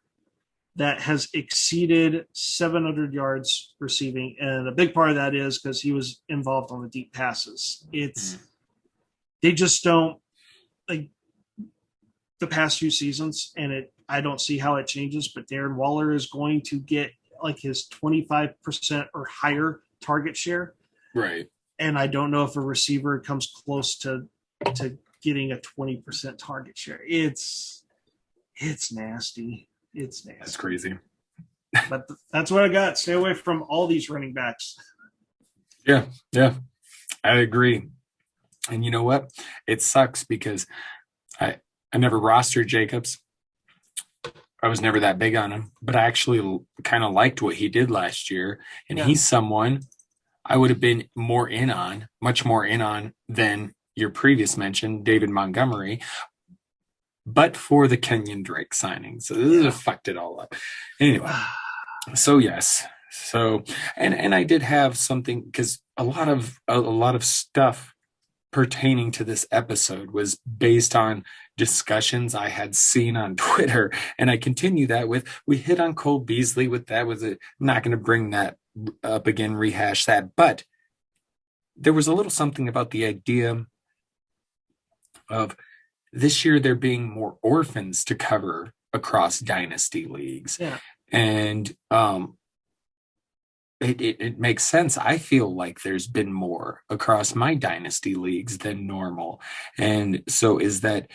Speaker 2: that has exceeded 700 yards receiving. And a big part of that is because he was involved on the deep passes. They just don't, like, the past 2 seasons, and I don't see how it changes, but Darren Waller is going to get like his 25% or higher target share.
Speaker 1: Right.
Speaker 2: And I don't know if a receiver comes close to getting a 20% target share. It's nasty. It's nasty.
Speaker 1: That's crazy.
Speaker 2: But that's what I got. Stay away from all these running backs.
Speaker 1: Yeah. I agree. And you know what? It sucks because I never rostered Jacobs. I was never that big on him, but I actually kind of liked what he did last year. And he's someone I would have been much more in on than your previous mention, David Montgomery, but for the Kenyon Drake signing. So this has fucked it all up. Anyway, so yes. So, and I did have something, because a lot of stuff pertaining to this episode was based on discussions I had seen on Twitter. And I continue that we hit on Cole Beasley with that. I'm not going to bring that up again, rehash that, but there was a little something about the idea of this year there being more orphans to cover across dynasty leagues.
Speaker 2: Yeah.
Speaker 1: And it makes sense. I feel like there's been more across my dynasty leagues than normal. And so is that,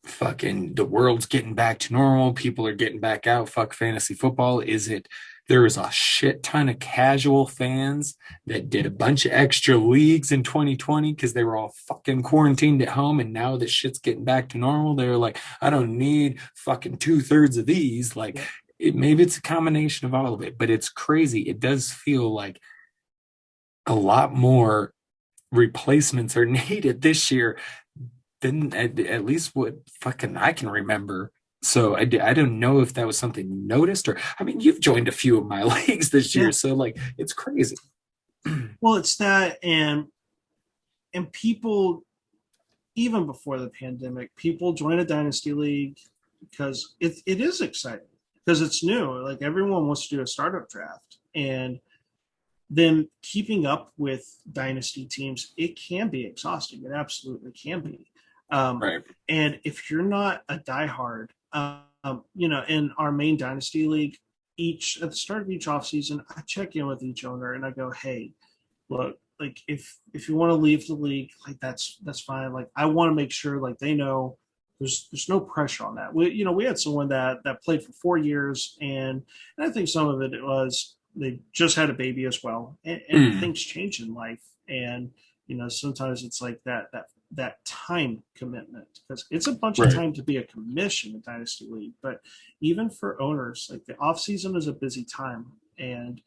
Speaker 1: fucking the world's getting back to normal. People are getting back out. Fuck fantasy football. There was a shit ton of casual fans that did a bunch of extra leagues in 2020 because they were all fucking quarantined at home. And now that shit's getting back to normal, they're like, I don't need fucking 2/3 of these. Like, maybe it's a combination of all of it, but it's crazy. It does feel like a lot more replacements are needed this year than at least what fucking I can remember. So I don't know if that was something you noticed, or, I mean, you've joined a few of my leagues this year. So like, it's crazy.
Speaker 2: Well, it's that, and people, even before the pandemic, people join a dynasty league because it is exciting, because it's new. Like, everyone wants to do a startup draft, and then keeping up with dynasty teams, it can be exhausting. It absolutely can be.
Speaker 1: Right.
Speaker 2: And if you're not a diehard, in our main dynasty league, at the start of each offseason, I check in with each owner and I go, hey, look, like, if you want to leave the league, like, that's fine. Like, I want to make sure, like, they know there's no pressure on that. We had someone that played for 4 yethat and I think some of it was they just had a baby as well, and things change in life, and sometimes it's like that time commitment, because it's a bunch of time to be a commission in Dynasty League. But even for owners, like, the off season is a busy time, and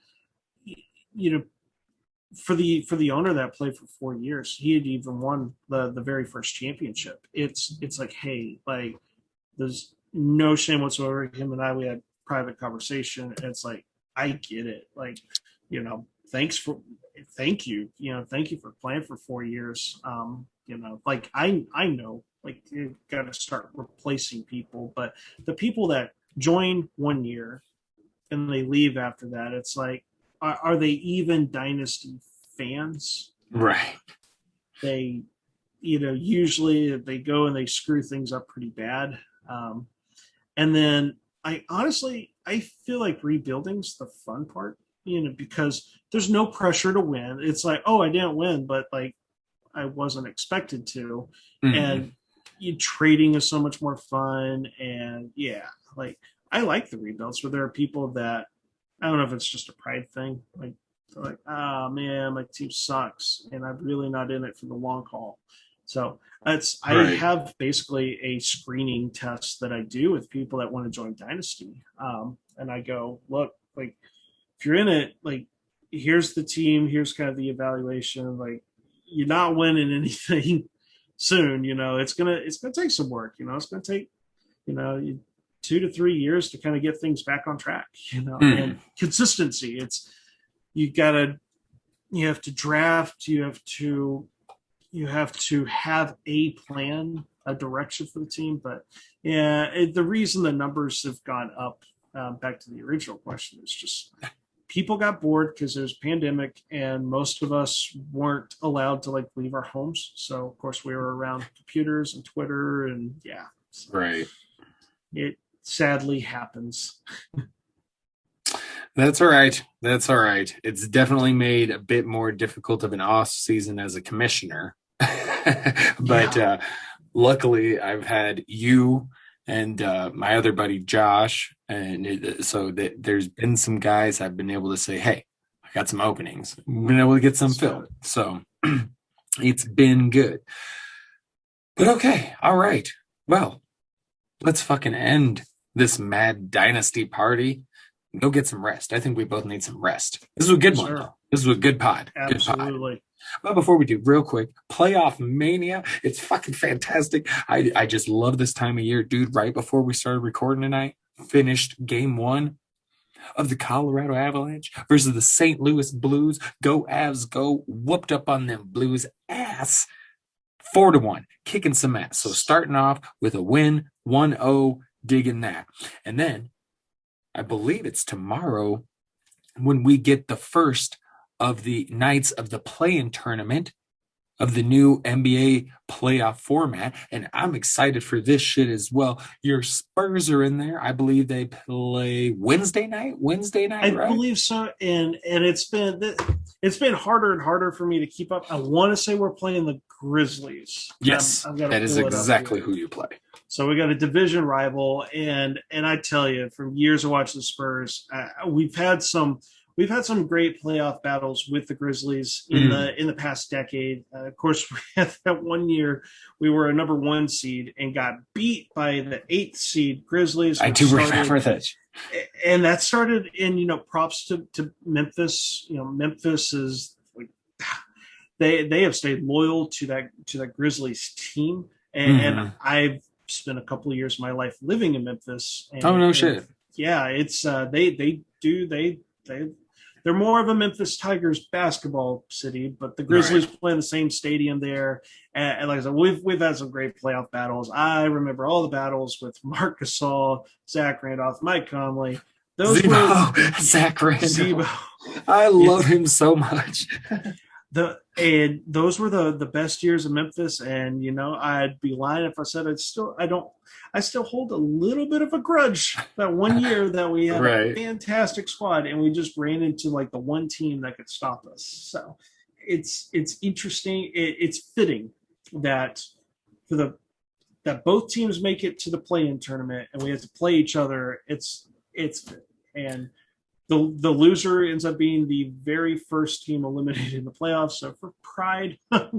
Speaker 2: for the owner that played for 4 years, he had even won the very first championship. It's like, hey, like, there's no shame whatsoever. Him and we had private conversation, and it's like, I get it. Like, thank you. Thank you for playing for 4 years. Like, I know, like, you got to start replacing people, but the people that join 1 year and they leave after that, it's like, are they even dynasty fans?
Speaker 1: Right.
Speaker 2: They, usually they go and they screw things up pretty bad. And then I feel like rebuilding's the fun part, because there's no pressure to win. It's like, oh, I didn't win, but, like, I wasn't expected to. And trading is so much more fun. And like, I like the rebuilds where there are people that I don't know if it's just a pride thing. Like, they're like, oh man, my team sucks, and I'm really not in it for the long haul. So I
Speaker 1: Right.
Speaker 2: have basically a screening test that I do with people that want to join Dynasty, and I go, look, like if you're in it, like here's the team, here's kind of the evaluation. Like you're not winning anything soon. It's gonna take some work. It's gonna take you know 2 to 3 years to kind of get things back on track. And
Speaker 1: Mm.
Speaker 2: consistency. You have to draft. You have to have a plan, a direction for the team. But yeah, the reason the numbers have gone up, back to the original question, is just people got bored because there's a pandemic and most of us weren't allowed to like leave our homes. So of course we were around computers and Twitter, and yeah, so
Speaker 1: Right.
Speaker 2: it sadly happens.
Speaker 1: That's all right. That's all right. It's definitely made a bit more difficult of an off season as a commissioner. But
Speaker 2: Yeah.
Speaker 1: luckily, I've had you and my other buddy Josh, and so that there's been some guys I've been able to say, "Hey, I got some openings." I've been able to get some
Speaker 2: That's
Speaker 1: filled,
Speaker 2: good.
Speaker 1: so it's been good. But okay, all right. Well, let's fucking end this mad dynasty party. Go get some rest. I think we both need some rest. This is a good
Speaker 2: Yes,
Speaker 1: one,
Speaker 2: sir.
Speaker 1: though. This is a good pod. Good pod.
Speaker 2: Absolutely.
Speaker 1: But before we do, real quick, playoff mania. It's fucking fantastic. I just love this time of year, dude. Right before we started recording tonight, finished game one of the Colorado Avalanche versus the St. Louis Blues. Go Avs, go. Whooped up on them Blues ass. 4-1, kicking some ass. So starting off with a win, 1-0, digging that. And then I believe it's tomorrow when we get the first of the nights of the play-in tournament of the new NBA playoff format. And I'm excited for this shit as well. Your Spurs are in there. I believe they play Wednesday night.
Speaker 2: I
Speaker 1: Right?
Speaker 2: believe so, and it's been harder and harder for me to keep up. I want to say we're playing the Grizzlies.
Speaker 1: Yes,
Speaker 2: I've got to
Speaker 1: that is
Speaker 2: pull it up
Speaker 1: exactly
Speaker 2: here.
Speaker 1: who you play.
Speaker 2: So we got a division rival, and I tell you, from years of watching the Spurs, we've had some great playoff battles with the Grizzlies in the past decade. Of course, we had that one year we were a number one seed and got beat by the eighth seed Grizzlies.
Speaker 1: I do remember that.
Speaker 2: And that started in props to Memphis. Memphis is like they have stayed loyal to that Grizzlies team, and I've spent a couple of years of my life living in Memphis.
Speaker 1: Oh, no
Speaker 2: and
Speaker 1: shit.
Speaker 2: yeah, it's they're more of a Memphis Tigers basketball city, but the Grizzlies play in the same stadium there. And like I said, we've had some great playoff battles. I remember all the battles with Marc Gasol, Zach Randolph, Mike Conley. Those
Speaker 1: Zebo,
Speaker 2: were
Speaker 1: Zach Randolph.
Speaker 2: Zebo.
Speaker 1: I love him so much.
Speaker 2: And those were the best years of Memphis, and I'd be lying if I said I still hold a little bit of a grudge that one year that we had a fantastic squad and we just ran into like the one team that could stop us. So it's interesting. It's fitting that that both teams make it to the play-in tournament and we have to play each other. It's and the loser ends up being the very first team eliminated in the playoffs. So for pride,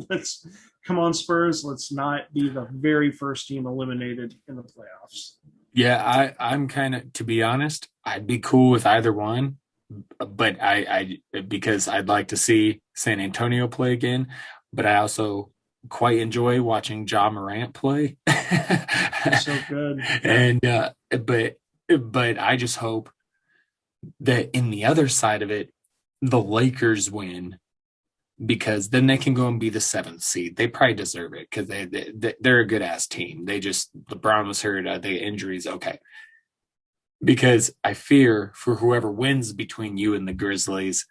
Speaker 2: let's come on Spurs. Let's not be the very first team eliminated in the playoffs.
Speaker 1: Yeah, I'm kind of, to be honest, I'd be cool with either one, but I because I'd like to see San Antonio play again, but I also quite enjoy watching Ja Morant play.
Speaker 2: So good.
Speaker 1: And but I just hope that in the other side of it, the Lakers win, because then they can go and be the seventh seed. They probably deserve it because they're a good ass team. LeBron was hurt, the injuries, okay. Because I fear for whoever wins between you and the Grizzlies,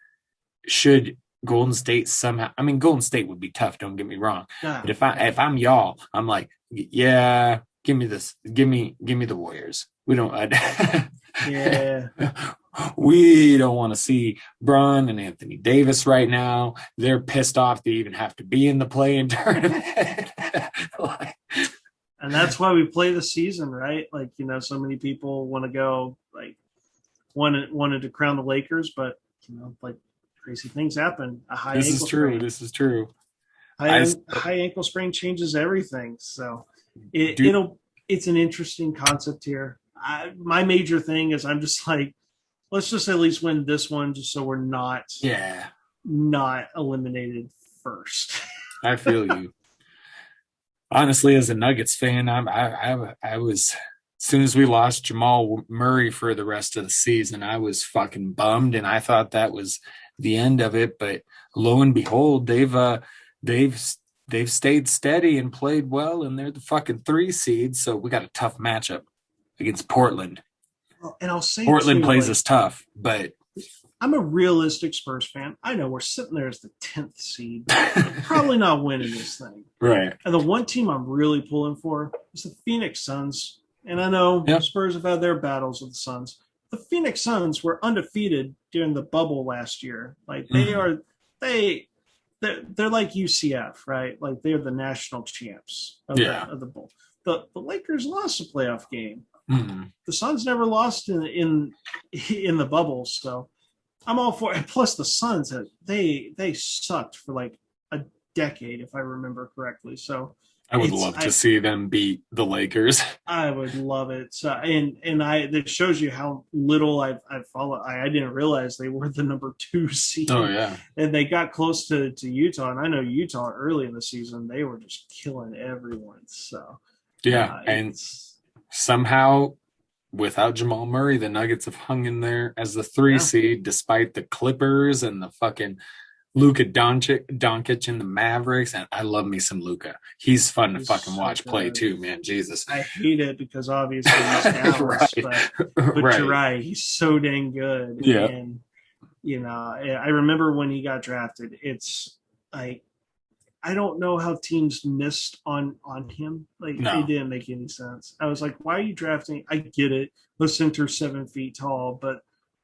Speaker 1: should Golden State somehow, I mean, Golden State would be tough, don't get me wrong.
Speaker 2: Yeah.
Speaker 1: But if I'm y'all, I'm like, yeah, give me this, give me the Warriors. We don't
Speaker 2: Yeah.
Speaker 1: We don't want to see Bron and Anthony Davis right now. They're pissed off they even have to be in the play-in tournament.
Speaker 2: And that's why we play the season, right? Like, so many people want to go like wanted to crown the Lakers, but like crazy things happen. A high
Speaker 1: This
Speaker 2: ankle
Speaker 1: is true.
Speaker 2: sprain.
Speaker 1: This is true.
Speaker 2: High ankle sprain changes everything. So it's an interesting concept here. My major thing is I'm just like, let's just at least win this one, just so we're not eliminated first.
Speaker 1: I feel you. Honestly, as a Nuggets fan, I was, as soon as we lost Jamal Murray for the rest of the season, I was fucking bummed, and I thought that was the end of it. But lo and behold, they've stayed steady and played well, and they're the fucking 3 seed. So we got a tough matchup against Portland.
Speaker 2: And I'll say
Speaker 1: Portland plays us tough, but
Speaker 2: I'm a realistic Spurs fan. I know we're sitting there as the 10th seed, probably not winning this thing.
Speaker 1: Right.
Speaker 2: And the one team I'm really pulling for is the Phoenix Suns. And I know Spurs have had their battles with the Suns. The Phoenix Suns were undefeated during the bubble last year. Like they're like UCF, right? Like they're the national champs of the bowl. The Lakers lost a playoff game.
Speaker 1: Mm-hmm.
Speaker 2: The Suns never lost in the bubble, so I'm all for it. Plus, the Suns they sucked for like a decade, if I remember correctly. So
Speaker 1: I would love to see them beat the Lakers.
Speaker 2: I would love it. So, and that shows you how little I've followed. I didn't realize they were the number 2 seed.
Speaker 1: Oh yeah,
Speaker 2: and they got close to Utah. And I know Utah early in the season they were just killing everyone. So
Speaker 1: and somehow, without Jamal Murray, the Nuggets have hung in there as the 3 seed, despite the Clippers and the fucking Luka Doncic and the Mavericks. And I love me some Luka. He's fun to fucking watch play too, man. Jesus.
Speaker 2: I hate it because obviously he's Dallas, but you're right. He's so dang good.
Speaker 1: Yeah.
Speaker 2: And, I remember when he got drafted, it's like, I don't know how teams missed on him. Like it didn't make any sense. I was like, why are you drafting? I get it. The center's 7 feet tall, but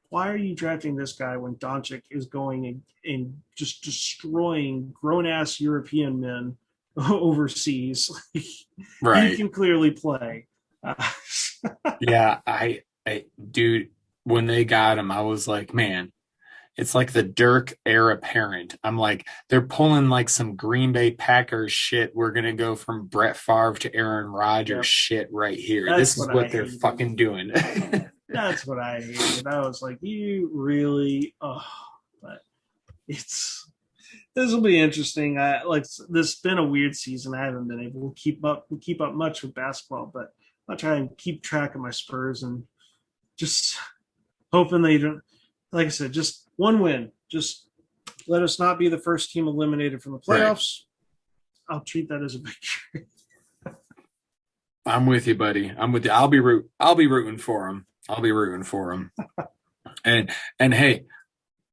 Speaker 2: why are you drafting this guy when Doncic is going and just destroying grown-ass European men overseas?
Speaker 1: Right.
Speaker 2: He can clearly play.
Speaker 1: Yeah, I dude, when they got him, I was like, man, it's like the Dirk era parent. I'm like, they're pulling like some Green Bay Packers shit. We're going to go from Brett Favre to Aaron Rodgers shit right here. This is what they're fucking doing.
Speaker 2: That's what I hated. I was like, you really, but this will be interesting. This has been a weird season. I haven't been able to keep up much with basketball, but I'll try and keep track of my Spurs and just hoping they don't, like I said, just one win. Just let us not be the first team eliminated from the playoffs. Right. I'll treat that as a victory.
Speaker 1: I'm with you, buddy. I'm with you. I'll be rooting for him. And hey,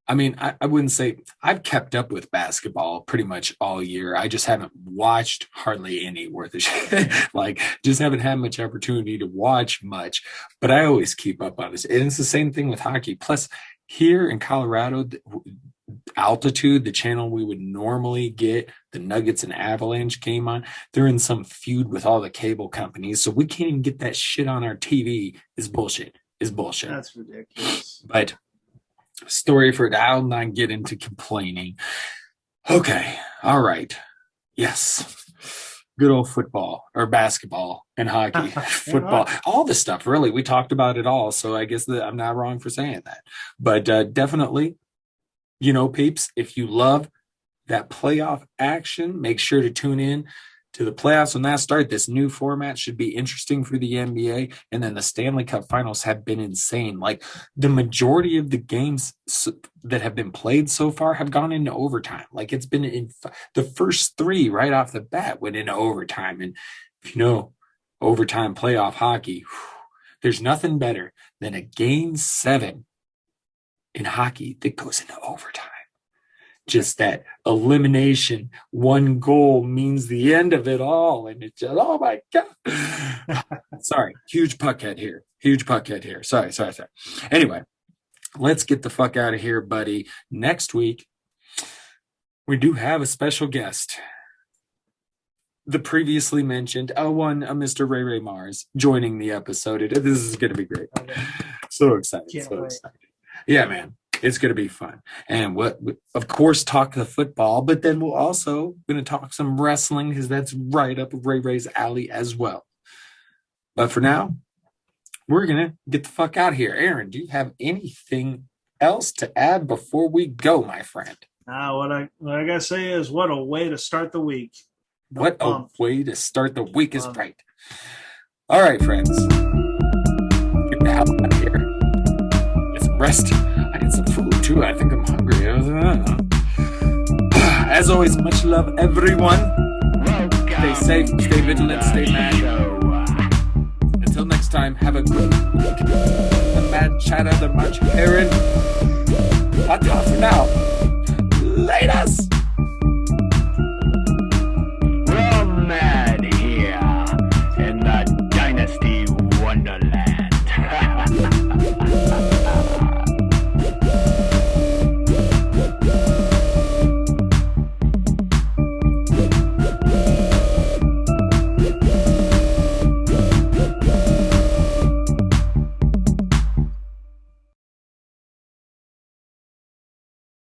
Speaker 1: I mean, I wouldn't say I've kept up with basketball pretty much all year. I just haven't watched hardly any worth of shit. Like, just haven't had much opportunity to watch much, but I always keep up on this. And it's the same thing with hockey. Plus, here in Colorado, altitude, the channel we would normally get the Nuggets and Avalanche game on, they're in some feud with all the cable companies, so we can't even get that shit on our TV. Is bullshit.
Speaker 2: That's ridiculous.
Speaker 1: But story for I'll not get into complaining. Okay, all right. Yes. Good old football or basketball and hockey, football, all this stuff. Really, we talked about it all. So I guess that I'm not wrong for saying that. But definitely, peeps, if you love that playoff action, make sure to tune in to the playoffs when that start. This new format should be interesting for the NBA. And then the Stanley Cup finals have been insane. Like, the majority of the games that have been played so far have gone into overtime. Like, it's been in the first 3 right off the bat went into overtime. And if you know overtime playoff hockey, there's nothing better than a game 7 in hockey that goes into overtime. Just that elimination, 1 goal means the end of it all. And it's just, oh my God. Sorry. Huge puckhead here. Sorry. Anyway, let's get the fuck out of here, buddy. Next week, we do have a special guest. The previously mentioned Mr. Ray Mars joining the episode. This is going to be great. So excited.
Speaker 2: Can't
Speaker 1: So
Speaker 2: wait.
Speaker 1: excited. Yeah, man. It's going to be fun. And of course, talk the football, but then we'll also going to talk some wrestling because that's right up Ray Ray's alley as well. But for now, we're going to get the fuck out of here. Aaron, do you have anything else to add before we go, my friend?
Speaker 2: What I gotta say is, what a way to start the week.
Speaker 1: What a way to start the week is right. All right, friends. Get the hell out of here. Get some rest. I need some food too. I think I'm hungry. As always, much love, everyone. Stay safe, stay vigilant, stay mad. Until next time, have a good week. The mad chatter, the much Aaron. Ta-ta for now. Latest!